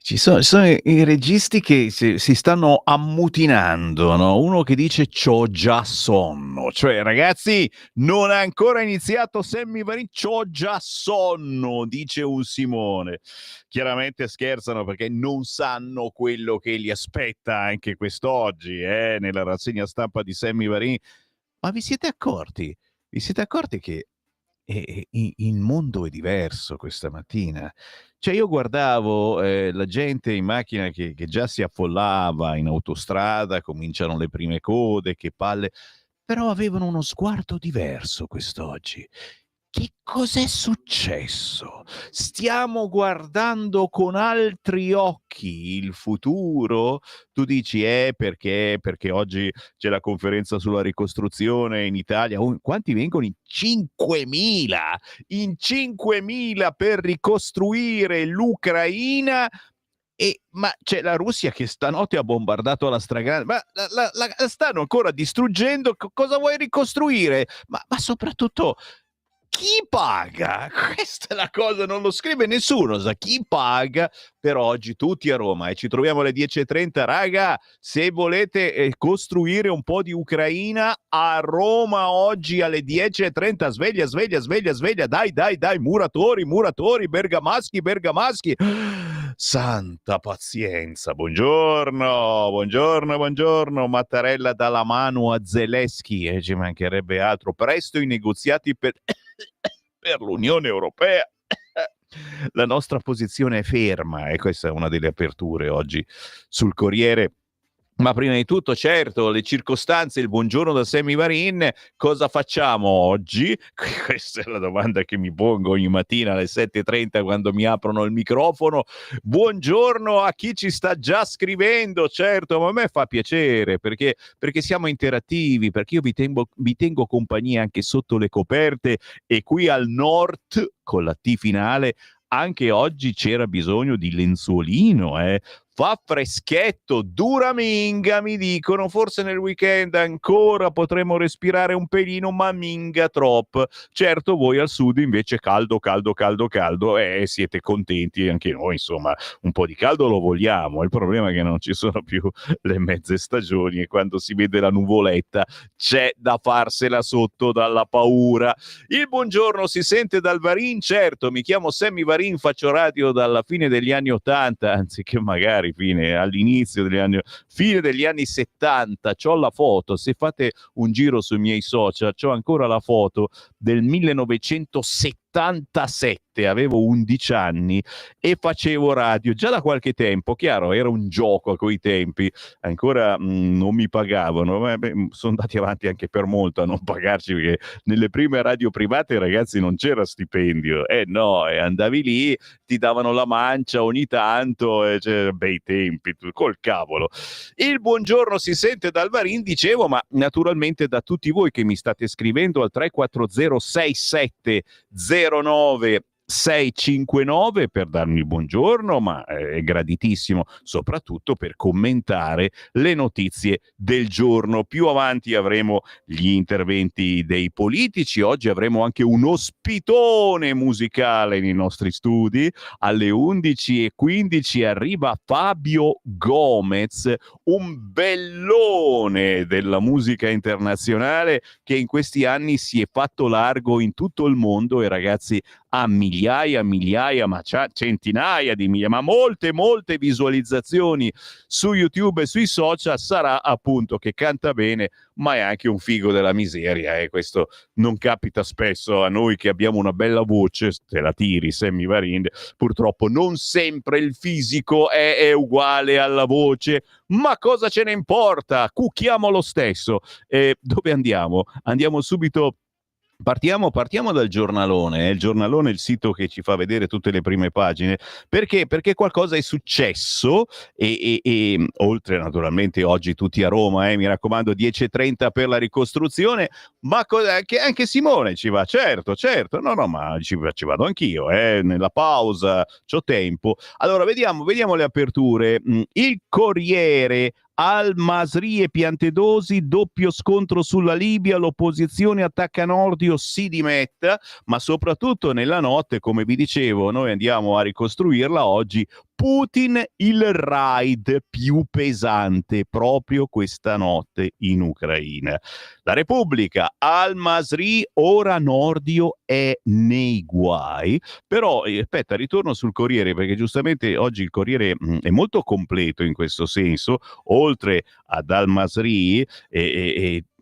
Ci sono i registi che si stanno ammutinando, no, uno che dice: "C'ho già sonno", cioè ragazzi non ha ancora iniziato Sammy Varin, "c'ho già sonno", dice un Simone. Chiaramente scherzano perché non sanno quello che li aspetta anche quest'oggi, nella rassegna stampa di Sammy Varin. Ma vi siete accorti? Vi siete accorti che il mondo è diverso questa mattina? Cioè io guardavo, la gente in macchina che già si affollava in autostrada, cominciano le prime code, che palle, però avevano uno sguardo diverso quest'oggi. Che cos'è successo? Stiamo guardando con altri occhi il futuro? Tu dici: perché oggi c'è la conferenza sulla ricostruzione in Italia". Quanti vengono? In 5.000! In 5.000 per ricostruire l'Ucraina. Ma c'è la Russia che stanotte ha bombardato la stragrande, ma la stanno ancora distruggendo. Cosa vuoi ricostruire? Ma soprattutto chi paga? Questa è la cosa, non lo scrive nessuno, sa chi paga per oggi tutti a Roma, e ci troviamo alle 10:30. Raga, se volete costruire un po' di Ucraina a Roma oggi alle 10:30, sveglia, sveglia, sveglia, sveglia, dai, dai, dai, muratori, muratori, bergamaschi, bergamaschi. Santa pazienza, buongiorno, buongiorno, buongiorno. Mattarella dà la mano a Zelensky, e ci mancherebbe altro. Presto i negoziati per l'Unione Europea. La nostra posizione è ferma, e questa è una delle aperture oggi sul Corriere. Ma prima di tutto, certo, le circostanze, il buongiorno da Sammy Varin. Cosa facciamo oggi? Questa è la domanda che mi pongo ogni mattina alle 7:30 quando mi aprono il microfono. Buongiorno a chi ci sta già scrivendo, certo, ma a me fa piacere perché siamo interattivi, perché io vi tengo compagnia anche sotto le coperte, e qui al nord, con la T finale, anche oggi c'era bisogno di lenzuolino, Fa freschetto, dura minga, mi dicono, forse nel weekend ancora potremo respirare un pelino, ma minga troppo. Certo, voi al sud invece caldo, caldo, caldo, caldo, e siete contenti anche noi, insomma, un po' di caldo lo vogliamo. Il problema è che non ci sono più le mezze stagioni, e quando si vede la nuvoletta c'è da farsela sotto dalla paura. Il buongiorno si sente dal Varin, certo, mi chiamo Sammy Varin, faccio radio dalla fine degli anni '80, anziché magari all'inizio degli anni, fine degli anni '70. C'ho la foto, se fate un giro sui miei social, c'ho ancora la foto del 1977, avevo 11 anni e facevo radio già da qualche tempo. Chiaro, era un gioco a quei tempi, ancora non mi pagavano, ma sono andati avanti anche per molto a non pagarci, perché nelle prime radio private, ragazzi, non c'era stipendio, no, e andavi lì, ti davano la mancia ogni tanto, e bei tempi, col cavolo. Il buongiorno si sente dal Varin, dicevo, ma naturalmente da tutti voi che mi state scrivendo al 3406709 659 per darmi il buongiorno, ma è graditissimo soprattutto per commentare le notizie del giorno. Più avanti avremo gli interventi dei politici, oggi avremo anche un ospitone musicale nei nostri studi. Alle 11:15 arriva Fabio Gomez, un bellone della musica internazionale che in questi anni si è fatto largo in tutto il mondo, e ragazzi, ha migliaia, ma centinaia di migliaia, ma molte, molte visualizzazioni su YouTube e sui social. Sarà appunto che canta bene, ma è anche un figo della miseria, e questo non capita spesso a noi che abbiamo una bella voce. Te la tiri, Sammy Varin, purtroppo non sempre il fisico è uguale alla voce, ma cosa ce ne importa? Cucchiamo lo stesso. Dove andiamo? Andiamo subito. Partiamo dal giornalone. Il giornalone è il sito che ci fa vedere tutte le prime pagine. Perché qualcosa è successo, e oltre naturalmente oggi tutti a Roma, mi raccomando, 10:30 per la ricostruzione, ma anche Simone ci va, certo, certo, no, ma ci vado anch'io, nella pausa, c'ho tempo. Allora, vediamo le aperture. Il Corriere: Al-Masri e Piantedosi, doppio scontro sulla Libia, l'opposizione attacca Nordio, si dimetta. Ma soprattutto nella notte, come vi dicevo, noi andiamo a ricostruirla oggi. Putin il raid più pesante proprio questa notte in Ucraina. La Repubblica, al-Masri, ora Nordio è nei guai. Però aspetta, ritorno sul Corriere perché giustamente oggi il Corriere è molto completo in questo senso, oltre ad al-Masri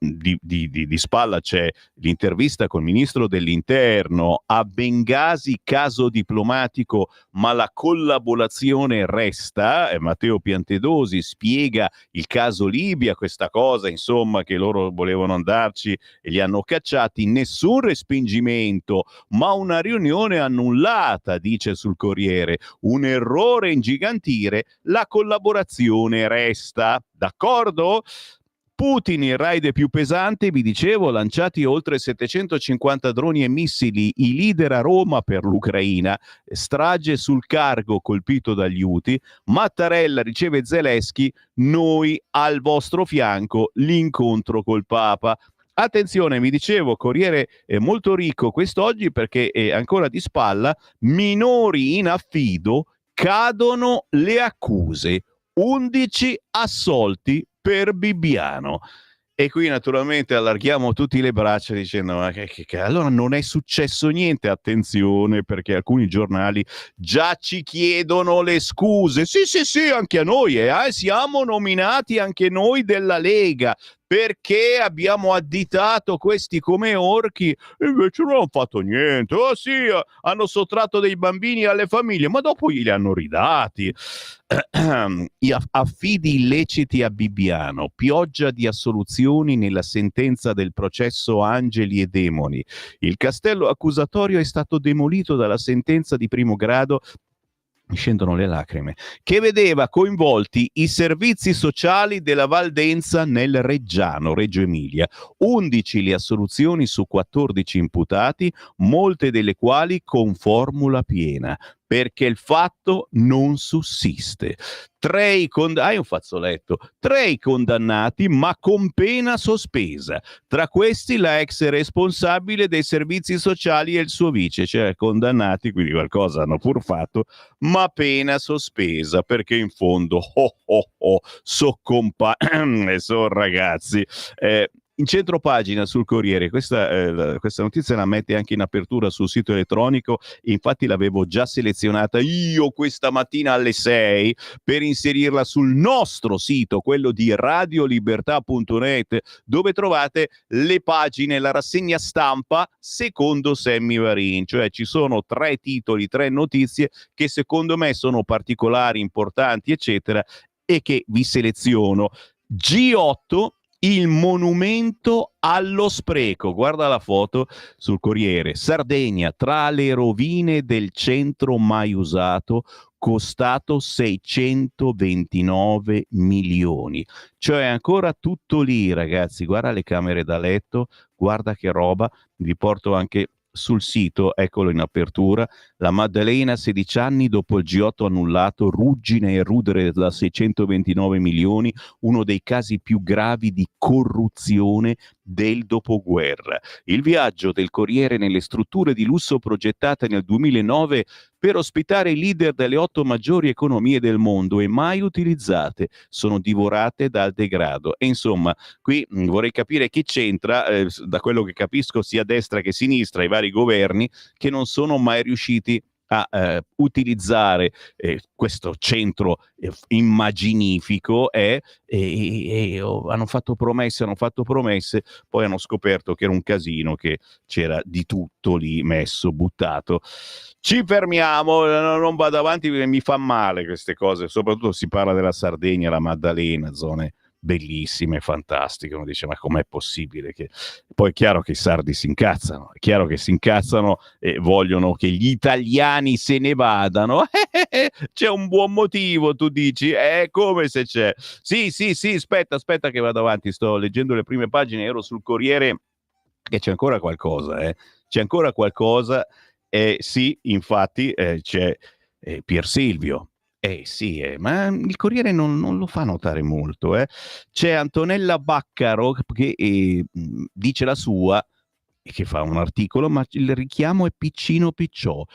di spalla c'è l'intervista col ministro dell'interno. A Bengasi caso diplomatico ma la collaborazione resta. Matteo Piantedosi spiega il caso Libia, questa cosa insomma che loro volevano andarci e li hanno cacciati, nessun respingimento ma una riunione annullata, dice sul Corriere, un errore ingigantire, la collaborazione resta. D'accordo? Putin, il raid più pesante, vi dicevo, lanciati oltre 750 droni e missili, i leader a Roma per l'Ucraina, strage sul cargo colpito dagli Houthi, Mattarella riceve Zelensky, noi al vostro fianco, l'incontro col Papa. Attenzione, mi dicevo, Corriere è molto ricco quest'oggi perché è ancora di spalla, minori in affido, cadono le accuse, 11 assolti per Bibbiano. E qui naturalmente allarghiamo tutti le braccia dicendo ma allora non è successo niente, attenzione perché alcuni giornali già ci chiedono le scuse. Sì, anche a noi, siamo nominati anche noi della Lega perché abbiamo additato questi come orchi, invece non hanno fatto niente. Oh sì, hanno sottratto dei bambini alle famiglie, ma dopo li hanno ridati. Affidi illeciti a Bibbiano, pioggia di assoluzioni nella sentenza del processo Angeli e Demoni. Il castello accusatorio è stato demolito dalla sentenza di primo grado, mi scendono le lacrime, che vedeva coinvolti i servizi sociali della Valdenza nel Reggiano, Reggio Emilia. 11 le assoluzioni su 14 imputati, molte delle quali con formula piena, perché il fatto non sussiste. Hai un fazzoletto. 3 condannati, ma con pena sospesa. Tra questi la ex responsabile dei servizi sociali e il suo vice, cioè condannati, quindi qualcosa hanno pur fatto, ma pena sospesa, perché in fondo, sono ragazzi. In centro pagina sul Corriere, questa notizia la mette anche in apertura sul sito elettronico, infatti l'avevo già selezionata io questa mattina alle 6 per inserirla sul nostro sito, quello di radiolibertà.net, dove trovate le pagine, la rassegna stampa secondo Sammy Varin, cioè ci sono 3 titoli, 3 notizie che secondo me sono particolari, importanti, eccetera, e che vi seleziono. G8, il monumento allo spreco. Guarda la foto sul Corriere. Sardegna, tra le rovine del centro mai usato, costato 629 milioni. Cioè ancora tutto lì, ragazzi. Guarda le camere da letto, guarda che roba. Vi porto anche sul sito, eccolo in apertura. La Maddalena, 16 anni dopo il G8 annullato, ruggine e rudere da 629 milioni, uno dei casi più gravi di corruzione del dopoguerra. Il viaggio del Corriere nelle strutture di lusso progettate nel 2009 per ospitare i leader delle 8 maggiori economie del mondo e mai utilizzate, sono divorate dal degrado. E insomma, qui vorrei capire chi c'entra, da quello che capisco sia destra che sinistra, i vari governi, che non sono mai riusciti a utilizzare questo centro immaginifico hanno fatto promesse, poi hanno scoperto che era un casino, che c'era di tutto lì messo, buttato. Ci fermiamo, non vado avanti perché mi fa male queste cose, soprattutto si parla della Sardegna, la Maddalena, zone bellissime, fantastiche. Uno dice ma com'è possibile che... Poi è chiaro che i sardi si incazzano, è chiaro che si incazzano e vogliono che gli italiani se ne vadano. C'è un buon motivo, tu dici, è come se c'è. Sì, aspetta che vado avanti, sto leggendo le prime pagine, ero sul Corriere e c'è ancora qualcosa, c'è ancora qualcosa. Sì, infatti c'è Pier Silvio. Sì, ma il Corriere non lo fa notare molto. C'è Antonella Baccaro che dice la sua e che fa un articolo, ma il richiamo è piccino picciò.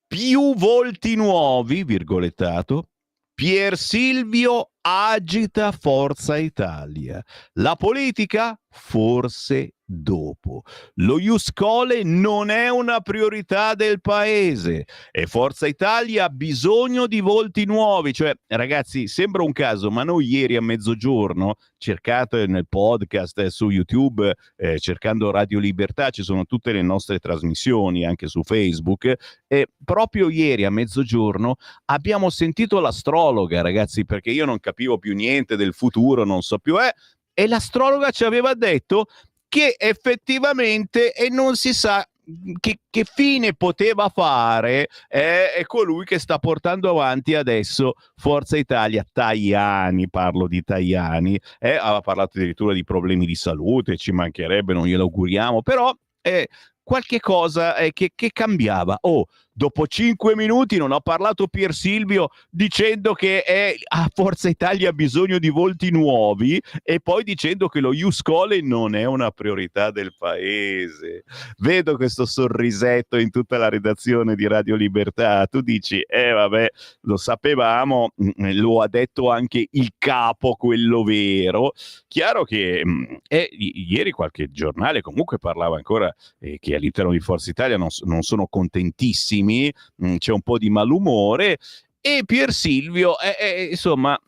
più volti nuovi, virgolettato, Pier Silvio agita Forza Italia. La politica? Forse dopo. Lo Ius Scholae non è una priorità del paese e Forza Italia ha bisogno di volti nuovi. Cioè, ragazzi, sembra un caso, ma noi ieri a mezzogiorno, cercate nel podcast su YouTube, cercando Radio Libertà, ci sono tutte le nostre trasmissioni anche su Facebook, e proprio ieri a mezzogiorno abbiamo sentito l'astrologa, ragazzi, perché io non capivo più niente del futuro, non so più, e l'astrologa ci aveva detto che effettivamente, e non si sa che fine poteva fare, è colui che sta portando avanti adesso Forza Italia, Tajani, parlo di Tajani, aveva parlato addirittura di problemi di salute, ci mancherebbe, non glielo auguriamo, però qualche cosa che cambiava. Dopo 5 minuti non ha parlato Pier Silvio dicendo che Forza Italia ha bisogno di volti nuovi e poi dicendo che lo Ius Scholae non è una priorità del paese. Vedo questo sorrisetto in tutta la redazione di Radio Libertà. Tu dici, vabbè, lo sapevamo, lo ha detto anche il capo, quello vero. Chiaro che ieri qualche giornale comunque parlava ancora che all'interno di Forza Italia non sono contentissimi, c'è un po' di malumore, e Pier Silvio insomma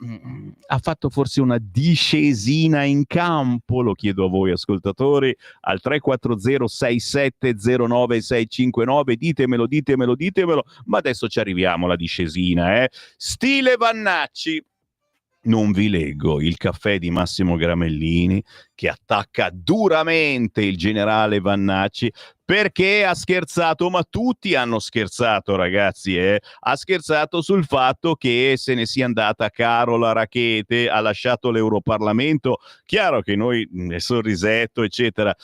ha fatto forse una discesina in campo. Lo chiedo a voi ascoltatori al 34067096659, ditemelo, ma adesso ci arriviamo alla discesina. Stile Vannacci. Non vi leggo il caffè di Massimo Gramellini che attacca duramente il generale Vannacci perché ha scherzato, ma tutti hanno scherzato, ragazzi, ha scherzato sul fatto che se ne sia andata Carola Rackete, ha lasciato l'Europarlamento. Chiaro che noi, sorrisetto, eccetera,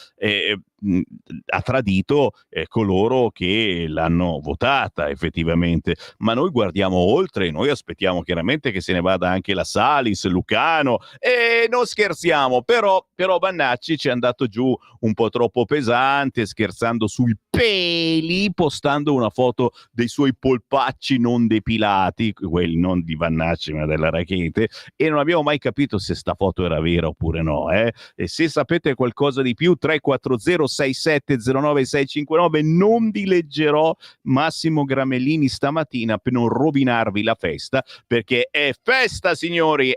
ha tradito coloro che l'hanno votata effettivamente, ma noi guardiamo oltre, noi aspettiamo chiaramente che se ne vada anche la Salis, Lucano, e non scherziamo, però Vannacci ci è andato giù un po' troppo pesante, scherzando sui peli, postando una foto dei suoi polpacci non depilati, quelli non di Vannacci ma della Rackete, e non abbiamo mai capito se sta foto era vera oppure no, e se sapete qualcosa di più 34067096659, non vi leggerò Massimo Gramellini stamattina per non rovinarvi la festa, perché è festa signori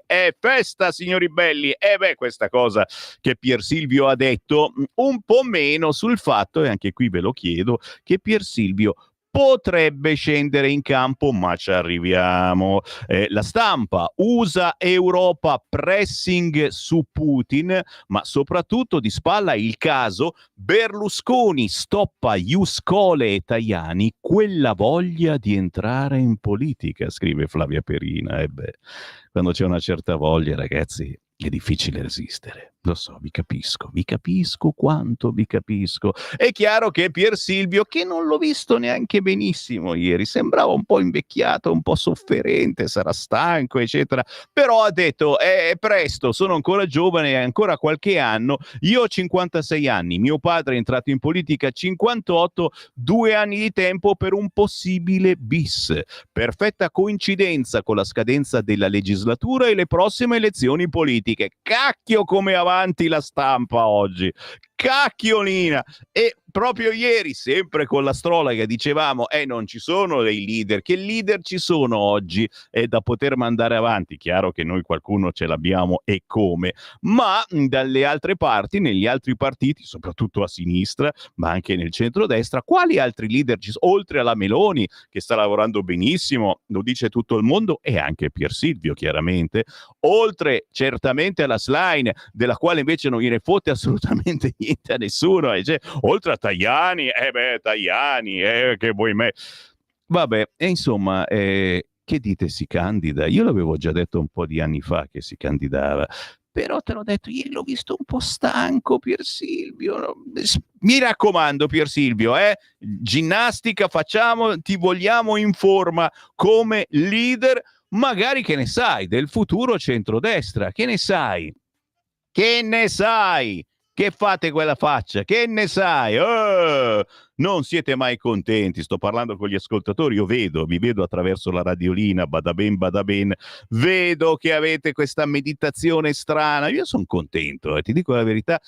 belli. Questa cosa che Pier Silvio ha detto, un po' meno sul fatto, e anche qui ve lo chiedo, che Pier Silvio potrebbe scendere in campo, ma ci arriviamo. La Stampa: USA Europa pressing su Putin, ma soprattutto di spalla il caso Berlusconi stoppa Ius Scholae e Tajani, quella voglia di entrare in politica, scrive Flavia Perina. Quando c'è una certa voglia, ragazzi, è difficile resistere. Lo so, vi capisco quanto vi capisco. È chiaro che Pier Silvio, che non l'ho visto neanche benissimo ieri, sembrava un po' invecchiato, un po' sofferente, sarà stanco, eccetera, però ha detto, è presto, sono ancora giovane, ancora qualche anno, io ho 56 anni, mio padre è entrato in politica a 58, 2 anni di tempo per un possibile bis. Perfetta coincidenza con la scadenza della legislatura e le prossime elezioni politiche. Cacchio come avanti la Stampa oggi, cacchiolina. E proprio ieri, sempre con l'astrologa, dicevamo non ci sono dei leader. Che leader ci sono oggi da poter mandare avanti? Chiaro che noi qualcuno ce l'abbiamo, e come, ma dalle altre parti, negli altri partiti, soprattutto a sinistra ma anche nel centrodestra, quali altri leader ci sono? Oltre alla Meloni, che sta lavorando benissimo, lo dice tutto il mondo, e anche Pier Silvio chiaramente, oltre certamente alla Schlein, della quale invece non gliene fotte assolutamente niente a nessuno, oltre a Tajani, Tajani, che vuoi me. Vabbè, e insomma, che dite, si candida? Io l'avevo già detto un po' di anni fa che si candidava, però te l'ho detto, ieri l'ho visto un po' stanco Pier Silvio, no? Mi raccomando Pier Silvio, ginnastica facciamo, ti vogliamo in forma come leader, magari, che ne sai, del futuro centrodestra, che ne sai? Che ne sai? Che fate quella faccia? Che ne sai? non siete mai contenti. Sto parlando con gli ascoltatori, io vi vedo attraverso la radiolina, bada ben, vedo che avete questa meditazione strana. Io sono contento, ti dico la verità.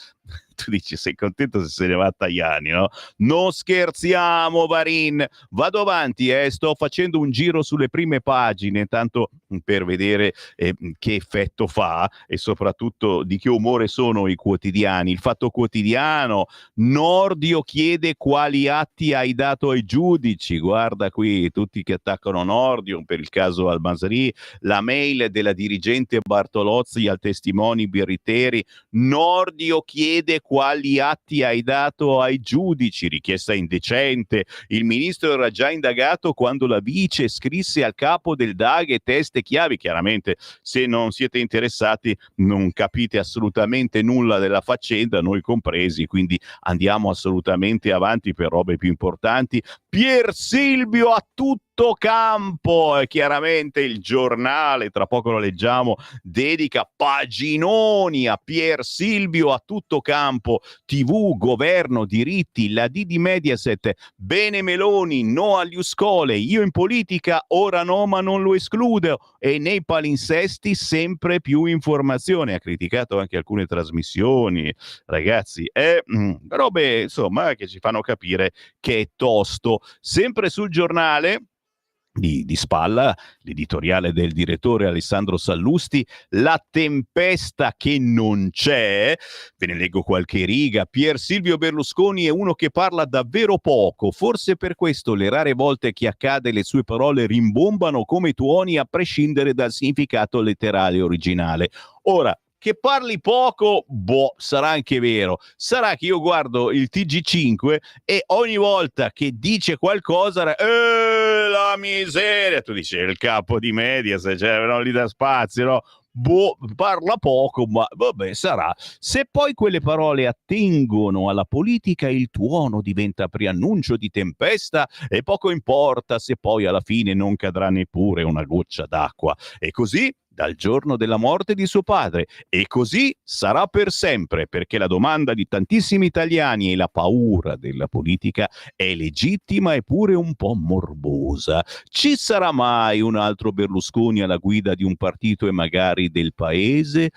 Tu dici sei contento se ne va Tajani, no? Non scherziamo, Varin. Vado avanti, sto facendo un giro sulle prime pagine, tanto per vedere che effetto fa e soprattutto di che umore sono i quotidiani. Il Fatto Quotidiano, Nordio chiede quali atti hai dato ai giudici. Guarda qui, tutti che attaccano Nordio per il caso Al-Masri, la mail della dirigente Bartolozzi al testimoni Birriteri. Nordio chiede quali atti hai dato ai giudici, richiesta indecente. Il ministro era già indagato quando la vice scrisse al capo del DAG teste chiavi. Chiaramente, se non siete interessati, non capite assolutamente nulla della faccenda, noi compresi, quindi andiamo assolutamente avanti per robe più importanti. Pier Silvio a tutto campo, chiaramente il giornale, tra poco lo leggiamo, dedica paginoni a Pier Silvio a tutto campo. TV, governo, diritti, la D di Mediaset, bene Meloni, no agli Uscole, io in politica, ora no ma non lo escludo, e nei palinsesti sempre più informazione. Ha criticato anche alcune trasmissioni, ragazzi, robe insomma che ci fanno capire che è tosto. Sempre sul giornale di spalla, l'editoriale del direttore Alessandro Sallusti, la tempesta che non c'è. Ve ne leggo qualche riga. Pier Silvio Berlusconi è uno che parla davvero poco, forse per questo le rare volte che accade le sue parole rimbombano come tuoni a prescindere dal significato letterale originale. Ora, che parli poco, sarà anche vero. Sarà che io guardo il TG5 e ogni volta che dice qualcosa, la miseria, tu dici, il capo di Mediaset, cioè, non gli dà spazio, no? Parla poco, ma vabbè, sarà. Se poi quelle parole attengono alla politica, il tuono diventa preannuncio di tempesta e poco importa se poi alla fine non cadrà neppure una goccia d'acqua. E così dal giorno della morte di suo padre, e così sarà per sempre, perché la domanda di tantissimi italiani e la paura della politica è legittima e pure un po' morbosa. Ci sarà mai un altro Berlusconi alla guida di un partito e magari del paese?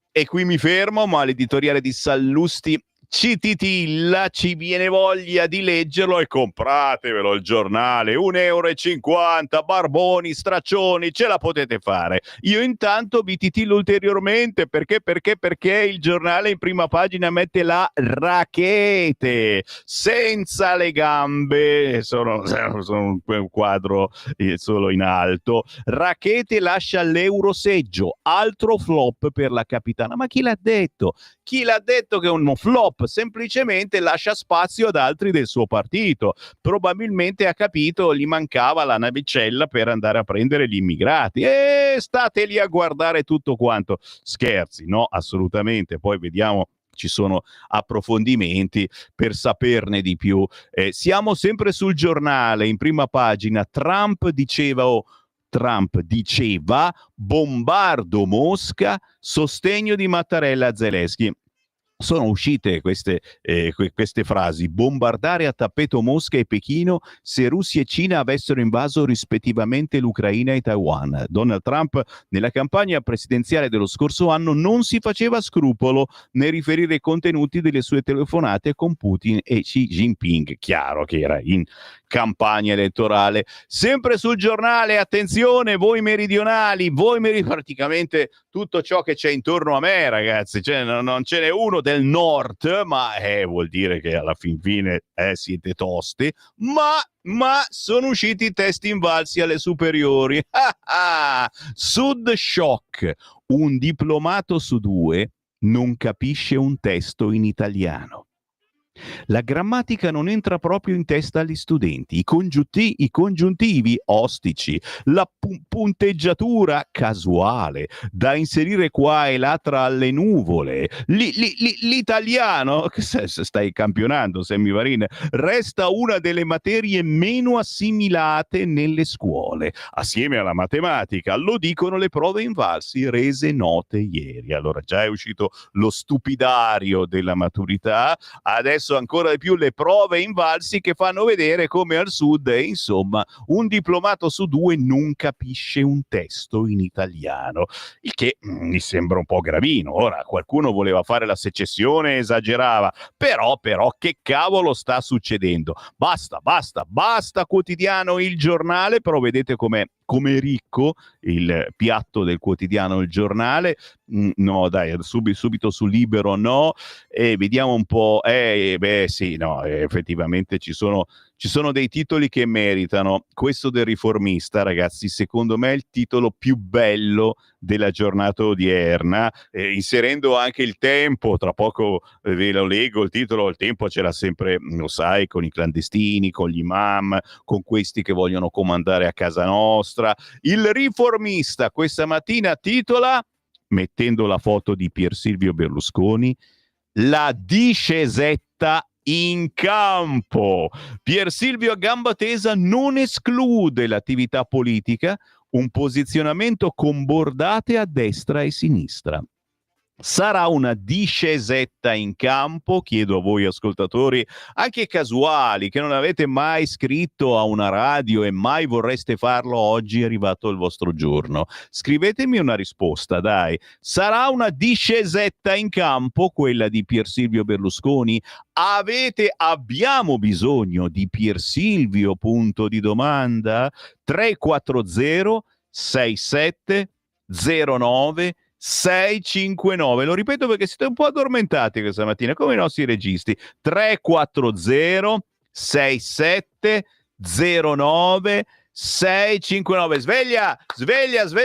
E qui mi fermo, ma l'editoriale di Sallusti ci titilla, ci viene voglia di leggerlo, e compratevelo il giornale, 1,50 €, barboni, straccioni, ce la potete fare. Io intanto vi titillo ulteriormente perché il giornale in prima pagina mette la Rackete senza le gambe, sono un quadro solo in alto. Rackete lascia l'euroseggio, altro flop per la capitana. Ma chi l'ha detto? Chi l'ha detto che è un flop? Semplicemente lascia spazio ad altri del suo partito. Probabilmente ha capito, gli mancava la navicella per andare a prendere gli immigrati. E state lì a guardare tutto quanto. Scherzi, no, assolutamente. Poi vediamo, ci sono approfondimenti per saperne di più. Siamo sempre sul giornale, in prima pagina. Trump diceva bombardo Mosca, sostegno di Mattarella a Zelensky. Sono uscite queste frasi: bombardare a tappeto Mosca e Pechino se Russia e Cina avessero invaso rispettivamente l'Ucraina e Taiwan. Donald Trump nella campagna presidenziale dello scorso anno non si faceva scrupolo nel riferire i contenuti delle sue telefonate con Putin e Xi Jinping. Chiaro che era in campagna elettorale. Sempre sul giornale, attenzione, voi meridionali, praticamente tutto ciò che c'è intorno a me, ragazzi, cioè, non ce n'è uno del nord, ma vuol dire che alla fin fine siete tosti, ma sono usciti i test invalsi alle superiori. Sud shock, un diplomato su 2 non capisce un testo in italiano. La grammatica non entra proprio in testa agli studenti, i congiuntivi ostici, la punteggiatura casuale, da inserire qua e là tra le nuvole, l'italiano, che stai campionando Semivarin, resta una delle materie meno assimilate nelle scuole, assieme alla matematica, lo dicono le prove invalsi rese note ieri. Allora già è uscito lo stupidario della maturità, adesso adesso ancora di più le prove invalsi che fanno vedere come al sud, insomma, un diplomato su due non capisce un testo in italiano, il che mi sembra un po' gravino. Ora, qualcuno voleva fare la secessione, esagerava, però che cavolo sta succedendo? Basta quotidiano Il Giornale, però vedete com'è ricco il piatto del quotidiano Il Giornale. No, dai, subito su Libero no, e vediamo un po'. Sì, no, effettivamente ci sono dei titoli che meritano. Questo del Riformista, ragazzi, secondo me è il titolo più bello della giornata odierna, inserendo anche il Tempo. Tra poco ve lo leggo il titolo. Il Tempo ce l'ha sempre, lo sai, con i clandestini, con gli imam, con questi che vogliono comandare a casa nostra. Il Riformista questa mattina titola, mettendo la foto di Pier Silvio Berlusconi, la discesetta in campo. Pier Silvio a gamba tesa non esclude l'attività politica, un posizionamento con bordate a destra e sinistra. Sarà una discesetta in campo? Chiedo a voi ascoltatori, anche casuali, che non avete mai scritto a una radio e mai vorreste farlo. Oggi è arrivato il vostro giorno. Scrivetemi una risposta, dai. Sarà una discesetta in campo quella di Pier Silvio Berlusconi? Abbiamo bisogno di Pier Silvio? Punto di domanda. 340 67 09 659. Lo ripeto perché siete un po' addormentati questa mattina, come i nostri registi. 340 67 09 659. Sveglia,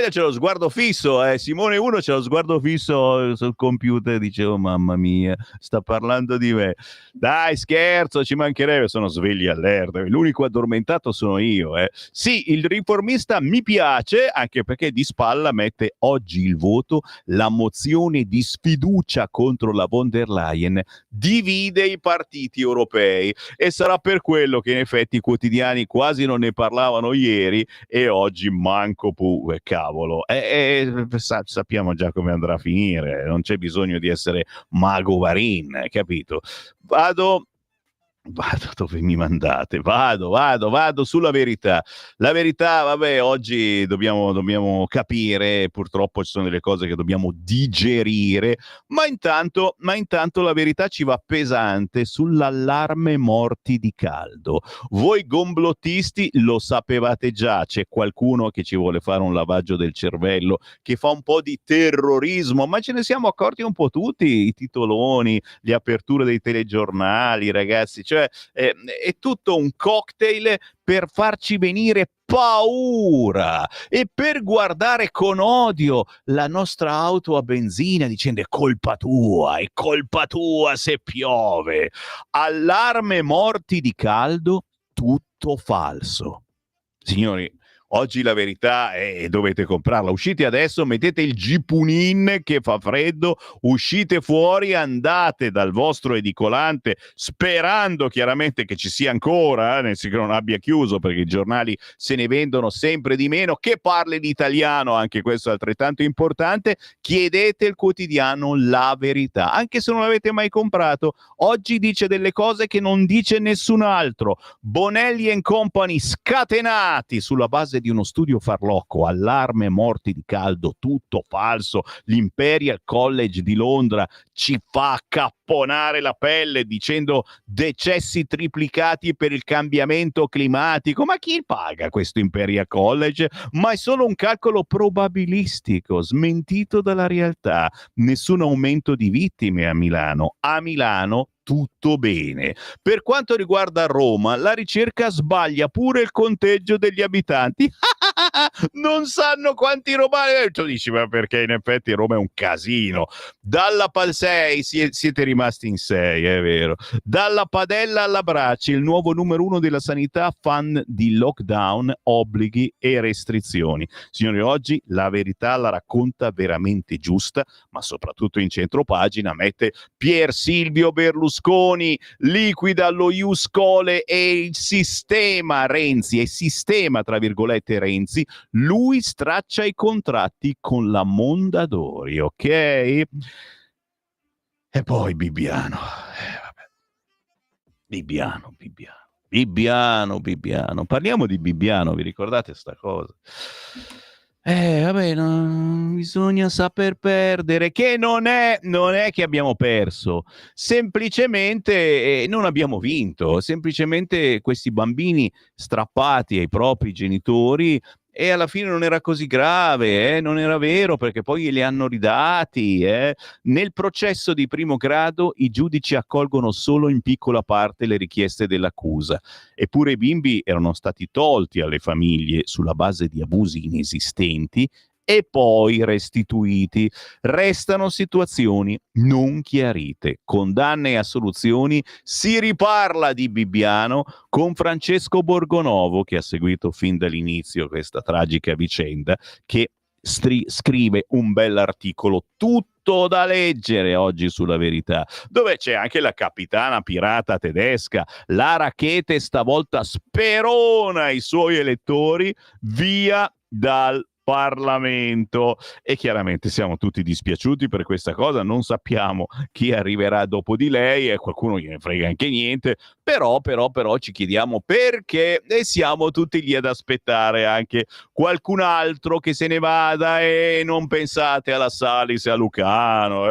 c'è lo sguardo fisso, Simone 1 c'è lo sguardo fisso sul computer, dice: oh mamma mia, sta parlando di me. Dai, scherzo, ci mancherebbe, sono svegli all'erta, l'unico addormentato sono io. Sì, il Riformista mi piace, anche perché di spalla mette oggi il voto, la mozione di sfiducia contro la von der Leyen divide i partiti europei, e sarà per quello che in effetti i quotidiani quasi non ne parlavano ieri e oggi manco cavolo. Sappiamo già come andrà a finire, non c'è bisogno di essere Mago Varin, capito? Vado dove mi mandate, vado sulla Verità. La Verità, vabbè, oggi dobbiamo capire, purtroppo ci sono delle cose che dobbiamo digerire, ma intanto la Verità ci va pesante sull'allarme morti di caldo. Voi gomblottisti lo sapevate già, c'è qualcuno che ci vuole fare un lavaggio del cervello, che fa un po' di terrorismo, ma ce ne siamo accorti un po' tutti, i titoloni, le aperture dei telegiornali, ragazzi, cioè è tutto un cocktail per farci venire paura e per guardare con odio la nostra auto a benzina dicendo: è colpa tua se piove. Allarme morti di caldo, tutto falso. Signori, oggi la Verità dovete comprarla. Uscite adesso, mettete il Gipunin che fa freddo, uscite fuori, andate dal vostro edicolante sperando chiaramente che ci sia ancora, nel senso che non abbia chiuso, perché i giornali se ne vendono sempre di meno, che parli l'italiano, anche questo è altrettanto importante. Chiedete il quotidiano La Verità, anche se non l'avete mai comprato. Oggi dice delle cose che non dice nessun altro. Bonelli & Company scatenati sulla base di uno studio farlocco, allarme morti di caldo, tutto falso. L'Imperial College di Londra ci fa capponare la pelle dicendo decessi triplicati per il cambiamento climatico. Ma chi paga questo Imperial College? Ma è solo un calcolo probabilistico, smentito dalla realtà. Nessun aumento di vittime a Milano. A Milano tutto bene. Per quanto riguarda Roma, la ricerca sbaglia pure il conteggio degli abitanti. Non sanno quanti romani. Tu dici, ma perché in effetti Roma è un casino. Dalla 6 siete rimasti in 6, è vero. Dalla padella alla Bracci, il nuovo numero 1 della sanità, fan di lockdown, obblighi e restrizioni. Signori, oggi la Verità la racconta veramente giusta, ma soprattutto in centropagina mette Pier Silvio Berlusconi, liquida lo Ius Scholae e il sistema Renzi, e sistema tra virgolette Renzi, lui straccia i contratti con la Mondadori, ok? E poi Bibbiano, vabbè. Bibbiano, Bibbiano. Bibbiano, Bibbiano. Parliamo di Bibbiano, vi ricordate sta cosa? Vabbè, no, bisogna saper perdere, che non è che abbiamo perso, semplicemente non abbiamo vinto, semplicemente questi bambini strappati ai propri genitori e alla fine non era così grave, non era vero perché poi li hanno ridati. Nel processo di primo grado i giudici accolgono solo in piccola parte le richieste dell'accusa. Eppure i bimbi erano stati tolti alle famiglie sulla base di abusi inesistenti e poi restituiti. Restano situazioni non chiarite. Condanne e assoluzioni, si riparla di Bibbiano con Francesco Borgonovo, che ha seguito fin dall'inizio questa tragica vicenda, che scrive un bell'articolo tutto da leggere oggi sulla Verità, dove c'è anche la capitana pirata tedesca. Lara Chete stavolta sperona i suoi elettori via dal Parlamento e chiaramente siamo tutti dispiaciuti per questa cosa, non sappiamo chi arriverà dopo di lei e qualcuno gliene frega anche niente, però ci chiediamo perché e siamo tutti lì ad aspettare anche qualcun altro che se ne vada e non pensate alla Salis e a Lucano,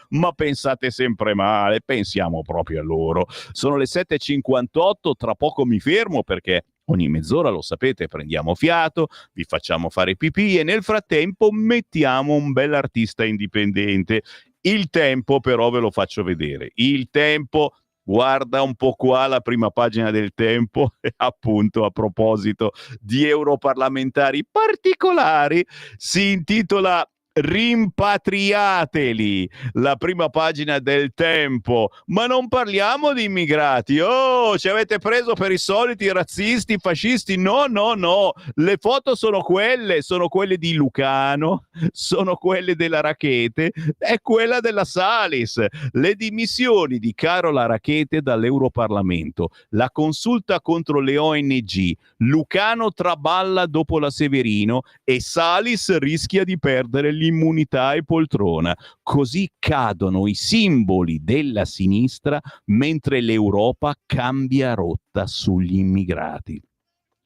ma pensate sempre male, pensiamo proprio a loro. Sono le 7.58, tra poco mi fermo perché ogni mezz'ora, lo sapete, prendiamo fiato, vi facciamo fare pipì e nel frattempo mettiamo un bell'artista indipendente. Il Tempo però ve lo faccio vedere. Il Tempo, guarda un po' qua la prima pagina del Tempo, appunto a proposito di europarlamentari particolari, si intitola Rimpatriateli, la prima pagina del Tempo. Ma non parliamo di immigrati. Oh, ci avete preso per i soliti razzisti, fascisti? No, no, no. Le foto sono quelle di Lucano, sono quelle della Rackete, è quella della Salis. Le dimissioni di Carola Rackete dall'Europarlamento, la consulta contro le ONG, Lucano traballa dopo la Severino e Salis rischia di perdere l'immunità e poltrona. Così cadono i simboli della sinistra mentre l'Europa cambia rotta sugli immigrati.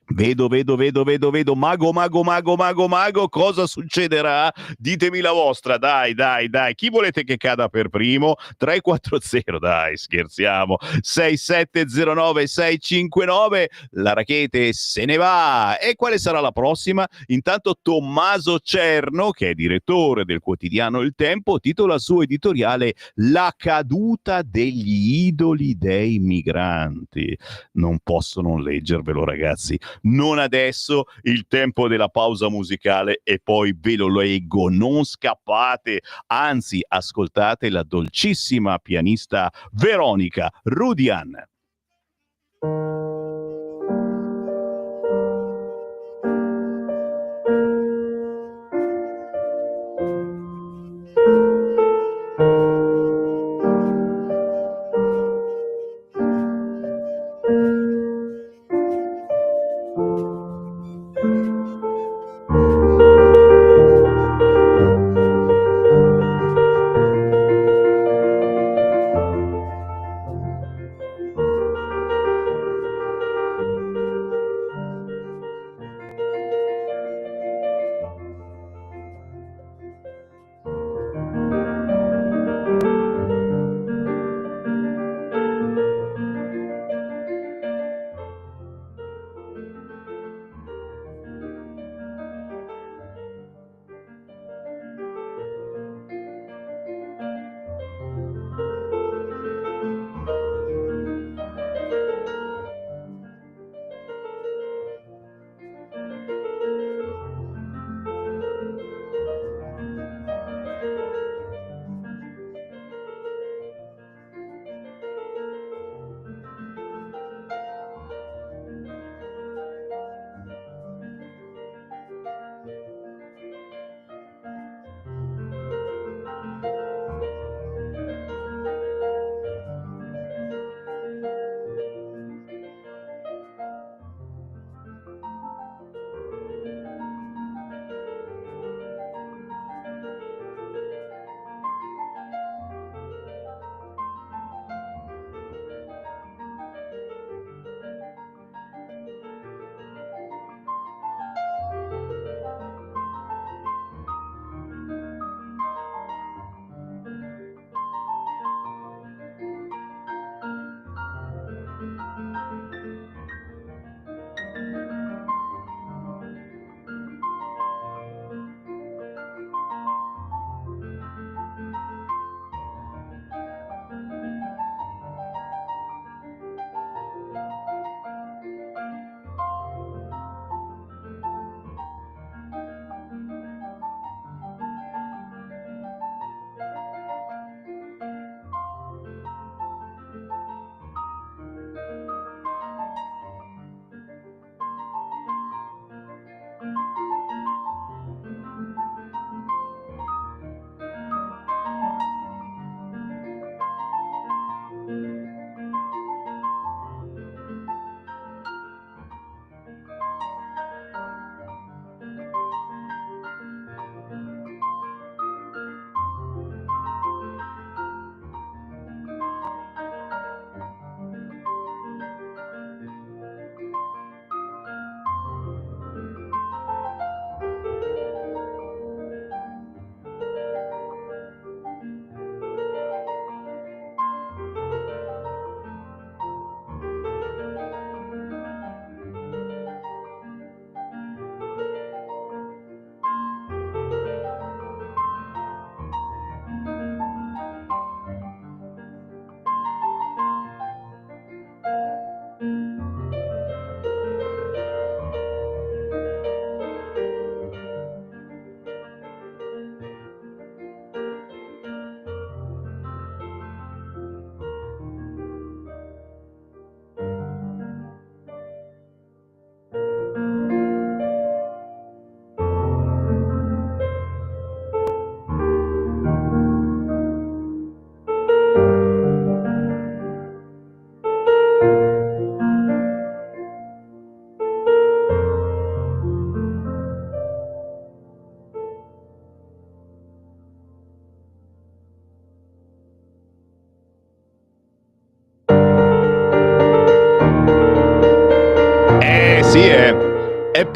Vedo, mago, cosa succederà? Ditemi la vostra, dai. Chi volete che cada per primo? 340, dai, scherziamo. 6709-659, la Rackete se ne va. E quale sarà la prossima? Intanto Tommaso Cerno, che è direttore del quotidiano Il Tempo, titola il suo editoriale La caduta degli idoli dei migranti. Non posso non leggervelo, ragazzi. Non adesso, il tempo della pausa musicale e poi ve lo leggo. Non scappate, anzi ascoltate la dolcissima pianista Veronica Rudian.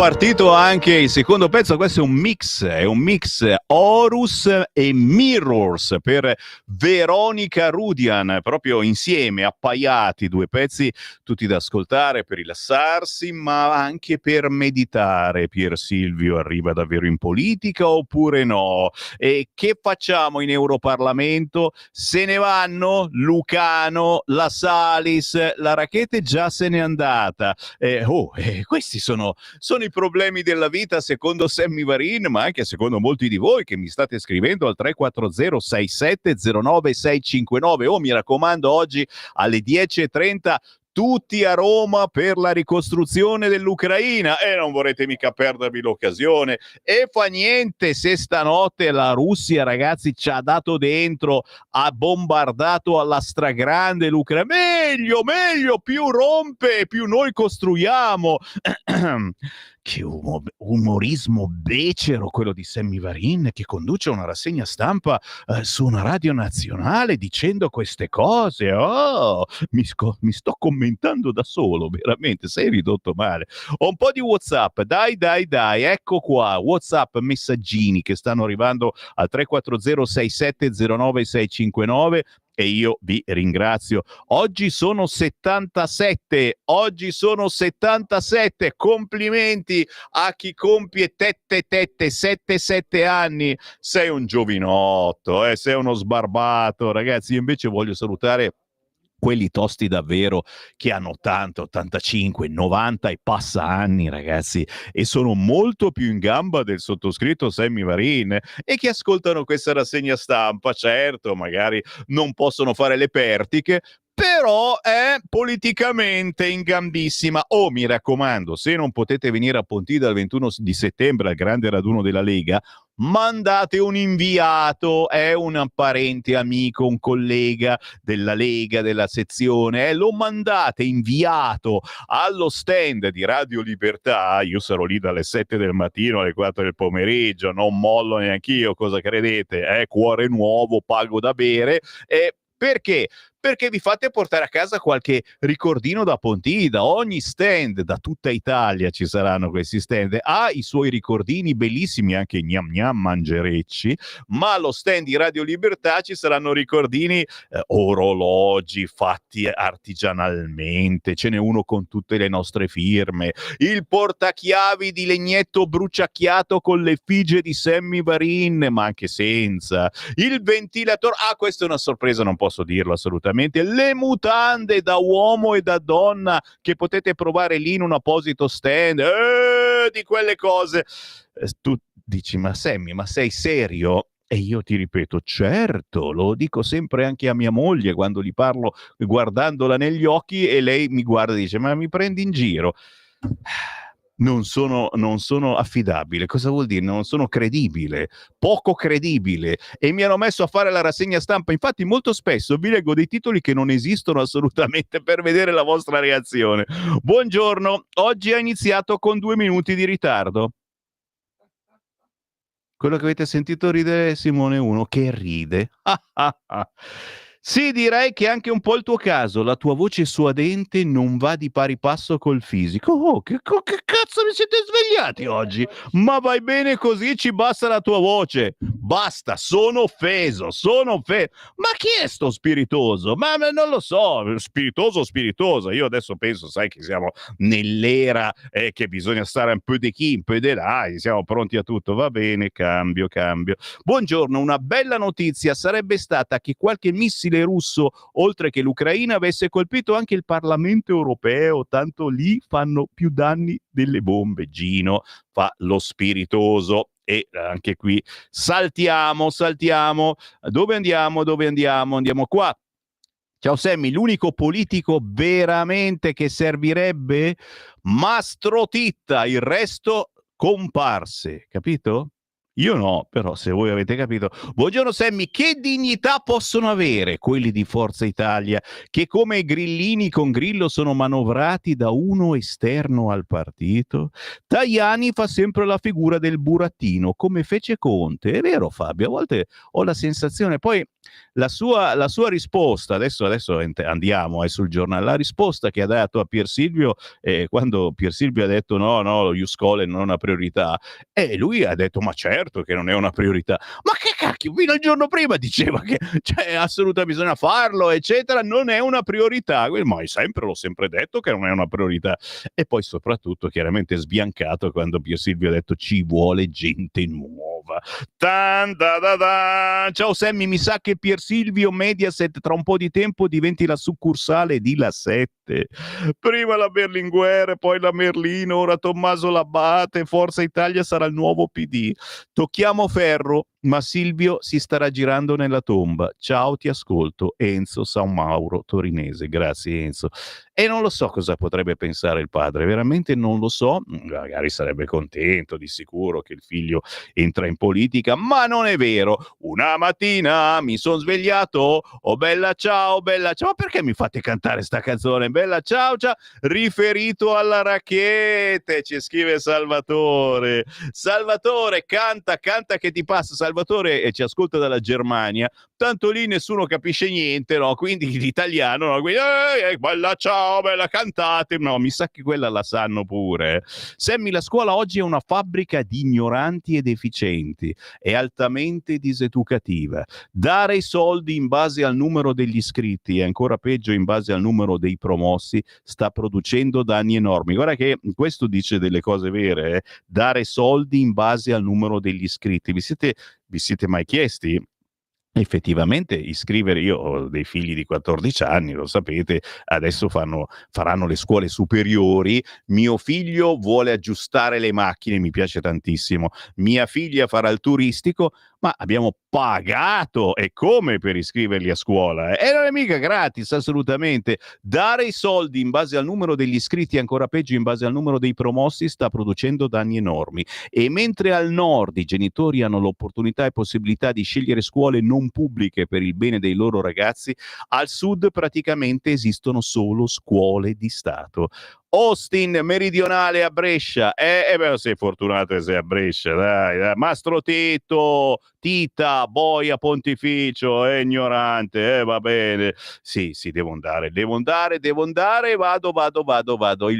partito anche il secondo pezzo, questo è un mix Horus e Mirrors per Veronica Rudian, proprio insieme, appaiati, due pezzi tutti da ascoltare per rilassarsi, ma anche per meditare. Pier Silvio arriva davvero in politica oppure no? E che facciamo in Europarlamento? Se ne vanno Lucano, la Salis, la Rackete già se n'è andata. Questi sono i problemi della vita secondo Sammy Varin, ma anche secondo molti di voi che mi state scrivendo al 340 6709 659. Mi raccomando, oggi alle 10:30 tutti a Roma per la ricostruzione dell'Ucraina e non vorrete mica perdervi l'occasione. E fa niente se stanotte la Russia, ragazzi, ci ha dato dentro, ha bombardato alla stragrande l'Ucraina. Meglio, più rompe, più noi costruiamo. Che umorismo becero quello di Sammy Varin, che conduce una rassegna stampa su una radio nazionale dicendo queste cose. Mi sto commentando da solo, veramente, sei ridotto male. Ho un po' di WhatsApp, dai, ecco qua, WhatsApp, messaggini che stanno arrivando al 340 6709 659 e io vi ringrazio. Oggi sono 77, complimenti a chi compie 7 anni. Sei un giovinotto, sei uno sbarbato, ragazzi. Io invece voglio salutare quelli tosti davvero che hanno 80, 85, 90 e passa anni, ragazzi, e sono molto più in gamba del sottoscritto Sammy Varin e che ascoltano questa rassegna stampa. Certo, magari non possono fare le pertiche, però è politicamente in gambissima. Mi raccomando, se non potete venire a Pontida il 21 di settembre al grande raduno della Lega, mandate un inviato, un parente, amico, un collega della Lega, della sezione, lo mandate inviato allo stand di Radio Libertà. Io sarò lì dalle 7 del mattino alle 4 del pomeriggio, non mollo neanch'io, cosa credete? Cuore nuovo, pago da bere. Perché? Perché vi fate portare a casa qualche ricordino da Pontida. Ogni stand da tutta Italia, ci saranno questi stand, ha i suoi ricordini bellissimi, anche gnam gnam mangerecci, ma allo stand di Radio Libertà ci saranno ricordini, orologi fatti artigianalmente, ce n'è uno con tutte le nostre firme, il portachiavi di legnetto bruciacchiato con l'effigie di Sammy Varin, ma anche senza, il ventilatore, questa è una sorpresa, non posso dirlo assolutamente, le mutande da uomo e da donna che potete provare lì in un apposito stand, di quelle cose. Tu dici, ma Sammy, ma sei serio? E io ti ripeto, certo, lo dico sempre anche a mia moglie quando gli parlo guardandola negli occhi e lei mi guarda e dice, ma mi prendi in giro? Non sono affidabile. Cosa vuol dire? Non sono credibile, poco credibile, e mi hanno messo a fare la rassegna stampa. Infatti molto spesso vi leggo dei titoli che non esistono assolutamente per vedere la vostra reazione. Buongiorno, oggi ha iniziato con 2 minuti di ritardo. Quello che avete sentito ridere è Simone 1 che ride. Sì, direi che è anche un po' il tuo caso. La tua voce suadente non va di pari passo col fisico. Che cazzo vi siete svegliati oggi? Ma vai bene così, ci basta la tua voce. Basta, sono offeso. Ma chi è sto spiritoso? Ma non lo so, spiritoso. Io adesso penso, sai che siamo nell'era che bisogna stare un po' di chi, un po' di là, siamo pronti a tutto. Va bene, cambio. Buongiorno, una bella notizia sarebbe stata che qualche missile russo, oltre che l'Ucraina, avesse colpito anche il Parlamento europeo, tanto lì fanno più danni delle bombe. Gino fa lo spiritoso. E anche qui saltiamo. Dove andiamo? Andiamo qua. Ciao Sammy, l'unico politico veramente che servirebbe? Mastro Titta, il resto comparse, capito? Io no, però se voi avete capito. Buongiorno Sammy, che dignità possono avere quelli di Forza Italia che come i grillini con Grillo sono manovrati da uno esterno al partito? Tajani fa sempre la figura del burattino, come fece Conte. È vero Fabio, a volte ho la sensazione, poi la sua risposta, adesso andiamo sul giornale, la risposta che ha dato a Pier Silvio quando Pier Silvio ha detto no, lo Iuscole non è una priorità, e lui ha detto ma certo che non è una priorità, ma che cacchio, fino al giorno prima diceva che cioè, assolutamente bisogna farlo eccetera, non è una priorità, ma l'ho sempre detto che non è una priorità, e poi soprattutto chiaramente sbiancato quando Pier Silvio ha detto ci vuole gente nuova. Tan, da, da, da. Ciao Sammy, mi sa che Pier Silvio Mediaset tra un po' di tempo diventi la succursale di La 7. Prima la Berlinguer, poi la Merlino, ora Tommaso Labate, Forza Italia sarà il nuovo PD. Tocchiamo ferro, ma Silvio si starà girando nella tomba. Ciao, ti ascolto. Enzo San Mauro, torinese. Grazie Enzo. E non lo so cosa potrebbe pensare il padre, veramente non lo so. Magari sarebbe contento di sicuro che il figlio entra in politica, ma non è vero. Una mattina mi sono svegliato, oh bella ciao, ma perché mi fate cantare sta canzone? Bella ciao, ciao, riferito alla racchete, ci scrive Salvatore. Salvatore, canta che ti passa. Salvatore ci ascolta dalla Germania, tanto lì nessuno capisce niente, no? Quindi l'italiano, no? Quindi, bella ciao, bella cantate, no? Mi sa che quella la sanno pure. Sammy, la scuola oggi è una fabbrica di ignoranti ed efficienti, è altamente diseducativa. Dare i soldi in base al numero degli iscritti e ancora peggio in base al numero dei promossi sta producendo danni enormi. Guarda che questo dice delle cose vere, eh? Dare soldi in base al numero degli iscritti. Vi siete mai chiesti? Effettivamente iscrivere, io ho dei figli di 14 anni, lo sapete, adesso faranno le scuole superiori, mio figlio vuole aggiustare le macchine, mi piace tantissimo, mia figlia farà il turistico, ma abbiamo pagato e come per iscriverli a scuola, e non è mica gratis assolutamente. Dare i soldi in base al numero degli iscritti, ancora peggio in base al numero dei promossi, sta producendo danni enormi. E mentre al nord i genitori hanno l'opportunità e possibilità di scegliere scuole non pubbliche per il bene dei loro ragazzi, al sud praticamente esistono solo scuole di Stato. Austin meridionale a Brescia, beh, sei fortunato che sei a Brescia, dai. Mastro Tita, Boia Pontificio, è ignorante, va bene. Sì, devo andare, vado,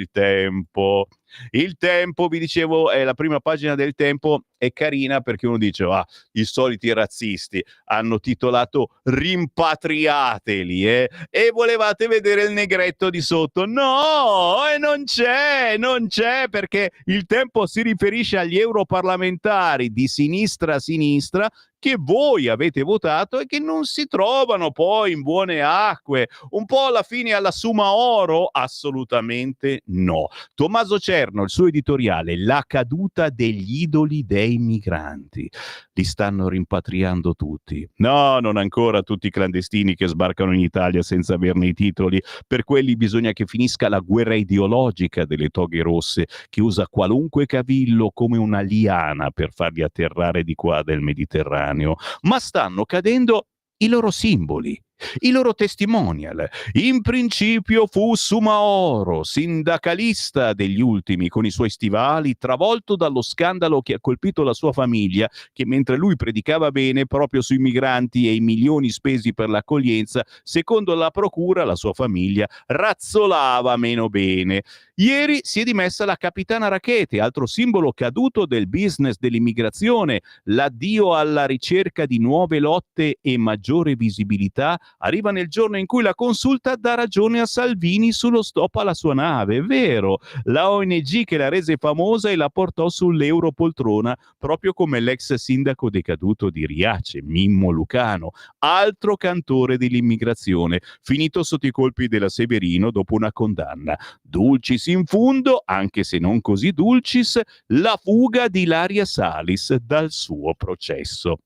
il tempo, vi dicevo, è la prima pagina del Tempo, è carina perché uno dice, i soliti razzisti hanno titolato rimpatriateli, e volevate vedere il negretto di sotto. No, e non c'è perché il Tempo si riferisce agli europarlamentari di sinistra a sinistra che voi avete votato e che non si trovano poi in buone acque, un po' alla fine alla summa oro? Assolutamente no. Tommaso Cerno, il suo editoriale, la caduta degli idoli dei migranti. Li stanno rimpatriando tutti. No, non ancora tutti i clandestini che sbarcano in Italia senza averne i titoli. Per quelli bisogna che finisca la guerra ideologica delle toghe rosse, che usa qualunque cavillo come una liana per farli atterrare di qua del Mediterraneo. Ma stanno cadendo i loro simboli, i loro testimonial. In principio fu Sumaoro, sindacalista degli ultimi, con i suoi stivali, travolto dallo scandalo che ha colpito la sua famiglia, che mentre lui predicava bene proprio sui migranti e i milioni spesi per l'accoglienza, secondo la procura la sua famiglia razzolava meno bene. Ieri si è dimessa la capitana Rackete, altro simbolo caduto del business dell'immigrazione. L'addio alla ricerca di nuove lotte e maggiore visibilità arriva nel giorno in cui la Consulta dà ragione a Salvini sullo stop alla sua nave. È vero, la ONG che la rese famosa e la portò sull'Europoltrona, proprio come l'ex sindaco decaduto di Riace, Mimmo Lucano, altro cantore dell'immigrazione, finito sotto i colpi della Severino dopo una condanna. Dulcis in fundo, anche se non così dulcis, la fuga di Ilaria Salis dal suo processo,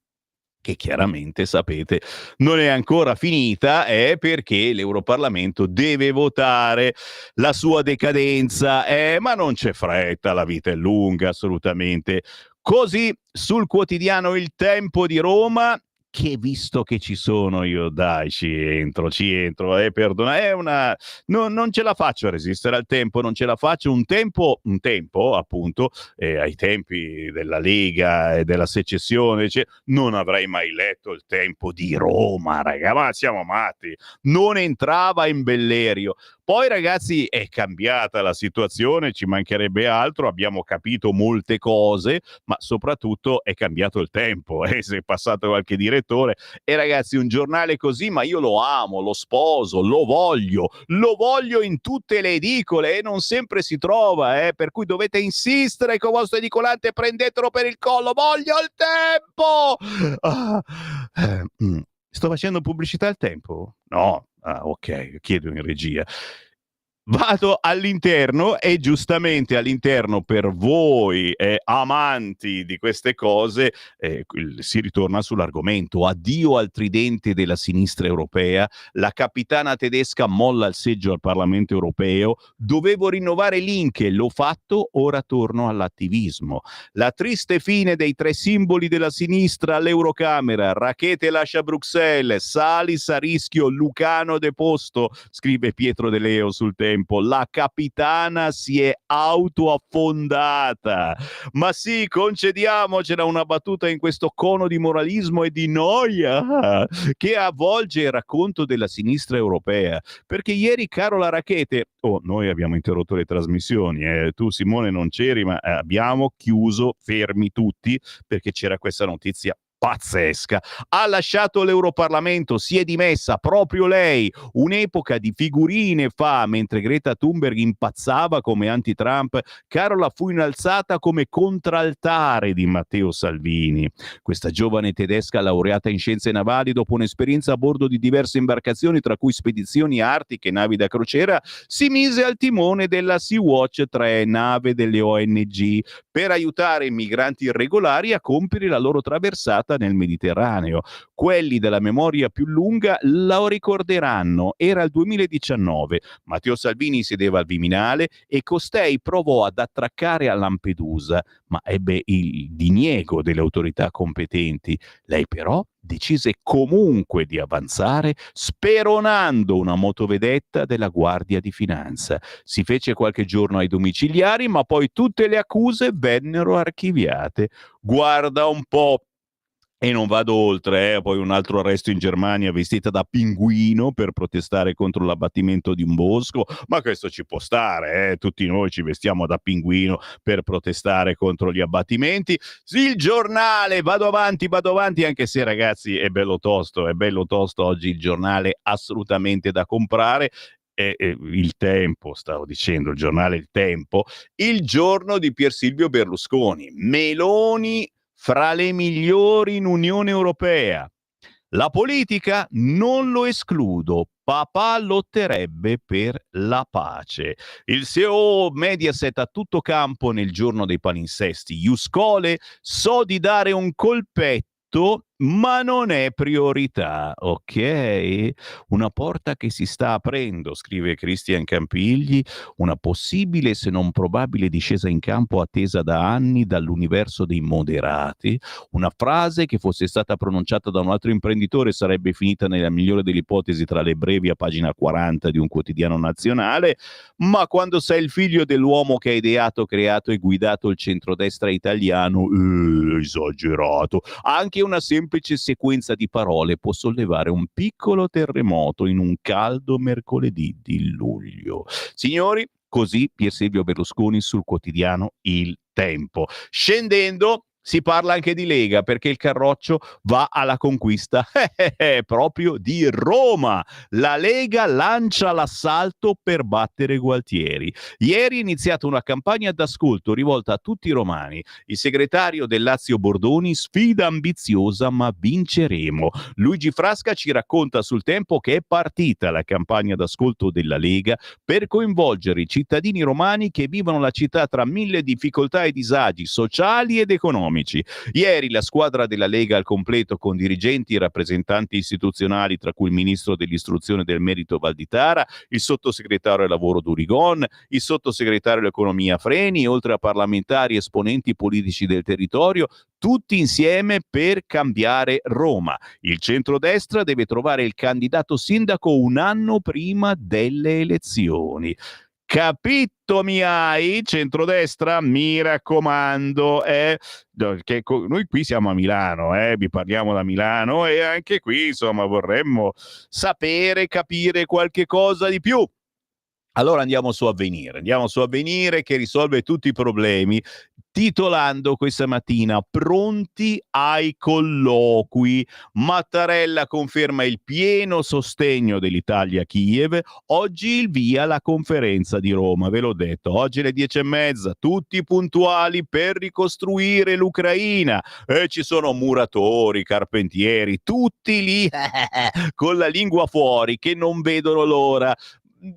che chiaramente sapete non è ancora finita, perché l'Europarlamento deve votare la sua decadenza, ma non c'è fretta, la vita è lunga assolutamente. Così sul quotidiano Il Tempo di Roma, che visto che ci sono io, dai, ci entro, perdona, è una... non ce la faccio a resistere al tempo, non ce la faccio. Un tempo appunto, ai tempi della Lega e della secessione, non avrei mai letto Il Tempo di Roma, raga, ma siamo matti, non entrava in Bellerio. Poi ragazzi è cambiata la situazione, ci mancherebbe altro, abbiamo capito molte cose, ma soprattutto è cambiato il tempo, se è passato qualche direttore. E ragazzi, un giornale così, ma io lo amo, lo sposo, lo voglio in tutte le edicole e non sempre si trova, per cui dovete insistere con il vostro edicolante, prendetelo per il collo, voglio il tempo! Sto facendo pubblicità al tempo? No. Ah, ok, chiedo in regia. Vado all'interno e giustamente all'interno, per voi amanti di queste cose, si ritorna sull'argomento. Addio al tridente della sinistra europea, la capitana tedesca molla il seggio al Parlamento europeo, dovevo rinnovare l'Inche, l'ho fatto, ora torno all'attivismo. La triste fine dei tre simboli della sinistra all'Eurocamera, Rackete lascia Bruxelles, Salis a rischio, Lucano deposto, scrive Pietro De Leo sul Tempo. La capitana si è autoaffondata. Ma sì, concediamocela una battuta in questo cono di moralismo e di noia che avvolge il racconto della sinistra europea. Perché ieri, Carola Rackete, noi abbiamo interrotto le trasmissioni, tu Simone non c'eri, ma abbiamo chiuso fermi tutti perché c'era questa notizia pazzesca. Ha lasciato l'Europarlamento, si è dimessa proprio lei, un'epoca di figurine fa, mentre Greta Thunberg impazzava come anti-Trump, Carola fu innalzata come contraltare di Matteo Salvini. Questa giovane tedesca laureata in scienze navali, dopo un'esperienza a bordo di diverse imbarcazioni, tra cui spedizioni artiche e navi da crociera, si mise al timone della Sea-Watch 3, nave delle ONG, per aiutare i migranti irregolari a compiere la loro traversata nel Mediterraneo. Quelli della memoria più lunga lo ricorderanno. Era il 2019. Matteo Salvini sedeva al Viminale e costei provò ad attraccare a Lampedusa, ma ebbe il diniego delle autorità competenti. Lei però decise comunque di avanzare, speronando una motovedetta della Guardia di Finanza. Si fece qualche giorno ai domiciliari, ma poi tutte le accuse vennero archiviate. Guarda un po'. E non vado oltre, poi un altro arresto in Germania, vestita da pinguino per protestare contro l'abbattimento di un bosco, ma questo ci può stare, tutti noi ci vestiamo da pinguino per protestare contro gli abbattimenti. Il giornale, vado avanti, anche se ragazzi è bello tosto oggi il giornale, assolutamente da comprare. Il Tempo, stavo dicendo, il giornale Il Tempo, il giorno di Pier Silvio Berlusconi, Meloni fra le migliori in Unione Europea. La politica non lo escludo, papà lotterebbe per la pace. Il CEO Mediaset a tutto campo nel giorno dei palinsesti. Iuscole, so di dare un colpetto, ma non è priorità, ok? Una porta che si sta aprendo, scrive Cristian Campigli, una possibile se non probabile discesa in campo attesa da anni dall'universo dei moderati, una frase che fosse stata pronunciata da un altro imprenditore sarebbe finita nella migliore delle ipotesi tra le brevi a pagina 40 di un quotidiano nazionale, ma quando sei il figlio dell'uomo che ha ideato, creato e guidato il centrodestra italiano, esagerato. Anche una semplice sequenza di parole può sollevare un piccolo terremoto in un caldo mercoledì di luglio. Signori, così Pier Silvio Berlusconi sul quotidiano Il Tempo. Scendendo si parla anche di Lega, perché il carroccio va alla conquista proprio di Roma. La Lega lancia l'assalto per battere Gualtieri. Ieri è iniziata una campagna d'ascolto rivolta a tutti i romani. Il segretario del Lazio Bordoni, sfida ambiziosa ma vinceremo. Luigi Frasca ci racconta sul Tempo che è partita la campagna d'ascolto della Lega per coinvolgere i cittadini romani che vivono la città tra mille difficoltà e disagi sociali ed economici. economici. Ieri la squadra della Lega al completo con dirigenti e rappresentanti istituzionali, tra cui il ministro dell'istruzione e del merito Valditara, il sottosegretario al lavoro Durigon, il sottosegretario all'economia Freni, oltre a parlamentari e esponenti politici del territorio, tutti insieme per cambiare Roma. Il centrodestra deve trovare il candidato sindaco un anno prima delle elezioni. Capito mi hai, centrodestra? Mi raccomando, che noi qui siamo a Milano, vi parliamo da Milano e anche qui insomma vorremmo sapere, capire qualche cosa di più. Allora andiamo su Avvenire che risolve tutti i problemi, titolando questa mattina "Pronti ai colloqui". Mattarella conferma il pieno sostegno dell'Italia a Kiev. Oggi il via alla conferenza di Roma, ve l'ho detto, oggi alle 10:30, tutti puntuali per ricostruire l'Ucraina. E ci sono muratori, carpentieri, tutti lì con la lingua fuori che non vedono l'ora.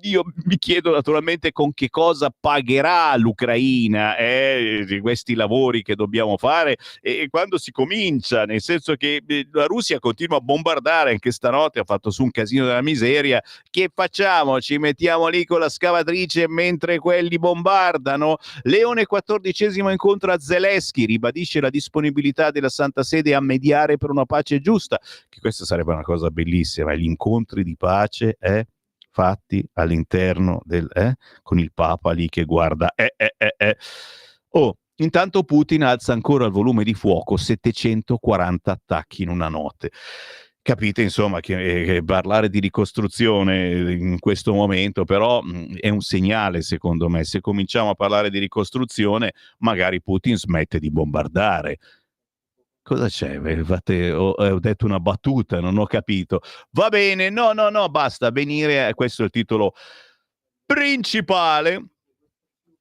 Io mi chiedo naturalmente con che cosa pagherà l'Ucraina di questi lavori che dobbiamo fare e quando si comincia, nel senso che la Russia continua a bombardare, anche stanotte ha fatto su un casino della miseria. Che facciamo? Ci mettiamo lì con la scavatrice mentre quelli bombardano? Leone XIV incontra Zelensky, ribadisce la disponibilità della Santa Sede a mediare per una pace giusta, che questa sarebbe una cosa bellissima, gli incontri di pace fatti all'interno con il Papa lì che guarda. Oh, intanto Putin alza ancora il volume di fuoco, 740 attacchi in una notte. Capite insomma che parlare di ricostruzione in questo momento però è un segnale, secondo me. Se cominciamo a parlare di ricostruzione magari Putin smette di bombardare. Cosa c'è? Ho detto una battuta, non ho capito. Va bene, no, basta venire. Questo è il titolo principale.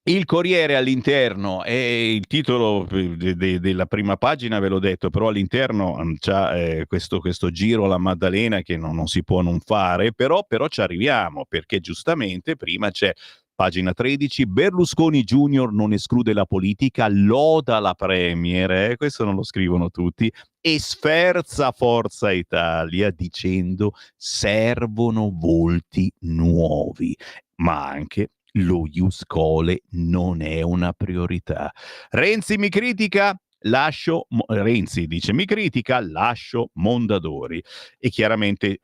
Il Corriere all'interno e il titolo della prima pagina ve l'ho detto, però all'interno c'ha questo giro alla Maddalena che non si può non fare, però ci arriviamo, perché giustamente prima c'è pagina 13, Berlusconi Junior non esclude la politica, loda la Premier, questo non lo scrivono tutti, e sferza Forza Italia dicendo servono volti nuovi, ma anche lo Ius Scholae non è una priorità. Renzi mi critica? Renzi dice mi critica, lascio Mondadori. E chiaramente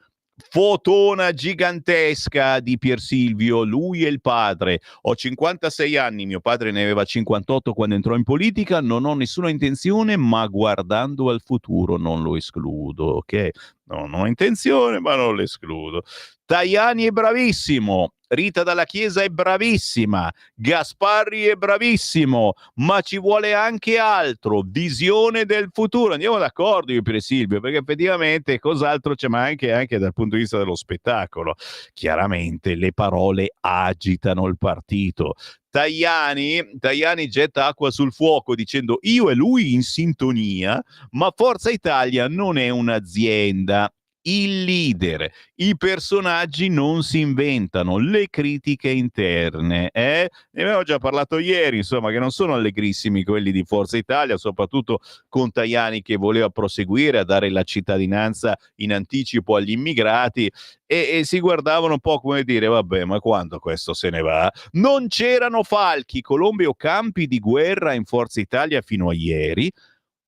fotona gigantesca di Pier Silvio, lui e il padre. Ho 56 anni, mio padre ne aveva 58 quando entrò in politica, non ho nessuna intenzione, ma guardando al futuro non lo escludo, ok? Non ho intenzione, ma non lo escludo. Tajani è bravissimo, Rita Dalla Chiesa è bravissima, Gasparri è bravissimo, ma ci vuole anche altro, visione del futuro. Andiamo d'accordo io e Silvio, perché effettivamente cos'altro c'è, ma anche dal punto di vista dello spettacolo. Chiaramente le parole agitano il partito. Tajani getta acqua sul fuoco dicendo io e lui in sintonia, ma Forza Italia non è un'azienda. Il leader, i personaggi non si inventano, le critiche interne, ne avevo già parlato ieri, insomma, che non sono allegrissimi quelli di Forza Italia, soprattutto con Tajani che voleva proseguire a dare la cittadinanza in anticipo agli immigrati e si guardavano un po' come dire, vabbè, ma quando questo se ne va? Non c'erano falchi, colombe o campi di guerra in Forza Italia fino a ieri.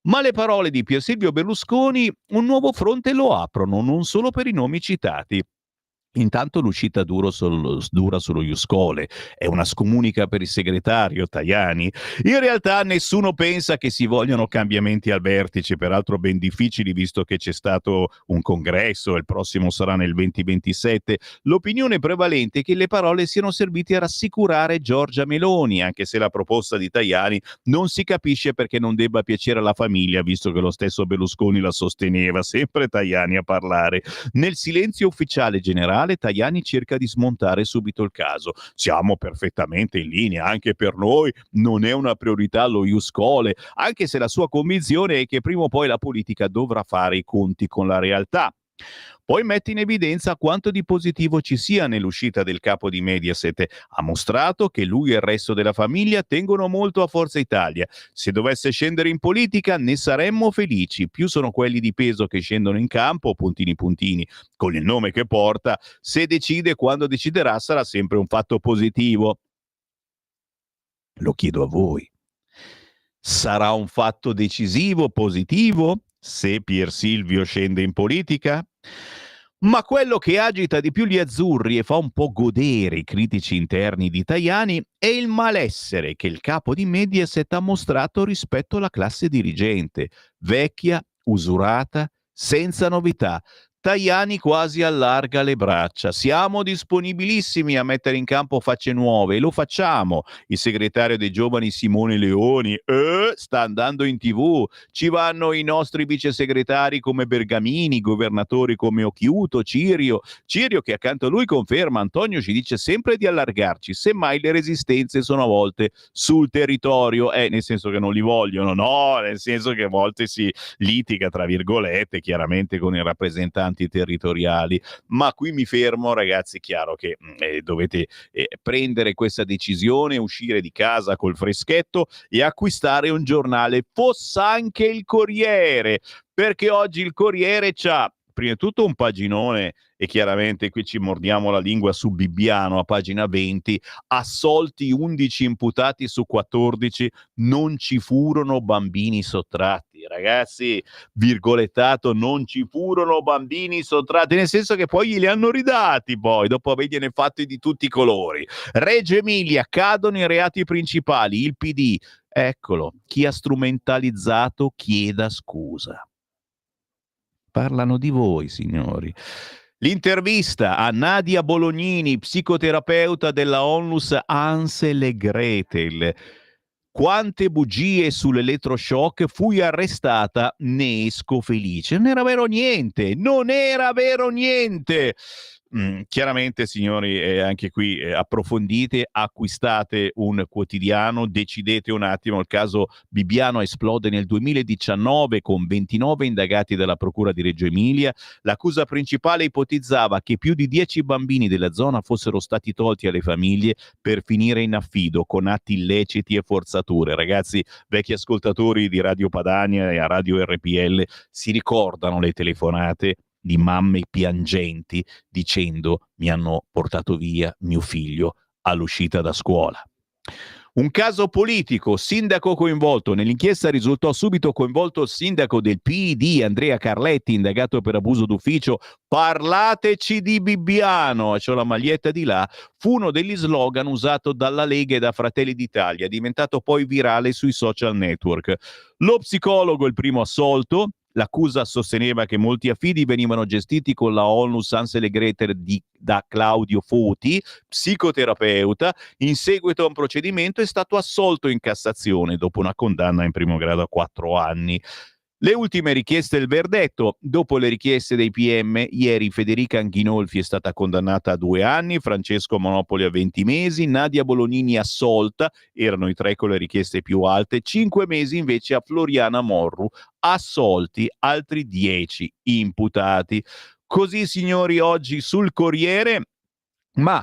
Ma le parole di Pier Silvio Berlusconi un nuovo fronte lo aprono, non solo per i nomi citati. Intanto l'uscita dura sullo Ius Scholae, è una scomunica per il segretario Tajani. In realtà nessuno pensa che si vogliano cambiamenti al vertice, peraltro ben difficili visto che c'è stato un congresso, il prossimo sarà nel 2027. L'opinione prevalente è che le parole siano servite a rassicurare Giorgia Meloni, anche se la proposta di Tajani non si capisce perché non debba piacere alla famiglia, visto che lo stesso Berlusconi la sosteneva, sempre Tajani a parlare. Nel silenzio ufficiale generale Tajani cerca di smontare subito il caso. Siamo perfettamente in linea, anche per noi non è una priorità lo Ius Scholae, anche se la sua convinzione è che prima o poi la politica dovrà fare i conti con la realtà. Poi mette in evidenza quanto di positivo ci sia nell'uscita del capo di Mediaset. Ha mostrato che lui e il resto della famiglia tengono molto a Forza Italia. Se dovesse scendere in politica ne saremmo felici. Più sono quelli di peso che scendono in campo, puntini puntini, con il nome che porta. Se decide, quando deciderà, sarà sempre un fatto positivo. Lo chiedo a voi. Sarà un fatto decisivo, positivo, se Pier Silvio scende in politica? Ma quello che agita di più gli azzurri e fa un po' godere i critici interni di Tajani è il malessere che il capo di Mediaset ha mostrato rispetto alla classe dirigente, vecchia, usurata, senza novità. Tajani quasi allarga le braccia. Siamo disponibilissimi a mettere in campo facce nuove e lo facciamo. Il segretario dei giovani Simone Leoni sta andando in TV. Ci vanno i nostri vicesegretari come Bergamini, governatori come Occhiuto, Cirio che accanto a lui conferma: Antonio ci dice sempre di allargarci, semmai le resistenze sono a volte sul territorio, nel senso che non li vogliono, no, nel senso che a volte si litiga tra virgolette chiaramente con i rappresentanti territoriali. Ma qui mi fermo, ragazzi. Chiaro che dovete prendere questa decisione, uscire di casa col freschetto e acquistare un giornale, fosse anche il Corriere, perché oggi il Corriere c'ha prima di tutto un paginone, e chiaramente qui ci mordiamo la lingua su Bibbiano a pagina 20: assolti 11 imputati su 14, non ci furono bambini sottratti. Ragazzi, virgolettato, non ci furono bambini sottratti, nel senso che poi glieli hanno ridati, poi dopo avergliene fatti di tutti i colori. Reggio Emilia, cadono i reati principali, il PD, eccolo, chi ha strumentalizzato chieda scusa. Parlano di voi, signori. L'intervista a Nadia Bolognini, psicoterapeuta della Onlus Ansel e Gretel. Quante bugie sull'elettroshock, fui arrestata, ne esco felice. Non era vero niente, non era vero niente. Chiaramente, signori, anche qui approfondite, acquistate un quotidiano, decidete un attimo. Il caso Bibbiano esplode nel 2019 con 29 indagati dalla Procura di Reggio Emilia. L'accusa principale ipotizzava che più di 10 bambini della zona fossero stati tolti alle famiglie per finire in affido con atti illeciti e forzature. Ragazzi, vecchi ascoltatori di Radio Padania e a Radio RPL si ricordano le telefonate di mamme piangenti dicendo: mi hanno portato via mio figlio all'uscita da scuola. Un caso politico, sindaco coinvolto. Nell'inchiesta risultò subito coinvolto il sindaco del PD, Andrea Carletti, indagato per abuso d'ufficio. Parlateci di Bibbiano, c'ho la maglietta di là. Fu uno degli slogan usato dalla Lega e da Fratelli d'Italia, diventato poi virale sui social network. Lo psicologo, il primo assolto. L'accusa sosteneva che molti affidi venivano gestiti con la Onlus Ansel e Gretel da Claudio Foti, psicoterapeuta. In seguito a un procedimento è stato assolto in Cassazione dopo una condanna in primo grado a 4 anni. Le ultime richieste del verdetto. Dopo le richieste dei PM, ieri Federica Anghinolfi è stata condannata a 2 anni, Francesco Monopoli a 20 mesi, Nadia Bolognini assolta, erano i 3 con le richieste più alte, 5 mesi invece a Floriana Morru, assolti altri 10 imputati. Così, signori, oggi sul Corriere. Ma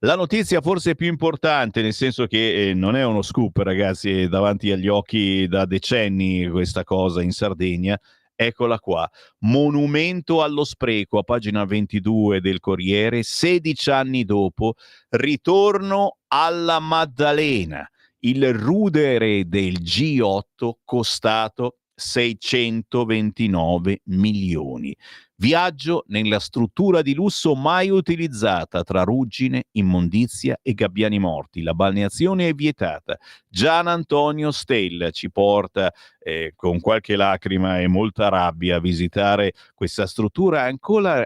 la notizia forse più importante, nel senso che non è uno scoop, ragazzi, è davanti agli occhi da decenni questa cosa in Sardegna, eccola qua. Monumento allo spreco, a pagina 22 del Corriere, 16 anni dopo, ritorno alla Maddalena, il rudere del G8 costato 629 milioni. Viaggio nella struttura di lusso mai utilizzata tra ruggine, immondizia e gabbiani morti. La balneazione è vietata. Gian Antonio Stella ci porta con qualche lacrima e molta rabbia a visitare questa struttura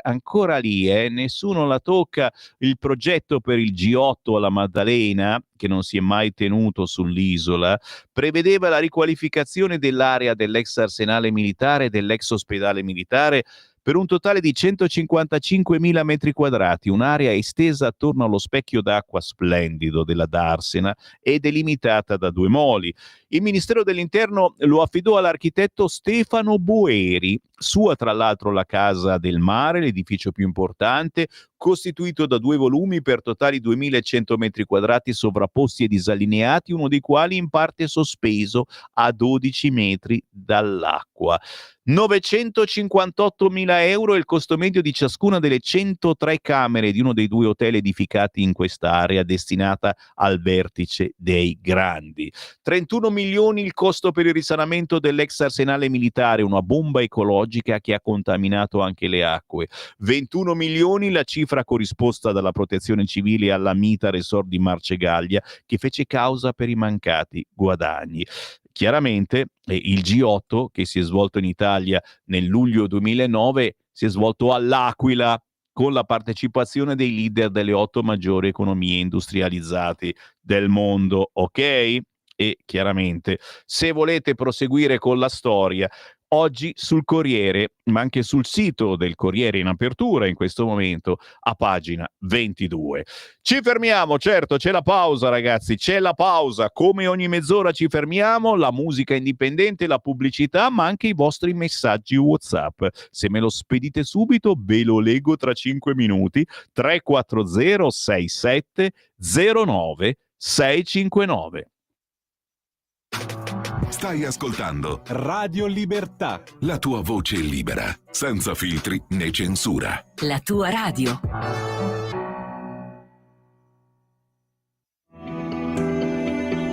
ancora lì. Nessuno la tocca. Il progetto per il G8 alla Maddalena, che non si è mai tenuto sull'isola, prevedeva la riqualificazione dell'area dell'ex arsenale militare e dell'ex ospedale militare per un totale di 155.000 metri quadrati, un'area estesa attorno allo specchio d'acqua splendido della Darsena e delimitata da 2 moli. Il Ministero dell'Interno lo affidò all'architetto Stefano Boeri, Sua tra l'altro la Casa del Mare, l'edificio più importante, costituito da 2 volumi per totali 2100 metri quadrati sovrapposti e disallineati, uno dei quali in parte sospeso a 12 metri dall'acqua. 958.000 euro è il costo medio di ciascuna delle 103 camere di uno dei 2 hotel edificati in quest'area destinata al vertice dei grandi. 31 milioni il costo per il risanamento dell'ex arsenale militare, una bomba ecologica che ha contaminato anche le acque. 21 milioni la cifra corrisposta dalla protezione civile alla Mita Resort di Marcegaglia, che fece causa per i mancati guadagni. Chiaramente il G8 che si è svolto in Italia nel luglio 2009 si è svolto all'Aquila con la partecipazione dei leader delle 8 maggiori economie industrializzate del mondo, ok? E chiaramente, se volete proseguire con la storia, oggi sul Corriere, ma anche sul sito del Corriere in apertura in questo momento, a pagina 22. Ci fermiamo, certo, c'è la pausa ragazzi, c'è la pausa, come ogni mezz'ora ci fermiamo, la musica indipendente, la pubblicità, ma anche i vostri messaggi WhatsApp. Se me lo spedite subito, ve lo leggo tra 5 minuti, 340 67 09 659. Stai ascoltando Radio Libertà, la tua voce libera, senza filtri né censura. La tua radio.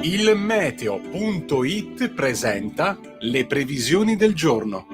il meteo.it presenta le previsioni del giorno.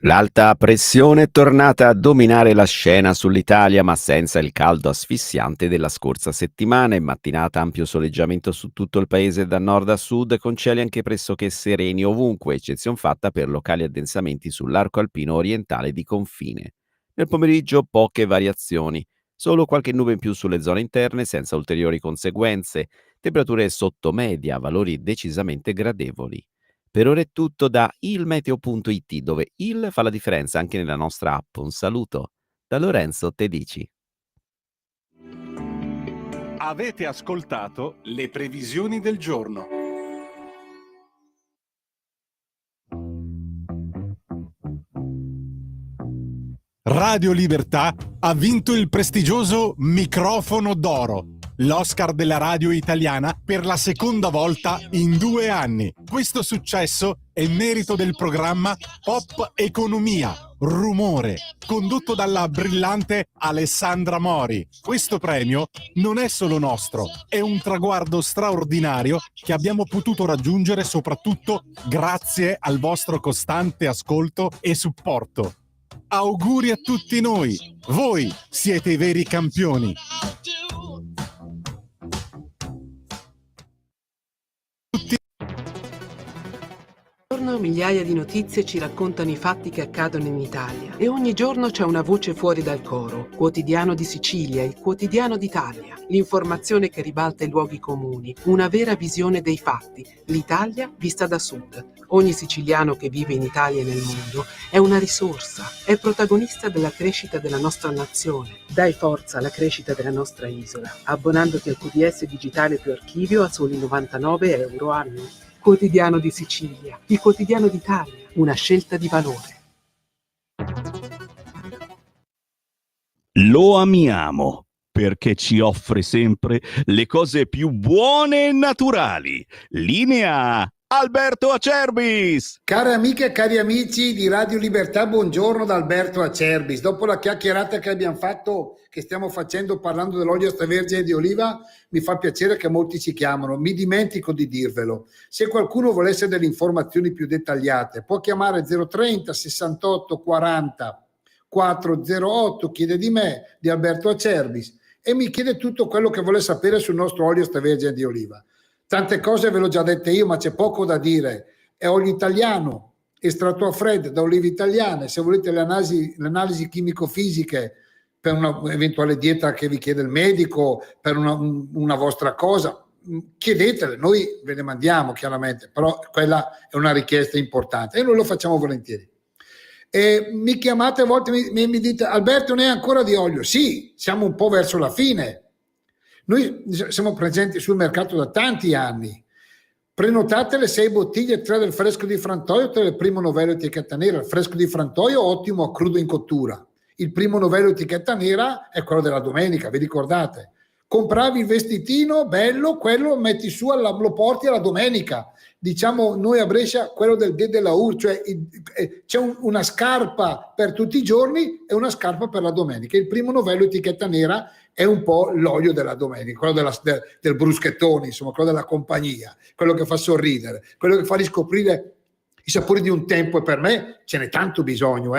L'alta pressione è tornata a dominare la scena sull'Italia, ma senza il caldo asfissiante della scorsa settimana. In mattinata ampio soleggiamento su tutto il paese da nord a sud, con cieli anche pressoché sereni ovunque, eccezion fatta per locali addensamenti sull'arco alpino orientale di confine. Nel pomeriggio poche variazioni, solo qualche nube in più sulle zone interne senza ulteriori conseguenze, temperature sotto media, valori decisamente gradevoli. Per ora è tutto da ilmeteo.it, dove il fa la differenza anche nella nostra app. Un saluto da Lorenzo Tedici. Avete ascoltato le previsioni del giorno. Radio Libertà ha vinto il prestigioso Microfono d'Oro, l'Oscar della radio italiana per la seconda volta in 2 anni. Questo successo è merito del programma Pop Economia, Rumore, condotto dalla brillante Alessandra Mori. Questo premio non è solo nostro, è un traguardo straordinario che abbiamo potuto raggiungere soprattutto grazie al vostro costante ascolto e supporto. Auguri a tutti noi, voi siete i veri campioni. Migliaia di notizie ci raccontano i fatti che accadono in Italia e ogni giorno c'è una voce fuori dal coro. Quotidiano di Sicilia, il quotidiano d'Italia, l'informazione che ribalta i luoghi comuni, una vera visione dei fatti, l'Italia vista da sud. Ogni siciliano che vive in Italia e nel mondo è una risorsa, è protagonista della crescita della nostra nazione. Dai forza alla crescita della nostra isola, abbonandoti al QDS digitale più archivio a soli 99 euro annui. Quotidiano di Sicilia, il quotidiano d'Italia, una scelta di valore. Lo amiamo perché ci offre sempre le cose più buone e naturali. Linea Alberto Acerbis. Care amiche e cari amici di Radio Libertà, buongiorno da Alberto Acerbis. Dopo la chiacchierata che abbiamo fatto, che stiamo facendo parlando dell'olio extravergine di oliva, mi fa piacere che molti ci chiamano. Mi dimentico di dirvelo. Se qualcuno volesse delle informazioni più dettagliate, può chiamare 030 68 40 408, chiede di me, di Alberto Acerbis, e mi chiede tutto quello che vuole sapere sul nostro olio extravergine di oliva. Tante cose ve l'ho già dette io, ma c'è poco da dire. È olio italiano, estratto a freddo da olive italiane. Se volete le analisi chimico-fisiche per una eventuale dieta che vi chiede il medico, per una vostra cosa, chiedetele, noi ve le mandiamo chiaramente, però quella è una richiesta importante e noi lo facciamo volentieri. E mi chiamate a volte, mi dite: Alberto, ne è ancora di olio? Sì, siamo un po' verso la fine. Noi siamo presenti sul mercato da tanti anni, Prenotate le 6 bottiglie, 3 del fresco di Frantoio, 3 del primo novello etichetta nera. Il fresco di Frantoio ottimo a crudo in cottura. Il primo novello etichetta nera è quello della domenica, vi ricordate? Compravi il vestitino bello, quello lo metti su, lo porti alla domenica. Diciamo noi a Brescia quello del dè della ur, cioè c'è una scarpa per tutti i giorni e una scarpa per la domenica. Il primo novello etichetta nera è un po' l'olio della domenica, quello del bruschettone, insomma, quello della compagnia, quello che fa sorridere, quello che fa riscoprire i sapori di un tempo, e per me ce n'è tanto bisogno,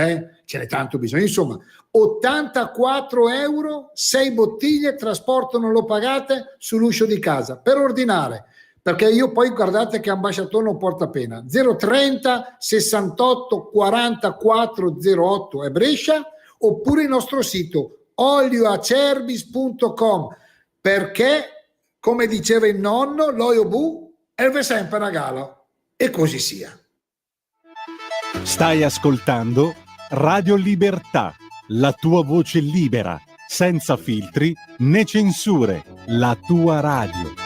ce n'è tanto bisogno. Insomma, 84 euro, 6 bottiglie, trasporto non lo pagate, sull'uscio di casa, per ordinare, perché io poi guardate che ambasciatore non porta pena. 030 68 44 08 è Brescia, oppure il nostro sito olioacerbis.com, perché come diceva il nonno, l'olio bu è sempre una gala, e così sia. Stai ascoltando Radio Libertà, la tua voce libera, senza filtri né censure, la tua radio.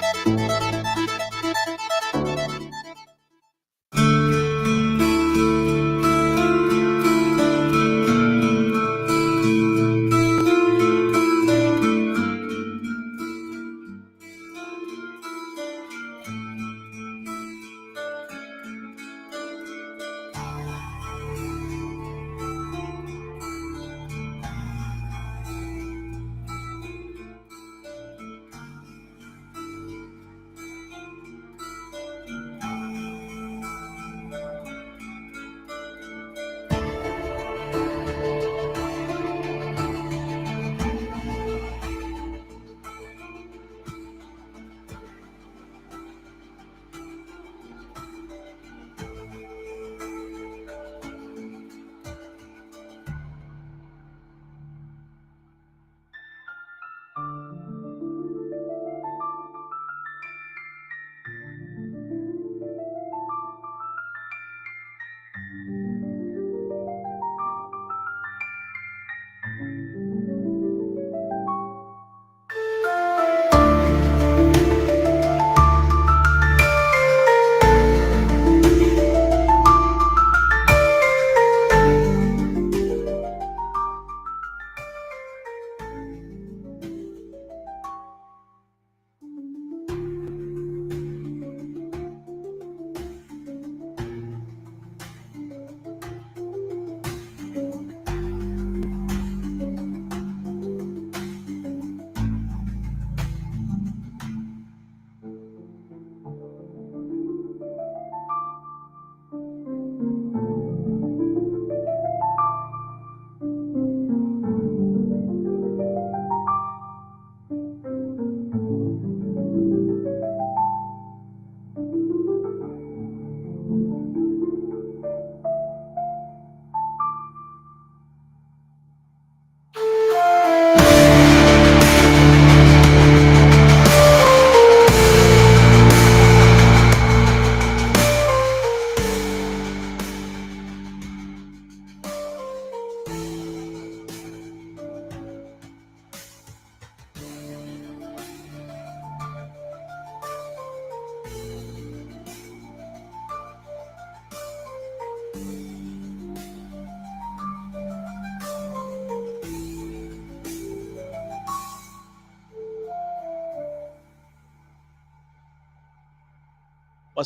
Ma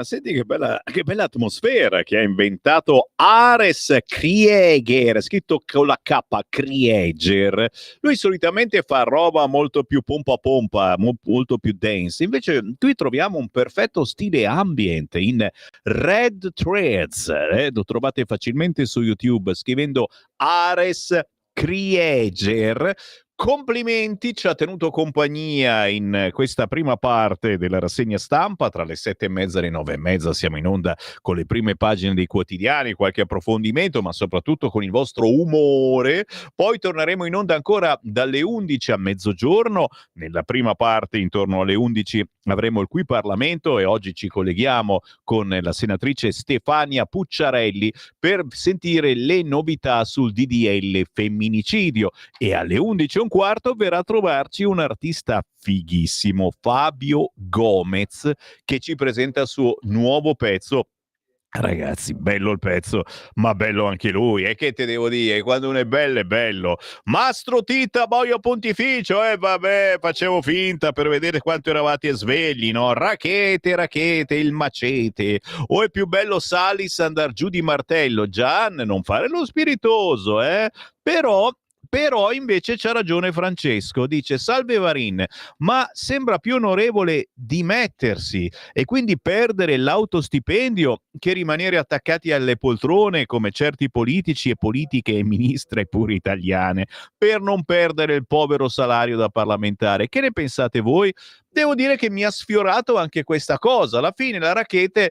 senti che bella atmosfera che ha inventato Ares Krieger, scritto con la K, Krieger. Lui solitamente fa roba molto più pompa, molto più dance. Invece qui troviamo un perfetto stile ambient in Red Threads. Lo trovate facilmente su YouTube scrivendo Ares Krieger. Complimenti, ci ha tenuto compagnia in questa prima parte della rassegna stampa. Tra le 7:30 e le 9:30 siamo in onda con le prime pagine dei quotidiani, qualche approfondimento, ma soprattutto con il vostro umore. Poi torneremo in onda ancora dalle 11 a mezzogiorno, nella prima parte intorno alle 11 avremo il Qui Parlamento e oggi ci colleghiamo con la senatrice Stefania Pucciarelli per sentire le novità sul DDL femminicidio, e alle 11:15 verrà a trovarci un artista fighissimo, Fabio Gomez, che ci presenta il suo nuovo pezzo. Ragazzi, bello il pezzo, ma bello anche lui. E che te devo dire? Quando uno è bello. Mastro Tita, boio pontificio. Vabbè, facevo finta per vedere quanto eravate svegli, no? Rachete, il macete. O è più bello Salis andar giù di martello. Gian, non fare lo spiritoso, eh? Però invece c'ha ragione Francesco, dice: salve Varin, ma sembra più onorevole dimettersi e quindi perdere l'autostipendio che rimanere attaccati alle poltrone come certi politici e politiche e ministre pure italiane, per non perdere il povero salario da parlamentare. Che ne pensate voi? Devo dire che mi ha sfiorato anche questa cosa. Alla fine la Rackete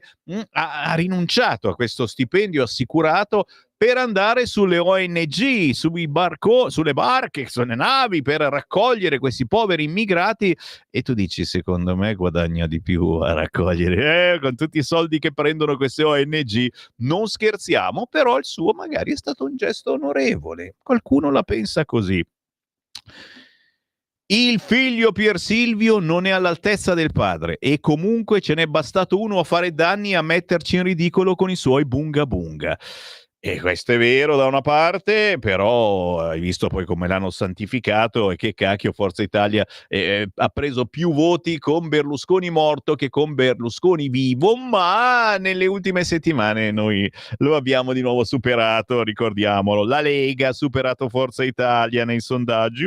ha rinunciato a questo stipendio assicurato per andare sulle ONG, sulle barche, sulle navi, per raccogliere questi poveri immigrati. E tu dici, secondo me guadagna di più a raccogliere, con tutti i soldi che prendono queste ONG. Non scherziamo, però il suo magari è stato un gesto onorevole. Qualcuno la pensa così. Il figlio Pier Silvio non è all'altezza del padre e comunque ce n'è bastato uno a fare danni e a metterci in ridicolo con i suoi bunga bunga. E questo è vero da una parte, però hai visto poi come l'hanno santificato, e che cacchio, Forza Italia ha preso più voti con Berlusconi morto che con Berlusconi vivo, ma nelle ultime settimane noi lo abbiamo di nuovo superato, ricordiamolo. La Lega ha superato Forza Italia nei sondaggi.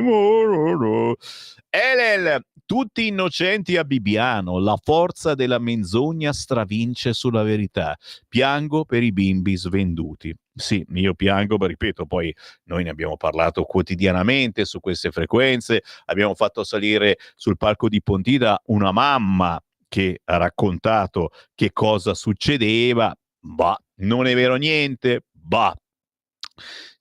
Elel, tutti innocenti a Bibbiano, la forza della menzogna stravince sulla verità. Piango per i bimbi svenduti. Sì, io piango, ma ripeto, poi noi ne abbiamo parlato quotidianamente su queste frequenze, abbiamo fatto salire sul palco di Pontida una mamma che ha raccontato che cosa succedeva. Bah, non è vero niente, bah.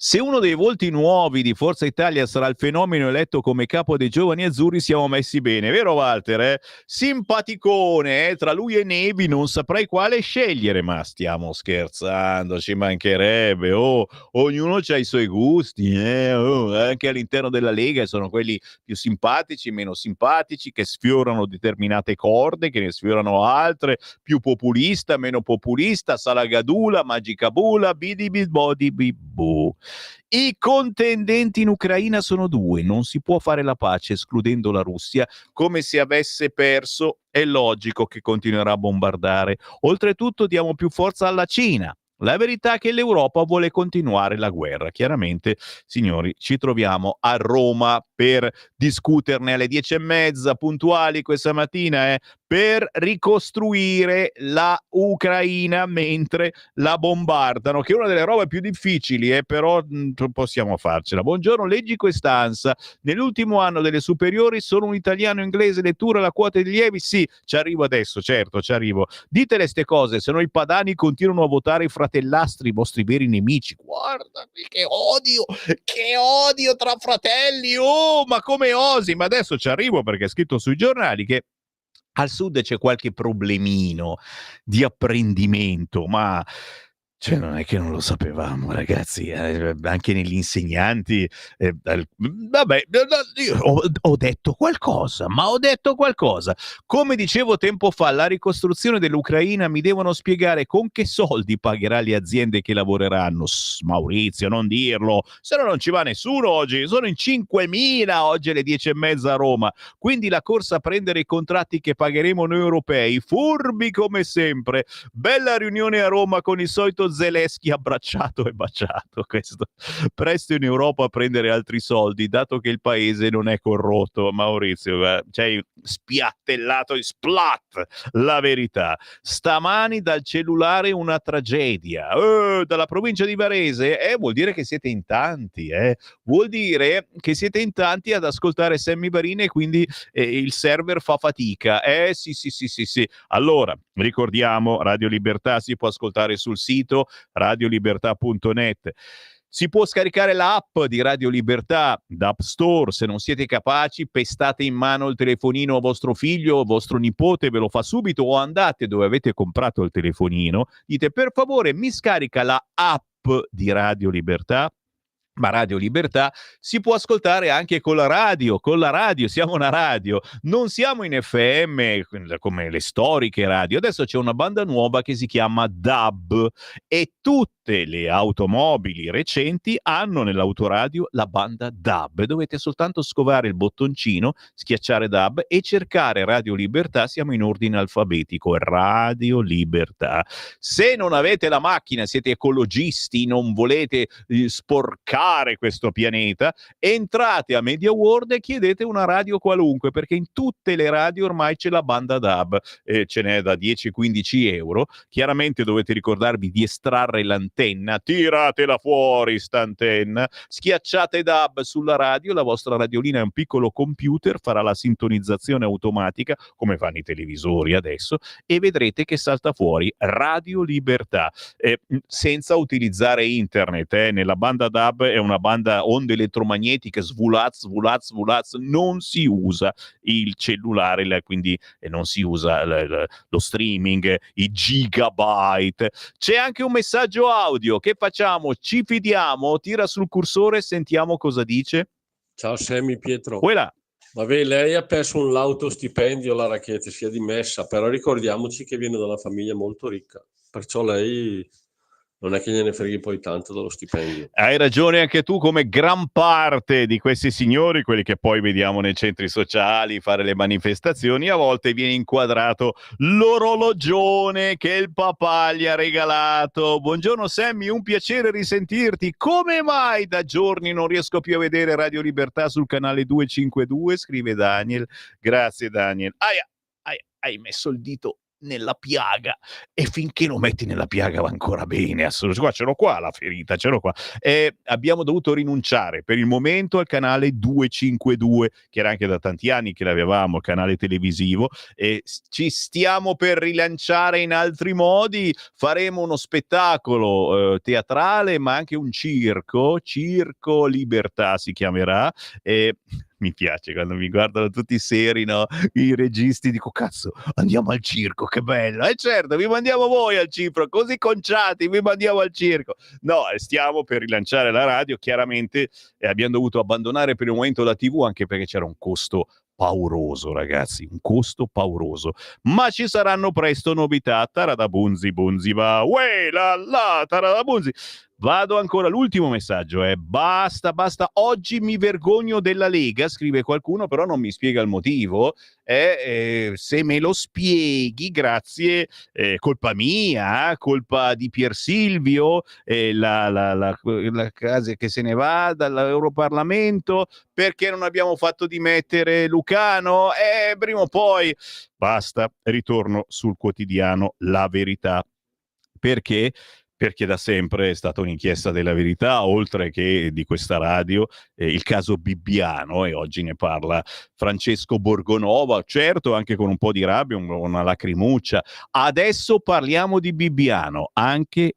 Se uno dei volti nuovi di Forza Italia sarà il fenomeno eletto come capo dei giovani azzurri, siamo messi bene, vero Walter? Simpaticone, tra lui e Nevi non saprei quale scegliere, ma stiamo scherzando, ci mancherebbe. Ognuno ha i suoi gusti, anche all'interno della Lega sono quelli più simpatici, meno simpatici, che sfiorano determinate corde, che ne sfiorano altre, più populista, meno populista, Salagadula, Magicabula, Bidibidbodibibu. I contendenti in Ucraina sono due, non si può fare la pace escludendo la Russia, come se avesse perso, è logico che continuerà a bombardare. Oltretutto diamo più forza alla Cina. La verità è che l'Europa vuole continuare la guerra. Chiaramente, signori, ci troviamo a Roma per discuterne alle 10:30 puntuali questa mattina, per ricostruire la Ucraina mentre la bombardano, che è una delle robe più difficili, però possiamo farcela. Buongiorno, leggi quest'ansa. Nell'ultimo anno delle superiori sono un italiano, inglese, lettura, la quota di lievi? Sì, ci arrivo adesso, certo, ci arrivo. Ditele ste cose, se no i padani continuano a votare i fratellastri, i vostri veri nemici. Guarda qui che odio tra fratelli, ma come osi? Ma adesso ci arrivo, perché è scritto sui giornali che al sud c'è qualche problemino di apprendimento, ma non è che non lo sapevamo, ragazzi, anche negli insegnanti. Vabbè, io ho detto qualcosa, Come dicevo tempo fa, la ricostruzione dell'Ucraina mi devono spiegare con che soldi pagherà le aziende che lavoreranno. Maurizio, non dirlo, se no non ci va nessuno oggi. Sono in 5.000 oggi alle 10:30 a Roma. Quindi la corsa a prendere i contratti che pagheremo noi europei, furbi come sempre. Bella riunione a Roma con il solito Zelensky abbracciato e baciato. Questo presto in Europa a prendere altri soldi, dato che il paese non è corrotto. Maurizio, ci hai spiattellato, splat, la verità. Stamani dal cellulare una tragedia, dalla provincia di Varese. Vuol dire che siete in tanti, vuol dire che siete in tanti ad ascoltare Sammy Varin, e quindi il server fa fatica. Sì. Allora, ricordiamo, Radio Libertà si può ascoltare sul sito radiolibertà.net. Si può scaricare l'app di Radio Libertà da App Store. Se non siete capaci, pestate in mano il telefonino a vostro figlio o vostro nipote, ve lo fa subito, o andate dove avete comprato il telefonino, dite per favore mi scarica la app di Radio Libertà. Ma Radio Libertà si può ascoltare anche con la radio, siamo una radio, non siamo in FM come le storiche radio. Adesso c'è una banda nuova che si chiama DAB e tutte le automobili recenti hanno nell'autoradio la banda DAB. Dovete soltanto scovare il bottoncino, schiacciare DAB e cercare Radio Libertà. Siamo in ordine alfabetico, Radio Libertà. Se non avete la macchina, siete ecologisti, non volete sporcare questo pianeta, entrate a Media World e chiedete una radio qualunque, perché in tutte le radio ormai c'è la banda DAB, ce n'è da 10-15 euro. Chiaramente dovete ricordarvi di estrarre l'antenna, tiratela fuori sta antenna, schiacciate DAB sulla radio, la vostra radiolina è un piccolo computer, farà la sintonizzazione automatica come fanno i televisori adesso e vedrete che salta fuori Radio Libertà, senza utilizzare internet. Nella banda DAB è una banda onde elettromagnetiche, svulaz, non si usa il cellulare, quindi non si usa lo streaming, i gigabyte. C'è anche un messaggio audio, che facciamo? Ci fidiamo? Tira sul cursore e sentiamo cosa dice. Ciao Sammy, Pietro. Quella. Vabbè, lei ha perso un lautostipendio, la Racchete, si è dimessa, però ricordiamoci che viene da una famiglia molto ricca, perciò lei non è che gliene freghi poi tanto dello stipendio. Hai ragione anche tu, come gran parte di questi signori, quelli che poi vediamo nei centri sociali fare le manifestazioni, a volte viene inquadrato l'orologione che il papà gli ha regalato. Buongiorno Sammy, un piacere risentirti. Come mai da giorni non riesco più a vedere Radio Libertà sul canale 252? Scrive Daniel. Grazie Daniel. Hai messo il dito nella piaga, e finché lo metti nella piaga va ancora bene, assolutamente. Qua ce l'ho qua la ferita, ce l'ho qua. Abbiamo dovuto rinunciare per il momento al canale 252, che era anche da tanti anni che l'avevamo, il canale televisivo, e ci stiamo per rilanciare in altri modi. Faremo uno spettacolo teatrale, ma anche un Circo Libertà si chiamerà. Mi piace quando mi guardano tutti seri, no? I registi, dico cazzo, andiamo al circo, che bello. E certo, vi mandiamo voi al circo, così conciati, vi mandiamo al circo. No, stiamo per rilanciare la radio, chiaramente abbiamo dovuto abbandonare per il momento la TV, anche perché c'era un costo pauroso, ragazzi, un costo pauroso. Ma ci saranno presto novità. Taradabunzi, bunzi va, uè, la, taradabunzi. Vado ancora, l'ultimo messaggio è basta, oggi mi vergogno della Lega, scrive qualcuno, però non mi spiega il motivo. Se me lo spieghi, grazie, colpa mia, colpa di Pier Silvio, la casa che se ne va dall'Europarlamento, perché non abbiamo fatto dimettere Lucano? Prima o poi, basta, ritorno sul quotidiano La Verità. Perché? Perché da sempre è stata un'inchiesta della Verità, oltre che di questa radio, il caso Bibbiano, e oggi ne parla Francesco Borgonova, certo anche con un po' di rabbia, una lacrimuccia. Adesso parliamo di Bibbiano, anche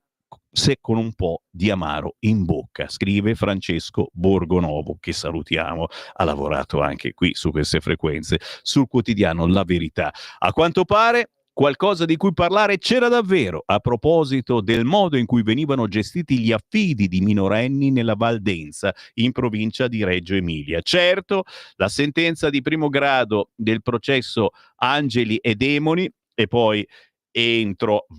se con un po' di amaro in bocca, scrive Francesco Borgonovo, che salutiamo, ha lavorato anche qui su queste frequenze, sul quotidiano La Verità. A quanto pare qualcosa di cui parlare c'era davvero a proposito del modo in cui venivano gestiti gli affidi di minorenni nella Val d'Enza, in provincia di Reggio Emilia. Certo, la sentenza di primo grado del processo Angeli e Demoni, e poi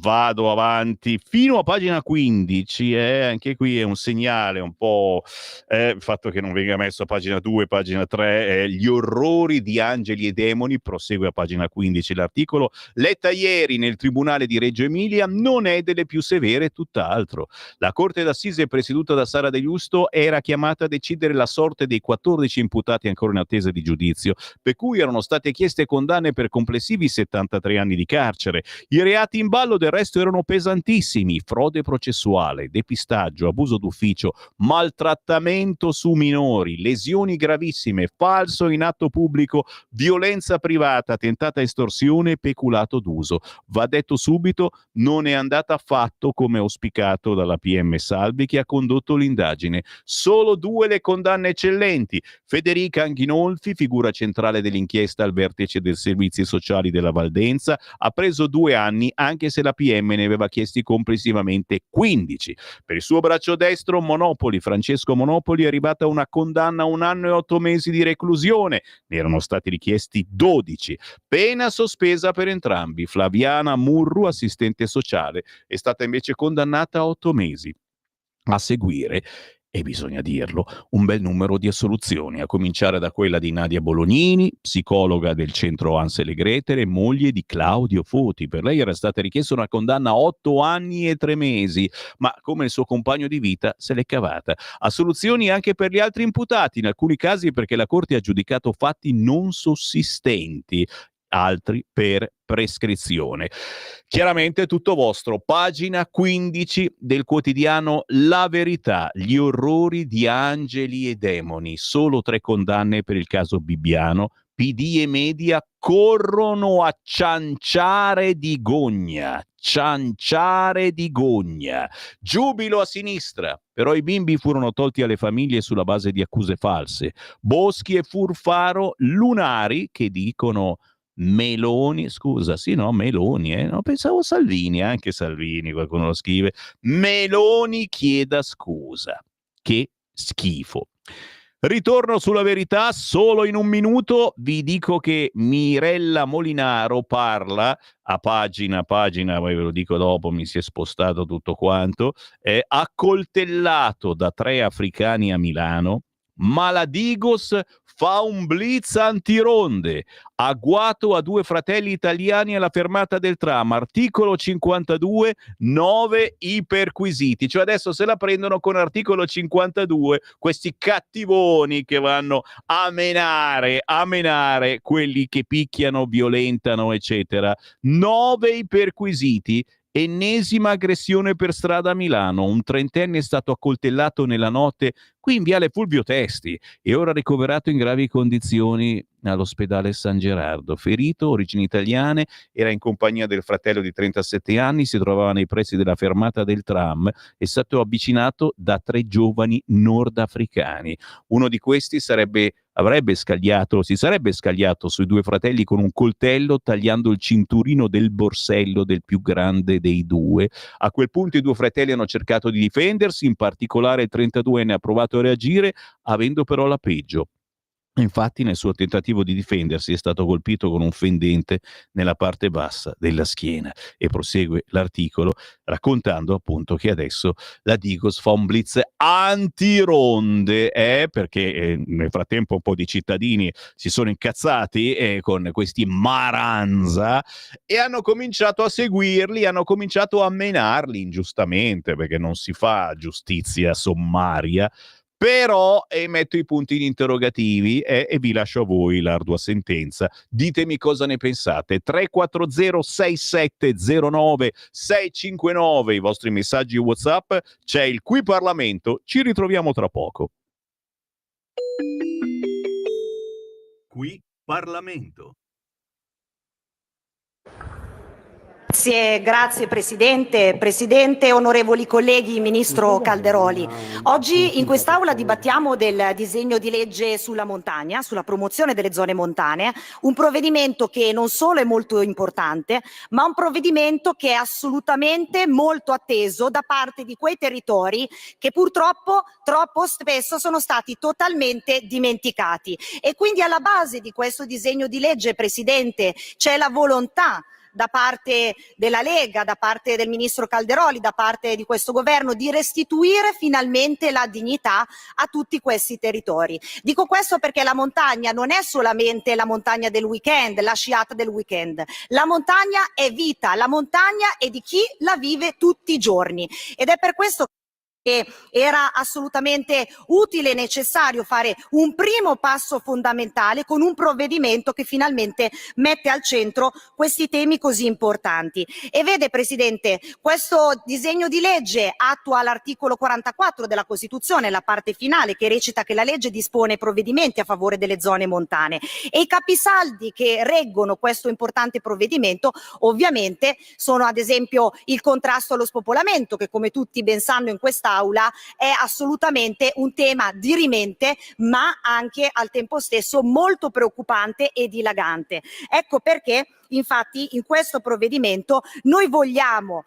vado avanti fino a pagina 15, anche qui è un segnale un po' il fatto che non venga messo a pagina 2, pagina 3, gli orrori di Angeli e Demoni, prosegue a pagina 15 l'articolo, letta ieri nel Tribunale di Reggio Emilia, non è delle più severe, tutt'altro. La Corte d'Assise presieduta da Sara De Justo era chiamata a decidere la sorte dei 14 imputati ancora in attesa di giudizio, per cui erano state chieste condanne per complessivi 73 anni di carcere. Il reati in ballo del resto erano pesantissimi: frode processuale, depistaggio, abuso d'ufficio, maltrattamento su minori, lesioni gravissime, falso in atto pubblico, violenza privata, tentata estorsione e peculato d'uso. Va detto subito, non è andata affatto come auspicato dalla PM Salvi, che ha condotto l'indagine. Solo 2 le condanne eccellenti. Federica Anghinolfi, figura centrale dell'inchiesta al vertice dei servizi sociali della Valdenza, ha preso 2 anni, anche se la PM ne aveva chiesti complessivamente 15. Per il suo braccio destro, Francesco Monopoli, è arrivata una condanna a 1 anno e 8 mesi di reclusione. Ne erano stati richiesti 12. Pena sospesa per entrambi. Flaviana Murru, assistente sociale, è stata invece condannata a 8 mesi. A seguire, e bisogna dirlo, un bel numero di assoluzioni, a cominciare da quella di Nadia Bolognini, psicologa del centro Ansel e Gretel e moglie di Claudio Foti. Per lei era stata richiesta una condanna a 8 anni e 3 mesi, ma come il suo compagno di vita se l'è cavata. Assoluzioni anche per gli altri imputati, in alcuni casi perché la Corte ha giudicato fatti non sussistenti, altri per prescrizione. Chiaramente tutto vostro. Pagina 15 del quotidiano La Verità. Gli orrori di angeli e demoni. Solo 3 condanne per il caso Bibbiano. PD e media corrono a cianciare di gogna. Cianciare di gogna. Giubilo a sinistra. Però i bimbi furono tolti alle famiglie sulla base di accuse false. Boschi e Furfaro lunari che dicono Meloni, scusa, sì, no, Meloni, no, pensavo Salvini, anche Salvini, qualcuno lo scrive. Meloni chieda scusa. Che schifo. Ritorno sulla Verità solo in un minuto. Vi dico che Mirella Molinaro parla a pagina, poi ve lo dico dopo, mi si è spostato tutto quanto, accoltellato da 3 africani a Milano. Ma la Digos fa un blitz antironde, agguato a 2 fratelli italiani alla fermata del tram, articolo 52, 9 i perquisiti. Cioè adesso se la prendono con articolo 52 questi cattivoni che vanno a menare quelli che picchiano, violentano, eccetera. 9 i perquisiti. Ennesima aggressione per strada a Milano. Un 30enne è stato accoltellato nella notte qui in viale Fulvio Testi e ora ricoverato in gravi condizioni all'ospedale San Gerardo. Ferito, origini italiane, era in compagnia del fratello di 37 anni, si trovava nei pressi della fermata del tram, è stato avvicinato da 3 giovani nordafricani. Uno di questi si sarebbe scagliato sui 2 fratelli con un coltello, tagliando il cinturino del borsello del più grande dei 2. A quel punto i 2 fratelli hanno cercato di difendersi, in particolare il 32enne ha provato a reagire, avendo però la peggio. Infatti nel suo tentativo di difendersi è stato colpito con un fendente nella parte bassa della schiena. E prosegue l'articolo raccontando appunto che adesso la Digos fa un blitz antironde, perché nel frattempo un po' di cittadini si sono incazzati con questi maranza e hanno cominciato a seguirli, hanno cominciato a menarli ingiustamente, perché non si fa giustizia sommaria. Però metto i puntini interrogativi e vi lascio a voi l'ardua sentenza. Ditemi cosa ne pensate. 340 6709 659 i vostri messaggi WhatsApp. C'è il Qui Parlamento. Ci ritroviamo tra poco. Qui Parlamento. Grazie Presidente, onorevoli colleghi, Ministro Calderoli. Oggi in quest'Aula dibattiamo del disegno di legge sulla montagna, sulla promozione delle zone montane, un provvedimento che non solo è molto importante, ma un provvedimento che è assolutamente molto atteso da parte di quei territori che purtroppo troppo spesso sono stati totalmente dimenticati. E quindi alla base di questo disegno di legge, Presidente, c'è la volontà da parte della Lega, da parte del Ministro Calderoli, da parte di questo governo, di restituire finalmente la dignità a tutti questi territori. Dico questo perché la montagna non è solamente la montagna del weekend, la sciata del weekend. La montagna è vita, la montagna è di chi la vive tutti i giorni ed è per questo era assolutamente utile e necessario fare un primo passo fondamentale con un provvedimento che finalmente mette al centro questi temi così importanti. E vede, Presidente, questo disegno di legge attua l'articolo 44 della Costituzione, la parte finale che recita che la legge dispone provvedimenti a favore delle zone montane, e i capisaldi che reggono questo importante provvedimento ovviamente sono ad esempio il contrasto allo spopolamento, che come tutti ben sanno in quest'Aula è assolutamente un tema dirimente, ma anche al tempo stesso molto preoccupante e dilagante. Ecco perché infatti in questo provvedimento noi vogliamo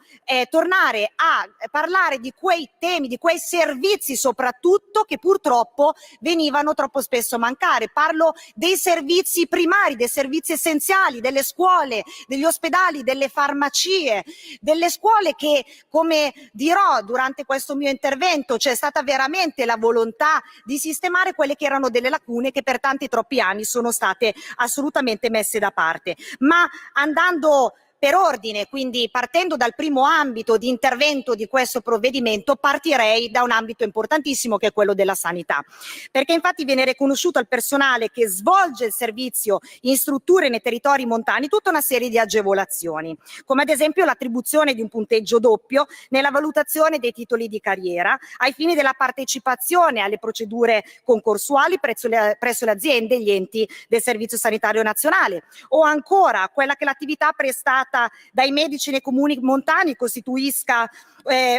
tornare a parlare di quei temi, di quei servizi soprattutto che purtroppo venivano troppo spesso a mancare. Parlo dei servizi primari, dei servizi essenziali, delle scuole, degli ospedali, delle farmacie, delle scuole che, come dirò durante questo mio intervento, c'è stata veramente la volontà di sistemare quelle che erano delle lacune che per tanti troppi anni sono state assolutamente messe da parte. Ma andando per ordine, quindi partendo dal primo ambito di intervento di questo provvedimento, partirei da un ambito importantissimo che è quello della sanità, perché infatti viene riconosciuto al personale che svolge il servizio in strutture nei territori montani tutta una serie di agevolazioni, come ad esempio l'attribuzione di un punteggio doppio nella valutazione dei titoli di carriera ai fini della partecipazione alle procedure concorsuali presso le aziende e gli enti del Servizio Sanitario Nazionale, o ancora quella che l'attività prestata dai medici nei comuni montani costituisca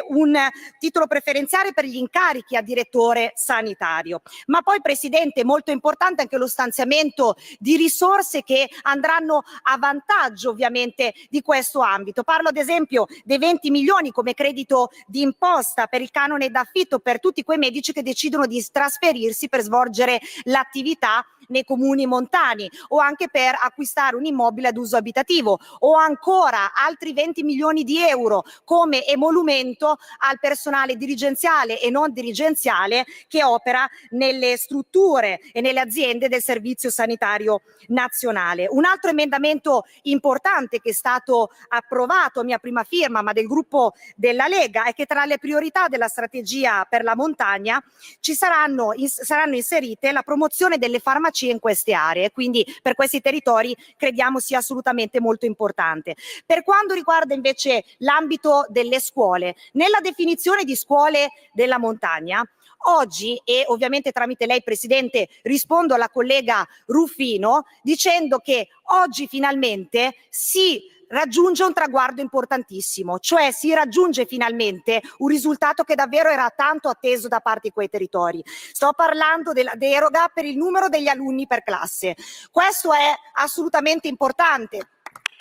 un titolo preferenziale per gli incarichi a direttore sanitario. Ma poi, Presidente, molto importante anche lo stanziamento di risorse che andranno a vantaggio ovviamente di questo ambito. Parlo ad esempio dei 20 milioni come credito di imposta per il canone d'affitto per tutti quei medici che decidono di trasferirsi per svolgere l'attività nei comuni montani, o anche per acquistare un immobile ad uso abitativo, o ancora altri 20 milioni di euro come emolumento al personale dirigenziale e non dirigenziale che opera nelle strutture e nelle aziende del Servizio Sanitario Nazionale. Un altro emendamento importante che è stato approvato a mia prima firma, ma del gruppo della Lega, è che tra le priorità della strategia per la montagna saranno inserite la promozione delle farmacie in queste aree, quindi per questi territori crediamo sia assolutamente molto importante. Per quanto riguarda invece l'ambito delle scuole, nella definizione di scuole della montagna, oggi, e ovviamente tramite lei Presidente rispondo alla collega Ruffino dicendo che oggi finalmente si raggiunge un traguardo importantissimo, cioè si raggiunge finalmente un risultato che davvero era tanto atteso da parte di quei territori. Sto parlando della deroga per il numero degli alunni per classe. Questo è assolutamente importante.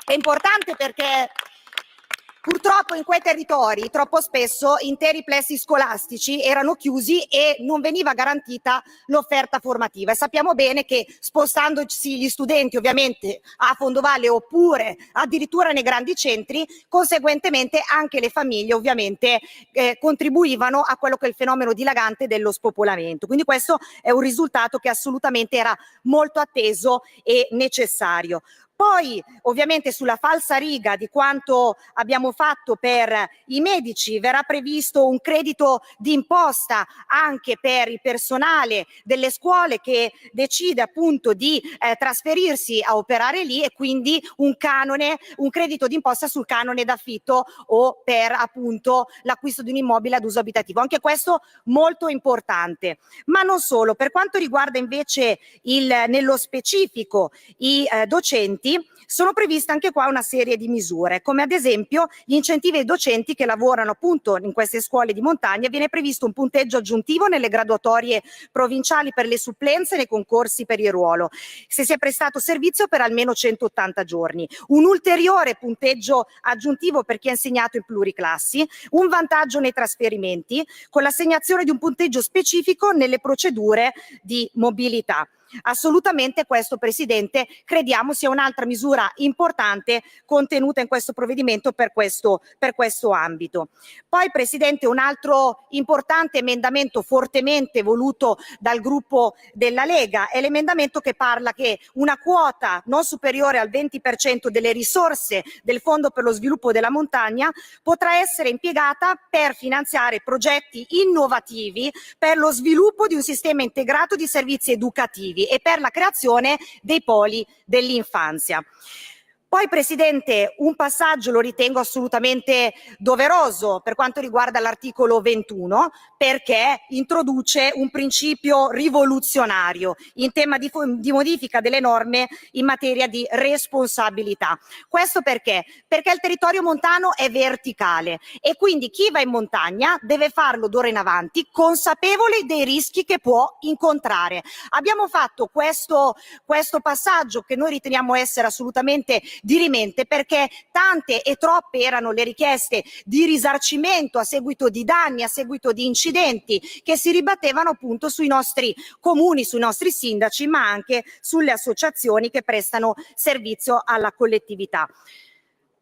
È importante perché purtroppo in quei territori troppo spesso interi plessi scolastici erano chiusi e non veniva garantita l'offerta formativa, e sappiamo bene che spostandosi gli studenti ovviamente a Fondovalle oppure addirittura nei grandi centri, conseguentemente anche le famiglie ovviamente contribuivano a quello che è il fenomeno dilagante dello spopolamento. Quindi questo è un risultato che assolutamente era molto atteso e necessario. Poi ovviamente sulla falsariga di quanto abbiamo fatto per i medici verrà previsto un credito d'imposta anche per il personale delle scuole che decide appunto di trasferirsi a operare lì, e quindi un credito d'imposta sul canone d'affitto o per appunto l'acquisto di un immobile ad uso abitativo. Anche questo molto importante. Ma non solo, per quanto riguarda invece nello specifico i docenti, sono previste anche qua una serie di misure, come ad esempio gli incentivi ai docenti che lavorano appunto in queste scuole di montagna. Viene previsto un punteggio aggiuntivo nelle graduatorie provinciali per le supplenze nei concorsi per il ruolo, se si è prestato servizio per almeno 180 giorni, un ulteriore punteggio aggiuntivo per chi ha insegnato in pluriclassi, un vantaggio nei trasferimenti con l'assegnazione di un punteggio specifico nelle procedure di mobilità. Assolutamente questo, Presidente, crediamo sia un'altra misura importante contenuta in questo provvedimento per questo ambito. Poi, Presidente, un altro importante emendamento fortemente voluto dal gruppo della Lega è l'emendamento che parla che una quota non superiore al 20% delle risorse del Fondo per lo sviluppo della montagna potrà essere impiegata per finanziare progetti innovativi per lo sviluppo di un sistema integrato di servizi educativi e per la creazione dei poli dell'infanzia. Poi, Presidente, un passaggio lo ritengo assolutamente doveroso per quanto riguarda l'articolo 21, perché introduce un principio rivoluzionario in tema di modifica delle norme in materia di responsabilità. Questo perché? Perché il territorio montano è verticale e quindi chi va in montagna deve farlo d'ora in avanti consapevole dei rischi che può incontrare. Abbiamo fatto questo passaggio che noi riteniamo essere assolutamente dirimente, perché tante e troppe erano le richieste di risarcimento a seguito di danni, a seguito di incidenti che si ribattevano appunto sui nostri comuni, sui nostri sindaci, ma anche sulle associazioni che prestano servizio alla collettività.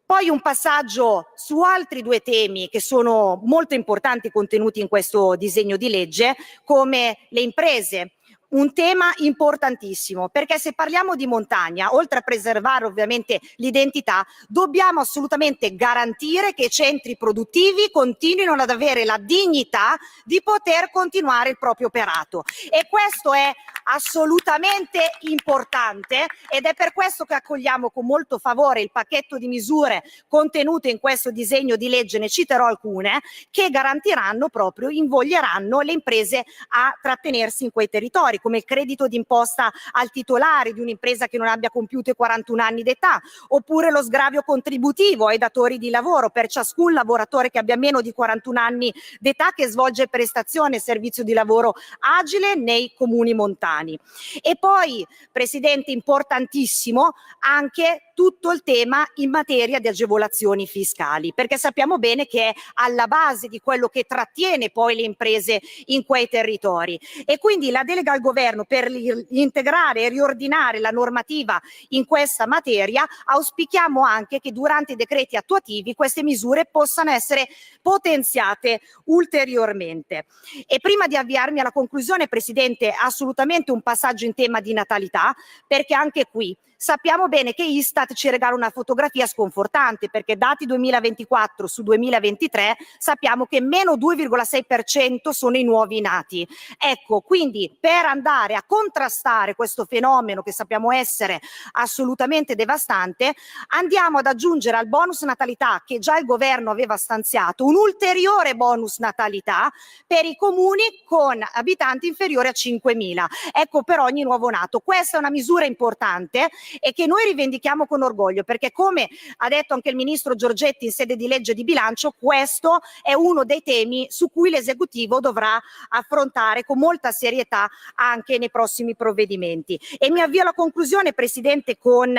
Poi un passaggio su altri due temi che sono molto importanti contenuti in questo disegno di legge, come le imprese. Un tema importantissimo, perché se parliamo di montagna, oltre a preservare ovviamente l'identità, dobbiamo assolutamente garantire che i centri produttivi continuino ad avere la dignità di poter continuare il proprio operato. E questo è assolutamente importante ed è per questo che accogliamo con molto favore il pacchetto di misure contenute in questo disegno di legge, ne citerò alcune, che garantiranno proprio, invoglieranno le imprese a trattenersi in quei territori, come il credito d'imposta al titolare di un'impresa che non abbia compiuto i 41 anni d'età, oppure lo sgravio contributivo ai datori di lavoro per ciascun lavoratore che abbia meno di 41 anni d'età che svolge prestazione e servizio di lavoro agile nei comuni montani. E poi, Presidente, importantissimo anche tutto il tema in materia di agevolazioni fiscali, perché sappiamo bene che è alla base di quello che trattiene poi le imprese in quei territori. E quindi la delega al governo per integrare e riordinare la normativa in questa materia, auspichiamo anche che durante i decreti attuativi queste misure possano essere potenziate ulteriormente. E prima di avviarmi alla conclusione, Presidente, assolutamente un passaggio in tema di natalità, perché anche qui sappiamo bene che Istat ci regala una fotografia sconfortante, perché dati 2024 su 2023 sappiamo che meno 2,6% sono i nuovi nati. Ecco, quindi per andare a contrastare questo fenomeno che sappiamo essere assolutamente devastante, andiamo ad aggiungere al bonus natalità che già il governo aveva stanziato un ulteriore bonus natalità per i comuni con abitanti inferiori a 5.000, ecco, per ogni nuovo nato. Questa è una misura importante e che noi rivendichiamo con orgoglio, perché come ha detto anche il ministro Giorgetti in sede di legge di bilancio, questo è uno dei temi su cui l'esecutivo dovrà affrontare con molta serietà anche nei prossimi provvedimenti. E mi avvio alla conclusione, Presidente, con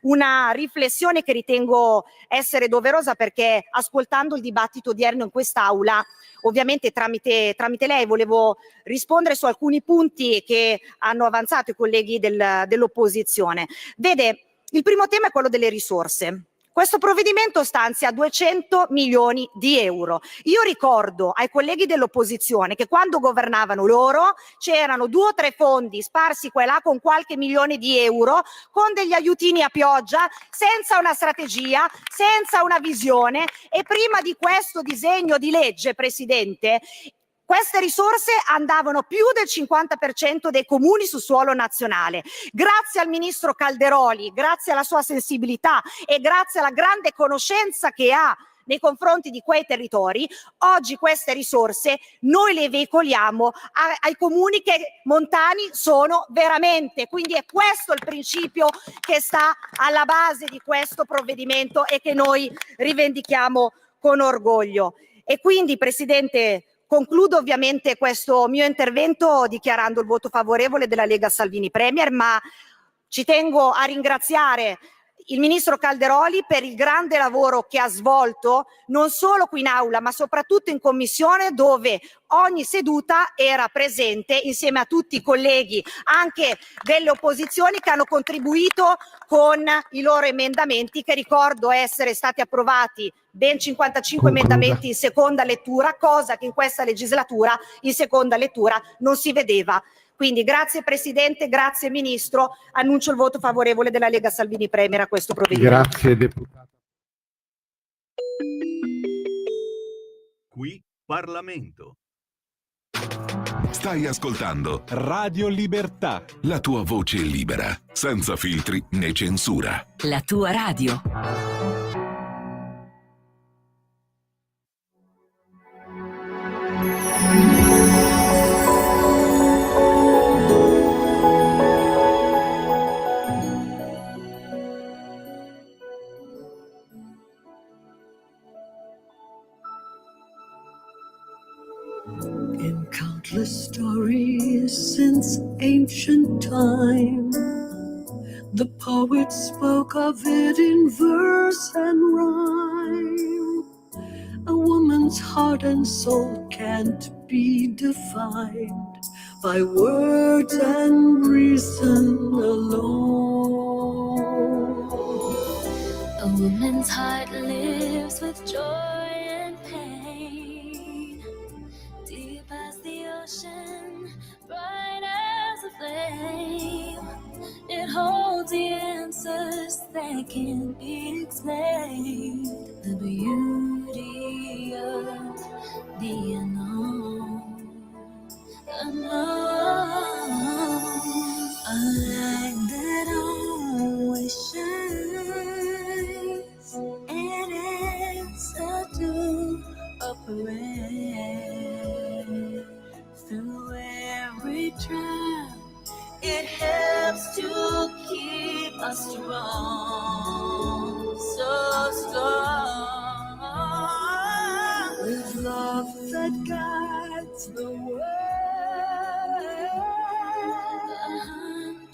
una riflessione che ritengo essere doverosa, perché ascoltando il dibattito odierno in quest'Aula, ovviamente tramite lei volevo rispondere su alcuni punti che hanno avanzato i colleghi dell'opposizione. Vede, il primo tema è quello delle risorse. Questo provvedimento stanzia 200 milioni di euro. Io ricordo ai colleghi dell'opposizione che quando governavano loro c'erano 2 o 3 fondi sparsi qua e là con qualche milione di euro, con degli aiutini a pioggia, senza una strategia, senza una visione. E prima di questo disegno di legge, Presidente, queste risorse andavano più del 50% dei comuni su suolo nazionale. Grazie al ministro Calderoli, grazie alla sua sensibilità e grazie alla grande conoscenza che ha nei confronti di quei territori, oggi queste risorse noi le veicoliamo ai comuni che montani sono veramente. Quindi è questo il principio che sta alla base di questo provvedimento e che noi rivendichiamo con orgoglio. E quindi, Presidente, concludo ovviamente questo mio intervento dichiarando il voto favorevole della Lega Salvini Premier, ma ci tengo a ringraziare il ministro Calderoli per il grande lavoro che ha svolto non solo qui in aula ma soprattutto in commissione, dove ogni seduta era presente insieme a tutti i colleghi anche delle opposizioni che hanno contribuito con i loro emendamenti, che ricordo essere stati approvati ben 55 emendamenti in seconda lettura, cosa che in questa legislatura in seconda lettura non si vedeva. Quindi grazie Presidente, grazie Ministro, annuncio il voto favorevole della Lega Salvini Premier a questo provvedimento. Grazie deputato. Qui Parlamento. Stai ascoltando Radio Libertà. la tua voce libera, senza filtri né censura. La tua radio. In countless stories since ancient time, the poets spoke of it in verse and rhyme. A woman's heart and soul can't be defined by words and reason alone. A woman's heart lives with joy and pain, deep as the ocean, bright as a flame. It holds the answers that can't be explained, the beauty of the unknown, a light that always shines, an answer to a prayer. Through every trial, it helps to keep us strong, so strong. With love that guides the world,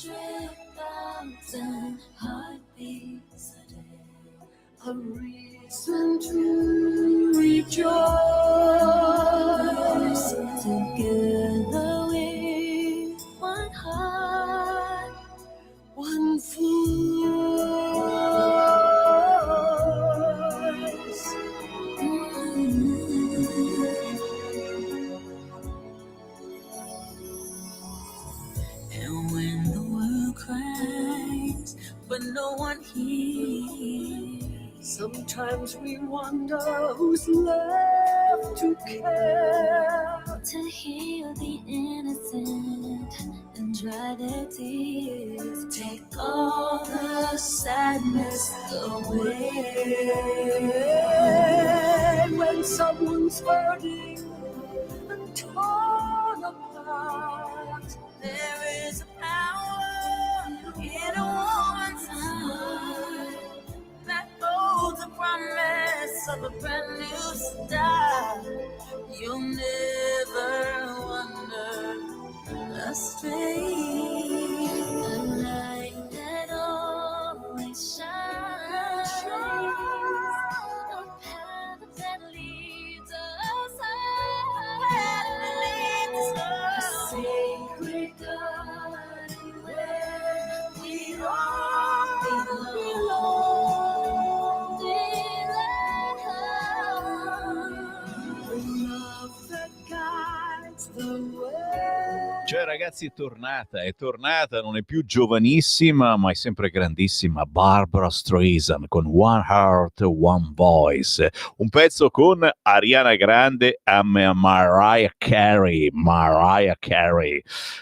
100,000 heartbeats a day, a reason to rejoice. Together with one heart, one voice. And when the world cries, but no one hears, sometimes we wonder who's left to care, to heal the innocent and dry their tears, take all the sadness away. When someone's hurting and torn apart, there is a power in a woman's heart that holds a promise of a brand new start. You'll never wander astray. The light that always shines, a path that leads us a sacred garden where we all belong. The love that guides the way. Cioè ragazzi è tornata, non è più giovanissima ma è sempre grandissima, Barbra Streisand con One Heart, One Voice, un pezzo con Ariana Grande e Mariah Carey,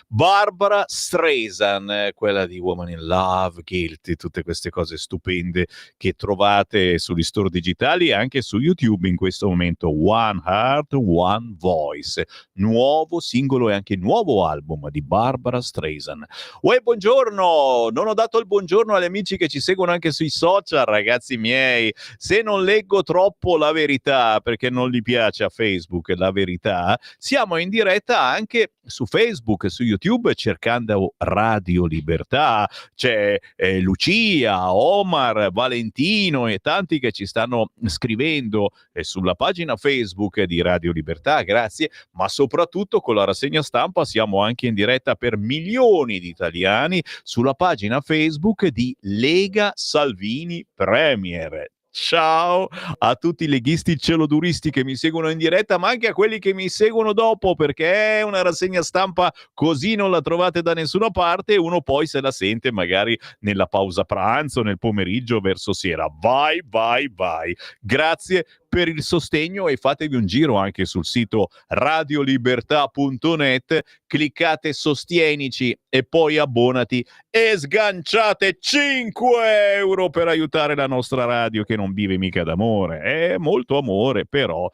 Barbra Streisand, quella di Woman in Love, Guilty, tutte queste cose stupende che trovate sugli store digitali e anche su YouTube in questo momento. One Heart, One Voice, nuovo singolo e anche nuovo album album di Barbara Streisand. Uè, buongiorno! Non ho dato il buongiorno agli amici che ci seguono anche sui social, ragazzi miei. Se non leggo troppo la verità, perché non gli piace a Facebook la verità, siamo in diretta anche su Facebook e su YouTube cercando Radio Libertà. C'è Lucia, Omar, Valentino e tanti che ci stanno scrivendo sulla pagina Facebook di Radio Libertà, grazie, ma soprattutto con la rassegna stampa siamo anche in diretta per milioni di italiani sulla pagina Facebook di Lega Salvini Premier. Ciao a tutti i leghisti celoduristi che mi seguono in diretta, ma anche a quelli che mi seguono dopo, perché è una rassegna stampa così non la trovate da nessuna parte e uno poi se la sente magari nella pausa pranzo, nel pomeriggio, verso sera. Vai, vai, vai. Grazie per il sostegno e fatevi un giro anche sul sito radiolibertà.net, cliccate sostienici e poi abbonati e sganciate 5 euro per aiutare la nostra radio che non vive mica d'amore, è molto amore però.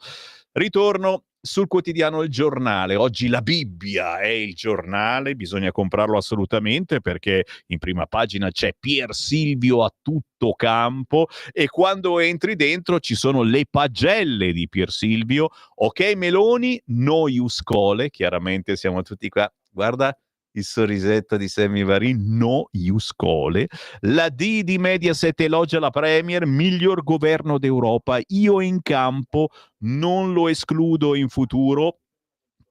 Ritorno sul quotidiano Il Giornale. Oggi la Bibbia è il giornale, bisogna comprarlo assolutamente perché in prima pagina c'è Pier Silvio a tutto campo e quando entri dentro ci sono le pagelle di Pier Silvio. Ok Meloni, no ius scholae, chiaramente siamo tutti qua, guarda il sorrisetto di Sammy Varin, no ius scholae. La D di Mediaset elogia la Premier, miglior governo d'Europa, io in campo, non lo escludo in futuro.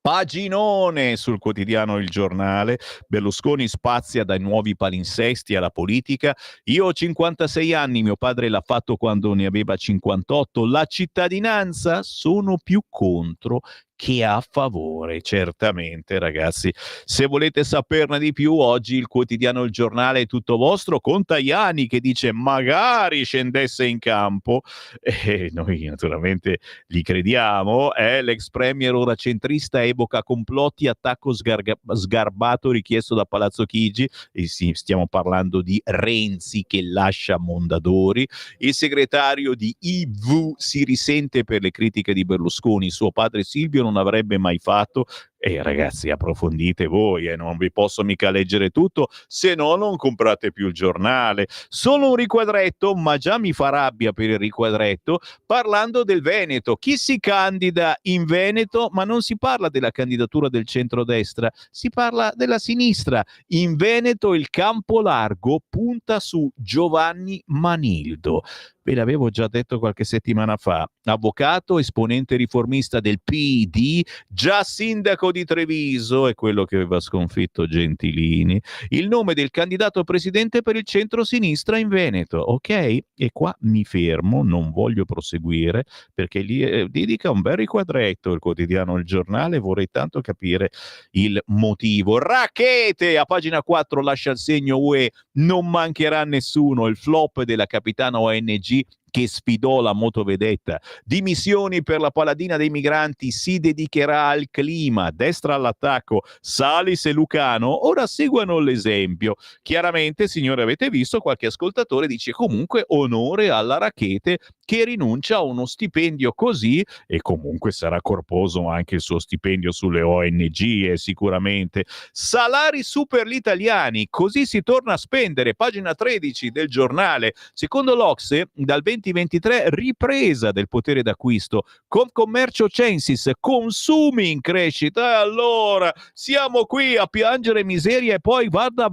Paginone sul quotidiano Il Giornale, Berlusconi spazia dai nuovi palinsesti alla politica, io ho 56 anni, mio padre l'ha fatto quando ne aveva 58, la cittadinanza sono più contro che a favore, certamente ragazzi. Se volete saperne di più, oggi il quotidiano Il Giornale è tutto vostro, con Tajani che dice magari scendesse in campo, e noi naturalmente gli crediamo, l'ex premier ora centrista evoca complotti, attacco sgarbato richiesto da Palazzo Chigi, e sì, stiamo parlando di Renzi che lascia Mondadori, il segretario di IV si risente per le critiche di Berlusconi, suo padre Silvio non avrebbe mai fatto. E ragazzi, approfondite voi, non vi posso mica leggere tutto, se no non comprate più il giornale. Solo un riquadretto, ma già mi fa rabbia per il riquadretto, parlando del Veneto. Chi si candida in Veneto? Ma non si parla della candidatura del centrodestra, si parla della sinistra. In Veneto il campo largo punta su Giovanni Manildo. Ve l'avevo già detto qualche settimana fa, avvocato, esponente riformista del PD, già sindaco di Treviso, è quello che aveva sconfitto Gentilini, il nome del candidato presidente per il centro-sinistra in Veneto, ok? E qua mi fermo, non voglio proseguire, perché lì dedica un bel riquadretto il quotidiano Il Giornale, vorrei tanto capire il motivo. Racchete, a pagina 4 lascia il segno UE, non mancherà nessuno, il flop della capitana ONG che sfidò la motovedetta. Dimissioni per la paladina dei migranti, si dedicherà al clima, destra all'attacco, Salis e Lucano ora seguono l'esempio. Chiaramente, signore, avete visto, qualche ascoltatore dice comunque onore alla Racchete che rinuncia a uno stipendio così, e comunque sarà corposo anche il suo stipendio sulle ONG, sicuramente. Salari super gli italiani, così si torna a spendere, pagina 13 del giornale. Secondo l'Ocse, dal 2023 ripresa del potere d'acquisto, Confcommercio Censis, consumi in crescita, e allora siamo qui a piangere miseria e poi guarda,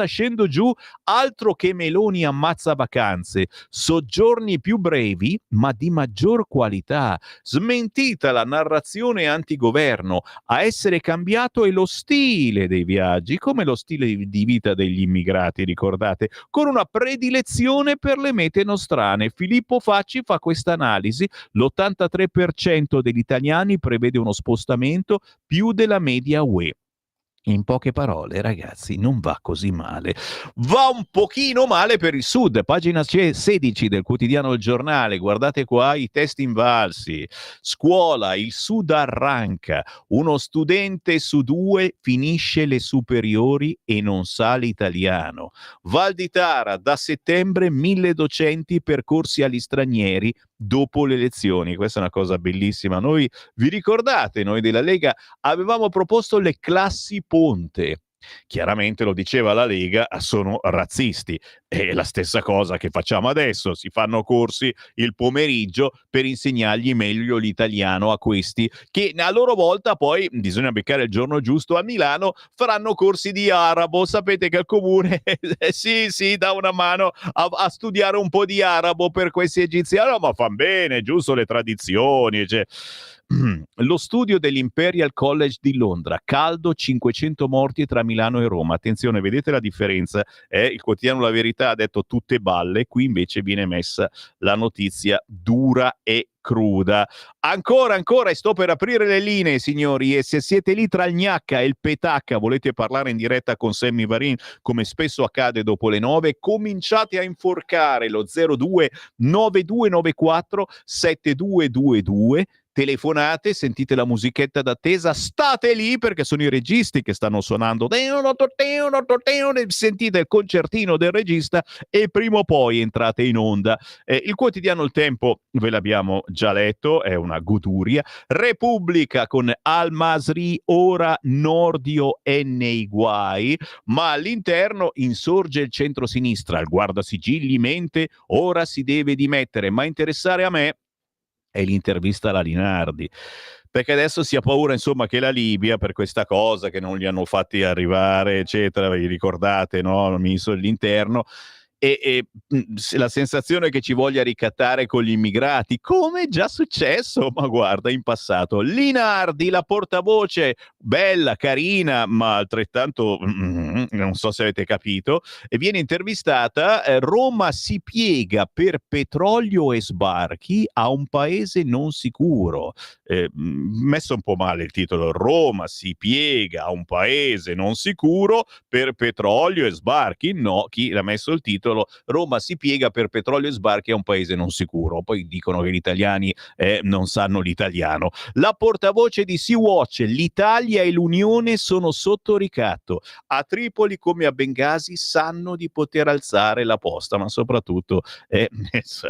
scendo giù, altro che Meloni ammazza vacanze, soggiorni più brevi ma di maggior qualità, smentita la narrazione antigoverno, a essere cambiato è lo stile dei viaggi, come lo stile di vita degli immigrati, ricordate, con una predilezione per le mete nostrane. Filippo Facci fa questa analisi, l'83% degli italiani prevede uno spostamento più della media UE. In poche parole, ragazzi, non va così male. Va un pochino male per il Sud. Pagina 16 del quotidiano Il Giornale. Guardate qua i test invalsi. Scuola, il Sud arranca. Uno studente su 2 finisce le superiori e non sa l'italiano. Val di Tara, da settembre 1000 docenti percorsi agli stranieri dopo le elezioni. Questa è una cosa bellissima. Noi, vi ricordate, noi della Lega avevamo proposto le classi ponte. Chiaramente lo diceva la Lega, sono razzisti. È la stessa cosa che facciamo adesso, si fanno corsi il pomeriggio per insegnargli meglio l'italiano a questi, che a loro volta poi, bisogna beccare il giorno giusto, a Milano faranno corsi di arabo. Sapete che al comune sì, dà una mano a studiare un po' di arabo per questi egiziani. No, ma fan bene, giusto, le tradizioni, cioè. Lo studio dell'Imperial College di Londra, caldo, 500 morti tra Milano e Roma. Attenzione, vedete la differenza? Il quotidiano La Verità ha detto tutte balle, qui invece viene messa la notizia dura e cruda. Ancora, e sto per aprire le linee, signori, e se siete lì tra il gnacca e il petacca, volete parlare in diretta con Sammy Varin, come spesso accade dopo le 9, cominciate a inforcare lo 02 9294 7222, telefonate, sentite la musichetta d'attesa, state lì perché sono i registi che stanno suonando, sentite il concertino del regista e prima o poi entrate in onda. Il quotidiano Il Tempo ve l'abbiamo già letto, è una goduria. Repubblica con Al-Masri, ora Nordio è nei guai, ma all'interno insorge il centrosinistra, il guardasigilli mente, ora si deve dimettere, ma interessare a me è l'intervista alla Linardi, perché adesso si ha paura, insomma, che la Libia, per questa cosa che non li hanno fatti arrivare, eccetera, vi ricordate, no? Il ministro dell'interno, e la sensazione che ci voglia ricattare con gli immigrati, come è già successo, ma guarda, in passato. Linardi, la portavoce, bella, carina, ma altrettanto, non so se avete capito, e viene intervistata, Roma si piega per petrolio e sbarchi a un paese non sicuro. Messo un po' male il titolo, Roma si piega a un paese non sicuro per petrolio e sbarchi. No, chi l'ha messo il titolo, Roma si piega per petrolio e sbarchi a un paese non sicuro. Poi dicono che gli italiani non sanno l'italiano. La portavoce di Sea-Watch, l'Italia e l'Unione sono sotto ricatto. A Tripoli come a Bengasi sanno di poter alzare la posta, ma soprattutto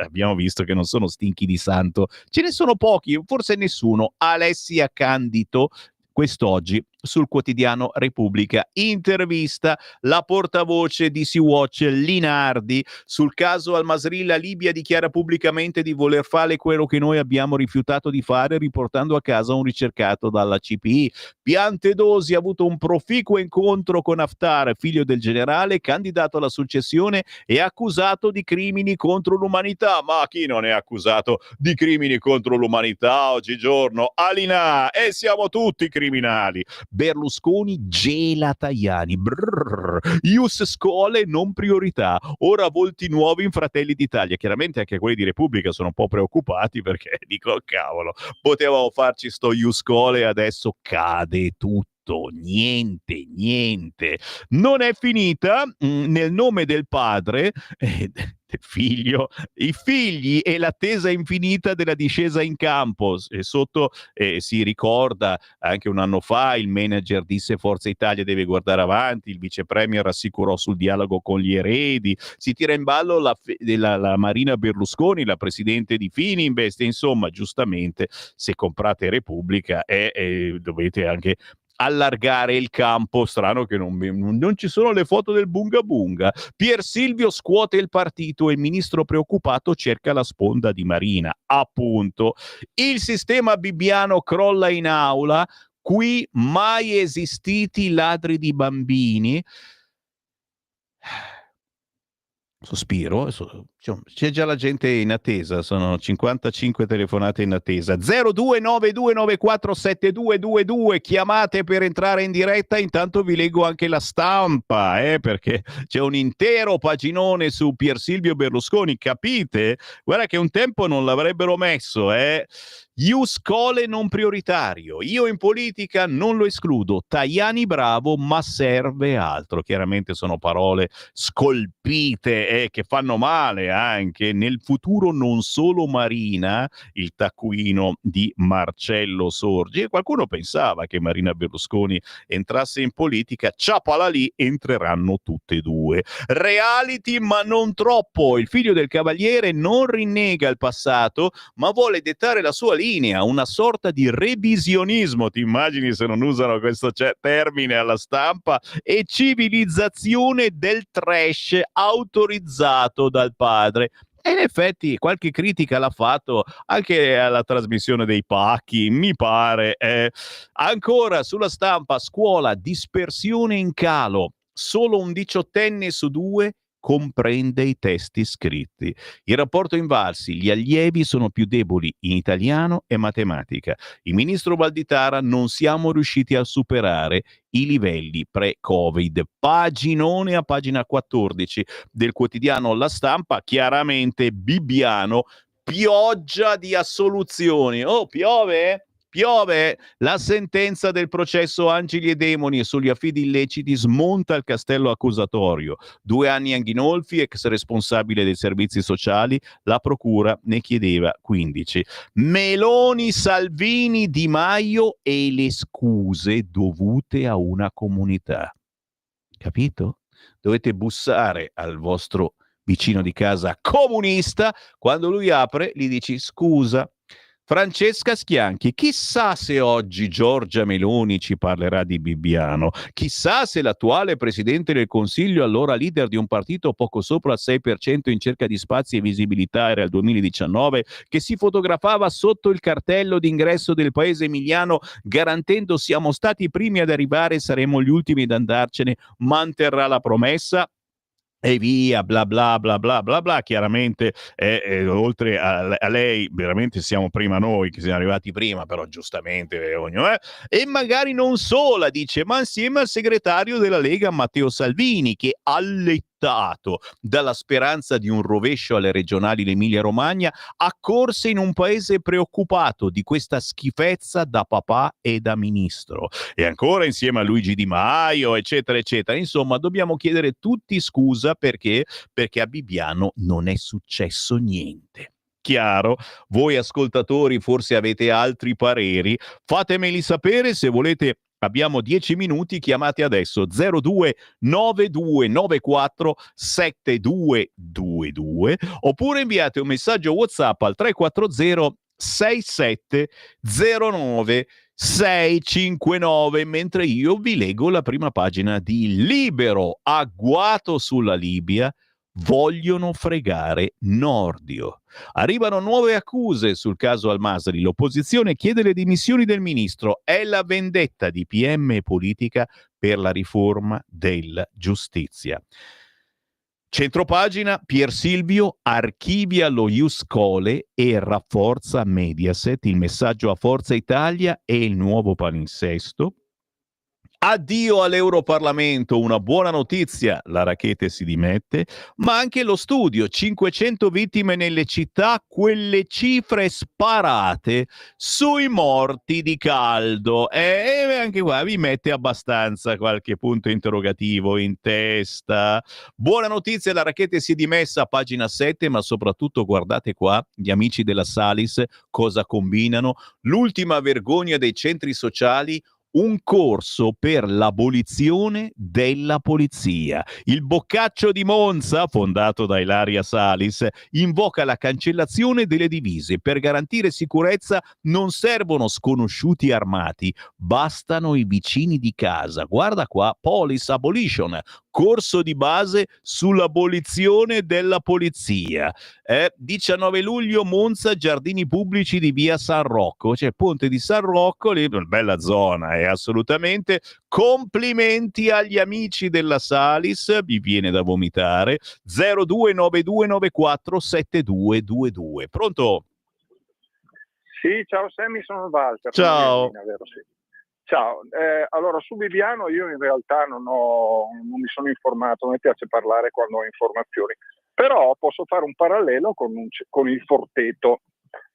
abbiamo visto che non sono stinchi di santo. Ce ne sono pochi, forse nessuno. Alessia Candido, quest'oggi sul quotidiano Repubblica, intervista la portavoce di Sea-Watch Linardi sul caso Al-Masri. La Libia dichiara pubblicamente di voler fare quello che noi abbiamo rifiutato di fare, riportando a casa un ricercato dalla CPI. Piantedosi ha avuto un proficuo incontro con Haftar, figlio del generale, candidato alla successione e accusato di crimini contro l'umanità. Ma chi non è accusato di crimini contro l'umanità oggigiorno? Alina, e siamo tutti criminali. Berlusconi gela Tajani. Ius Schole non priorità. Ora volti nuovi in Fratelli d'Italia. Chiaramente anche quelli di Repubblica sono un po' preoccupati perché dico, cavolo, potevamo farci sto Ius Schole e adesso cade tutto. Niente. Non è finita. Nel nome del padre, del figlio, i figli e l'attesa infinita della discesa in campo. E sotto si ricorda anche un anno fa il manager disse Forza Italia deve guardare avanti, il vice premier rassicurò sul dialogo con gli eredi, si tira in ballo la Marina Berlusconi, la presidente di Fininvest. Insomma, giustamente, se comprate Repubblica dovete anche allargare il campo. Strano che non ci sono le foto del bunga bunga. Pier Silvio scuote il partito e il ministro preoccupato cerca la sponda di Marina. Appunto, il sistema bibbiano crolla in aula, qui mai esistiti ladri di bambini. Sospiro, c'è già la gente in attesa, sono 55 telefonate in attesa. 0292947222, chiamate per entrare in diretta, intanto vi leggo anche La Stampa, perché c'è un intero paginone su Pier Silvio Berlusconi, capite? Guarda che un tempo non l'avrebbero messo, Ius Schole non prioritario, io in politica non lo escludo, Tajani bravo ma serve altro. Chiaramente sono parole scolpite che fanno male anche nel futuro non solo Marina, il taccuino di Marcello Sorgi, e qualcuno pensava che Marina Berlusconi entrasse in politica, ciapala lì, entreranno tutte e due. Reality ma non troppo, il figlio del cavaliere non rinnega il passato ma vuole dettare la sua linea, una sorta di revisionismo, ti immagini se non usano questo termine alla stampa, e civilizzazione del trash autorizzato dal padre. E in effetti qualche critica l'ha fatto anche alla trasmissione dei pacchi, mi pare. Ancora sulla stampa, scuola, dispersione in calo, solo un 18enne su 2 comprende i testi scritti. Il rapporto Invalsi, gli allievi sono più deboli in italiano e matematica. Il ministro Valditara, non siamo riusciti a superare i livelli pre-Covid. Paginone a pagina 14 del quotidiano La Stampa, chiaramente Bibbiano, pioggia di assoluzioni. Oh, piove? Piove, la sentenza del processo Angeli e Demoni sugli affidi illeciti smonta il castello accusatorio. 2 anni Anghinolfi, ex responsabile dei servizi sociali, la procura ne chiedeva 15. Meloni, Salvini, Di Maio e le scuse dovute a una comunità. Capito? Dovete bussare al vostro vicino di casa comunista, quando lui apre gli dici scusa. Francesca Schianchi, chissà se oggi Giorgia Meloni ci parlerà di Bibbiano, chissà se l'attuale Presidente del Consiglio, allora leader di un partito poco sopra il 6% in cerca di spazi e visibilità, era il 2019, che si fotografava sotto il cartello d'ingresso del paese emiliano garantendo siamo stati i primi ad arrivare, saremo gli ultimi ad andarcene, manterrà la promessa? E via, bla bla bla bla bla bla. Chiaramente oltre a lei veramente siamo prima noi, che siamo arrivati prima, però giustamente e magari non sola, dice, ma insieme al segretario della Lega Matteo Salvini, che allettato dalla speranza di un rovescio alle regionali d'Emilia Romagna accorse in un paese preoccupato di questa schifezza da papà e da ministro. E ancora insieme a Luigi Di Maio, eccetera eccetera. Insomma, dobbiamo chiedere tutti scusa perché a Bibbiano non è successo niente. Chiaro? Voi ascoltatori forse avete altri pareri, fatemeli sapere se volete. Abbiamo 10 minuti, chiamate adesso 02 9294 7222 oppure inviate un messaggio WhatsApp al 340 6709 659, mentre io vi leggo la prima pagina di Libero. Agguato sulla Libia, vogliono fregare Nordio. Arrivano nuove accuse sul caso Al-Masri, l'opposizione chiede le dimissioni del ministro, è la vendetta di PM e politica per la riforma della giustizia. Centropagina, Pier Silvio archivia lo Ius Cole e rafforza Mediaset, il messaggio a Forza Italia e il nuovo palinsesto. Addio all'Europarlamento, una buona notizia, la Rackete si dimette, ma anche lo studio, 500 vittime nelle città, quelle cifre sparate sui morti di caldo. E anche qua vi mette abbastanza qualche punto interrogativo in testa. Buona notizia, la Rackete si è dimessa, pagina 7, ma soprattutto guardate qua, gli amici della Salis cosa combinano, l'ultima vergogna dei centri sociali, un corso per l'abolizione della polizia. Il Boccaccio di Monza, fondato da Ilaria Salis, invoca la cancellazione delle divise. Per garantire sicurezza non servono sconosciuti armati, bastano i vicini di casa. Guarda qua, Police Abolition, corso di base sull'abolizione della polizia. 19 luglio, Monza, giardini pubblici di via San Rocco, cioè Ponte di San Rocco, lì, bella zona, assolutamente. Complimenti agli amici della Salis, vi viene da vomitare. 0292947222. Pronto? Sì, ciao Sammy, sono Walter. Ciao. Vero, sì. Ciao, allora su Bibbiano io in realtà non mi sono informato, a me piace parlare quando ho informazioni, però posso fare un parallelo con il Forteto.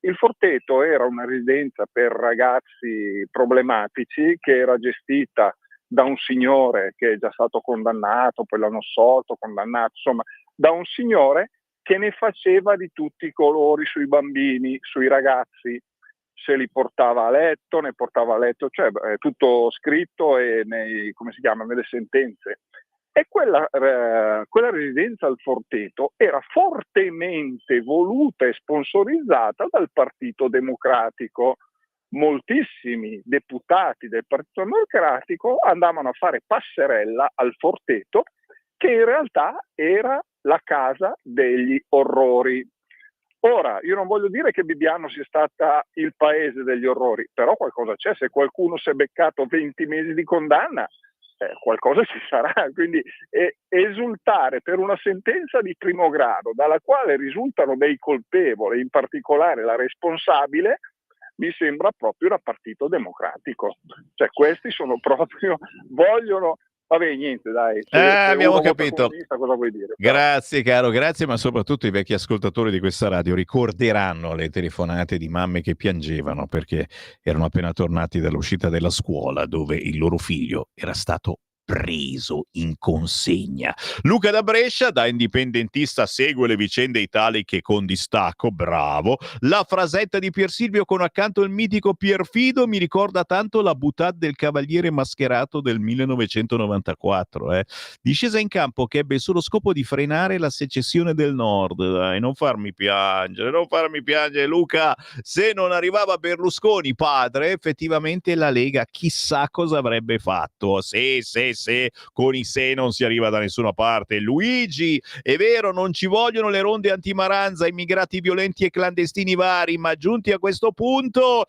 Il Forteto era una residenza per ragazzi problematici che era gestita da un signore che è già stato condannato, poi l'hanno assolto, condannato, insomma, da un signore che ne faceva di tutti i colori sui bambini, sui ragazzi, se li portava a letto, ne portava a letto, cioè tutto scritto e nelle sentenze. E quella residenza al Forteto era fortemente voluta e sponsorizzata dal Partito Democratico. Moltissimi deputati del Partito Democratico andavano a fare passerella al Forteto, che in realtà era la casa degli orrori. Ora, io non voglio dire che Bibbiano sia stata il paese degli orrori, però qualcosa c'è. Se qualcuno si è beccato 20 mesi di condanna, qualcosa ci sarà. Quindi esultare per una sentenza di primo grado dalla quale risultano dei colpevoli, in particolare la responsabile, mi sembra proprio da Partito Democratico. Cioè questi sono proprio, vogliono... Vabbè, niente, dai. Se Abbiamo uno vota capito. comunista, cosa vuoi dire? Grazie caro, grazie, ma soprattutto i vecchi ascoltatori di questa radio ricorderanno le telefonate di mamme che piangevano perché erano appena tornati dall'uscita della scuola dove il loro figlio era stato preso in consegna. Luca da Brescia, da indipendentista, segue le vicende italiche con distacco, bravo. La frasetta di Pier Silvio con accanto il mitico Pierfido mi ricorda tanto la boutade del cavaliere mascherato del 1994. Discesa in campo che ebbe il solo scopo di frenare la secessione del nord. Dai, non farmi piangere Luca. Se non arrivava Berlusconi padre, effettivamente la Lega chissà cosa avrebbe fatto. Sì, con i se non si arriva da nessuna parte. Luigi, è vero, non ci vogliono le ronde antimaranza, immigrati violenti e clandestini vari, ma giunti a questo punto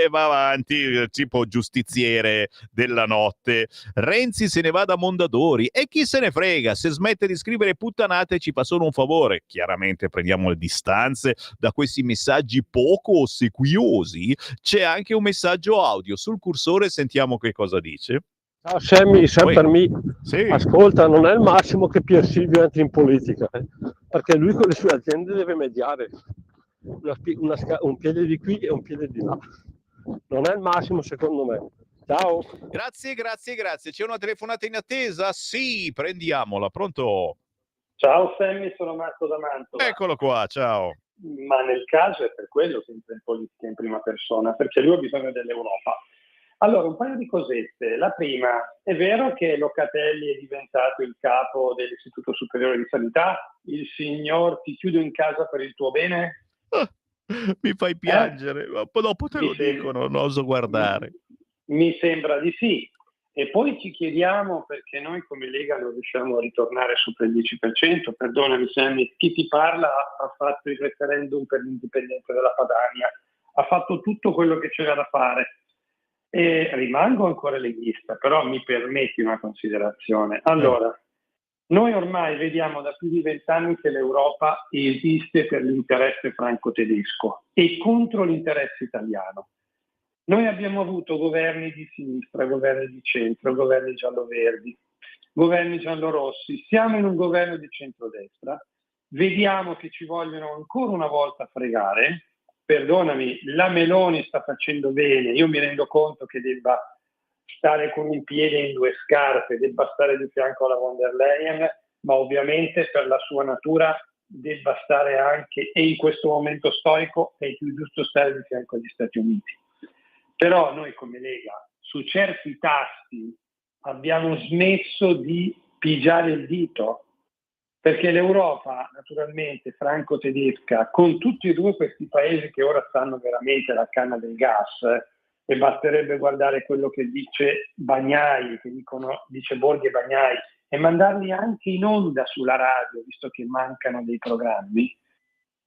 va avanti, tipo giustiziere della notte. Renzi se ne va da Mondadori e chi se ne frega, se smette di scrivere puttanate ci fa solo un favore. Chiaramente prendiamo le distanze da questi messaggi poco ossequiosi. C'è anche un messaggio audio sul cursore, sentiamo che cosa dice. Ciao Sammy, per me, Sì. ascolta, non è il massimo che Pier Silvio entri in politica, perché lui con le sue aziende deve mediare un piede di qui e un piede di là. Non è il massimo secondo me. Ciao. Grazie. C'è una telefonata in attesa? Sì, prendiamola. Pronto? Ciao Sammy, sono Marco da Mantova. Eccolo qua, ciao. Ma nel caso è per quello che entra in politica in prima persona, perché lui ha bisogno dell'Europa. Allora, un paio di cosette. La prima, è vero che Locatelli è diventato il capo dell'Istituto Superiore di Sanità? Il signor ti chiudo in casa per il tuo bene? Mi fai piangere, ma dopo te lo dicono, non oso guardare. Mi sembra di sì. E poi ci chiediamo perché noi come Lega non riusciamo a ritornare sopra il 10%. Perdonami Sammy, chi ti parla ha fatto il referendum per l'indipendenza della Padania, ha fatto tutto quello che c'era da fare. E rimango ancora leghista, però mi permetti una considerazione. Allora, noi ormai vediamo da più di 20 anni che l'Europa esiste per l'interesse franco-tedesco e contro l'interesse italiano. Noi abbiamo avuto governi di sinistra, governi di centro, governi giallo-verdi, governi giallo-rossi. Siamo in un governo di centrodestra, vediamo che ci vogliono ancora una volta fregare. Perdonami, la Meloni sta facendo bene, io mi rendo conto che debba stare con un piede in due scarpe, debba stare di fianco alla von der Leyen, ma ovviamente per la sua natura debba stare anche, e in questo momento storico è più giusto stare di fianco agli Stati Uniti. Però noi come Lega su certi tasti abbiamo smesso di pigiare il dito, perché l'Europa, naturalmente franco-tedesca, con tutti e due questi paesi che ora stanno veramente alla canna del gas, e basterebbe guardare quello che dice Bagnai, dice Borghi e Bagnai, e mandarli anche in onda sulla radio, visto che mancano dei programmi,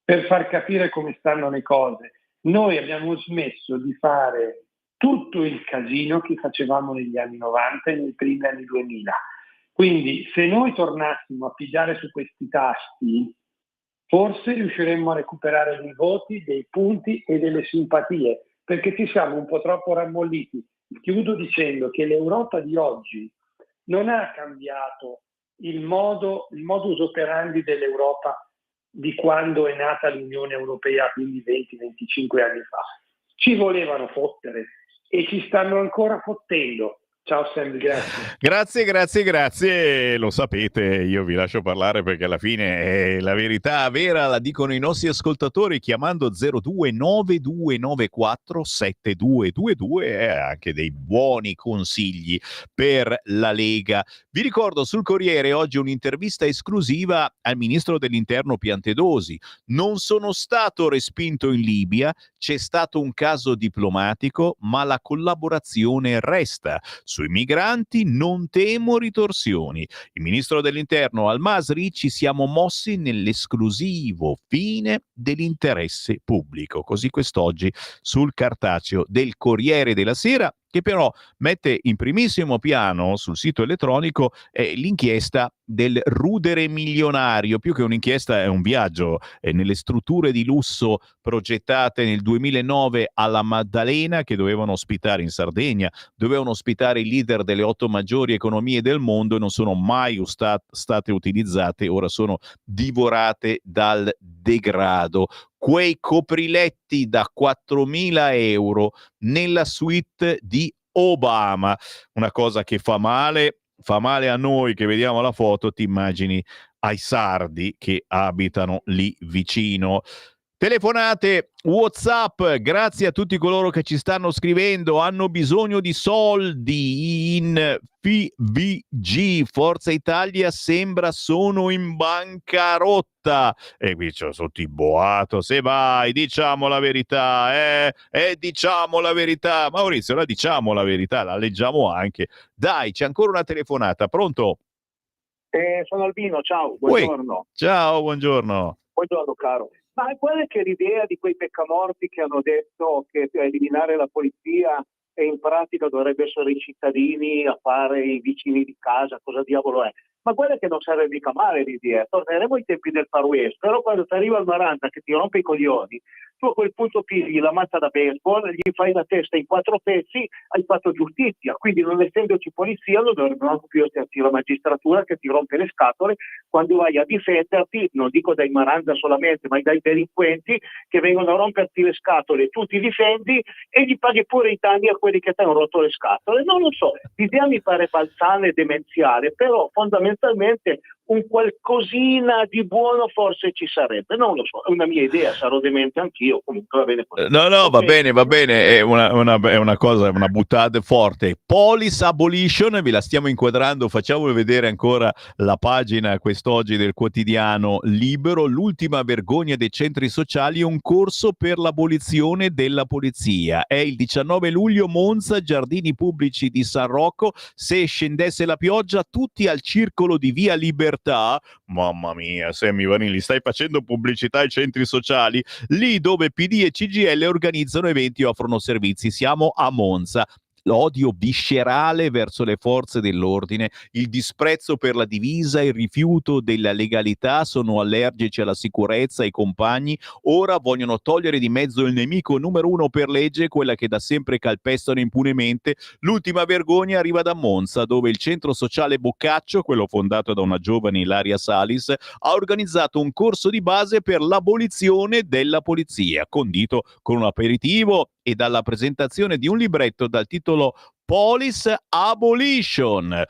per far capire come stanno le cose. Noi abbiamo smesso di fare tutto il casino che facevamo negli anni 90 e nei primi anni 2000. Quindi se noi tornassimo a pigiare su questi tasti, forse riusciremmo a recuperare dei voti, dei punti e delle simpatie, perché ci siamo un po' troppo rammolliti. Chiudo dicendo che l'Europa di oggi non ha cambiato il modus operandi dell'Europa di quando è nata l'Unione Europea, quindi 20-25 anni fa. Ci volevano fottere e ci stanno ancora fottendo. Ciao Sam, grazie. Grazie, lo sapete, io vi lascio parlare perché alla fine la verità vera la dicono i nostri ascoltatori chiamando 0292947222 e anche dei buoni consigli per la Lega. Vi ricordo sul Corriere oggi un'intervista esclusiva al ministro dell'Interno Piantedosi. Non sono stato respinto in Libia, c'è stato un caso diplomatico, ma la collaborazione resta. Sui migranti non temo ritorsioni. Il ministro dell'Interno Al-Masri: ci siamo mossi nell'esclusivo fine dell'interesse pubblico. Così quest'oggi sul cartaceo del Corriere della Sera, che però mette in primissimo piano sul sito elettronico l'inchiesta del rudere milionario. Più che un'inchiesta è un viaggio nelle strutture di lusso progettate nel 2009 alla Maddalena, che dovevano ospitare in Sardegna, dovevano ospitare i leader delle 8 maggiori economie del mondo e non sono mai state utilizzate, ora sono divorate dal degrado. Quei copriletti da 4.000 euro nella suite di Obama, una cosa che fa male a noi che vediamo la foto, ti immagini ai sardi che abitano lì vicino. Telefonate, WhatsApp, grazie a tutti coloro che ci stanno scrivendo, hanno bisogno di soldi in FVG, Forza Italia sembra sono in bancarotta. E qui c'è sotto i boato, se vai, diciamo la verità, diciamo la verità. Maurizio, la diciamo la verità, la leggiamo anche. Dai, c'è ancora una telefonata, pronto? Sono Albino, ciao, buongiorno. Ciao, buongiorno. Buongiorno caro. Ma qual è che l'idea di quei peccamorti che hanno detto che per eliminare la polizia e in pratica dovrebbero essere i cittadini a fare i vicini di casa, cosa diavolo è? Ma guarda che non serve mica male l'idea, torneremo ai tempi del Far West, però quando ti arriva il Maranta che ti rompe i coglioni, tu a quel punto pigli la mazza da baseball, gli fai la testa in 4 pezzi, hai fatto giustizia, quindi non essendoci polizia non dovrebbero più esserci la magistratura che ti rompe le scatole quando vai a difenderti, non dico dai Maranda solamente, ma dai delinquenti che vengono a romperti le scatole, tu ti difendi e gli paghi pure i danni a quelli che ti hanno rotto le scatole. Non lo so, l'idea mi pare balzana e demenziale, però fondamentalmente un qualcosina di buono forse ci sarebbe, non lo so, è una mia idea, sarò demente anch'io, comunque va bene così. No, va bene, è una cosa, una buttata forte. Police abolition, vi la stiamo inquadrando, facciamo vedere ancora la pagina quest'oggi del quotidiano Libero, l'ultima vergogna dei centri sociali, un corso per l'abolizione della polizia. È il 19 luglio, Monza, giardini pubblici di San Rocco, se scendesse la pioggia tutti al circolo di Via Libertà. Mamma mia, Sammy Vanilli, stai facendo pubblicità ai centri sociali? Lì dove PD e CGL organizzano eventi e offrono servizi. Siamo a Monza. L'odio viscerale verso le forze dell'ordine, il disprezzo per la divisa, il rifiuto della legalità, sono allergici alla sicurezza, ai compagni, ora vogliono togliere di mezzo il nemico numero 1 per legge, quella che da sempre calpestano impunemente. L'ultima vergogna arriva da Monza, dove il centro sociale Boccaccio, quello fondato da una giovane Ilaria Salis, ha organizzato un corso di base per l'abolizione della polizia, condito con un aperitivo e dalla presentazione di un libretto dal titolo Police Abolition.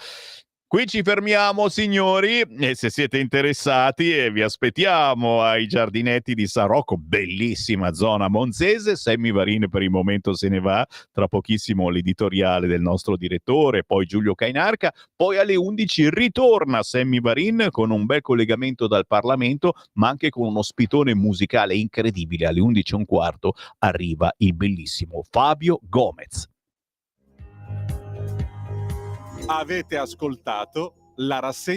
Qui ci fermiamo, signori, e se siete interessati vi aspettiamo ai giardinetti di San Rocco, bellissima zona monzese. Sammy Varin per il momento se ne va, tra pochissimo l'editoriale del nostro direttore, poi Giulio Cainarca, poi alle 11 ritorna Sammy Varin con un bel collegamento dal Parlamento, ma anche con uno spitone musicale incredibile. Alle 11:15 arriva il bellissimo Fabio Gomez. Avete ascoltato la rassegna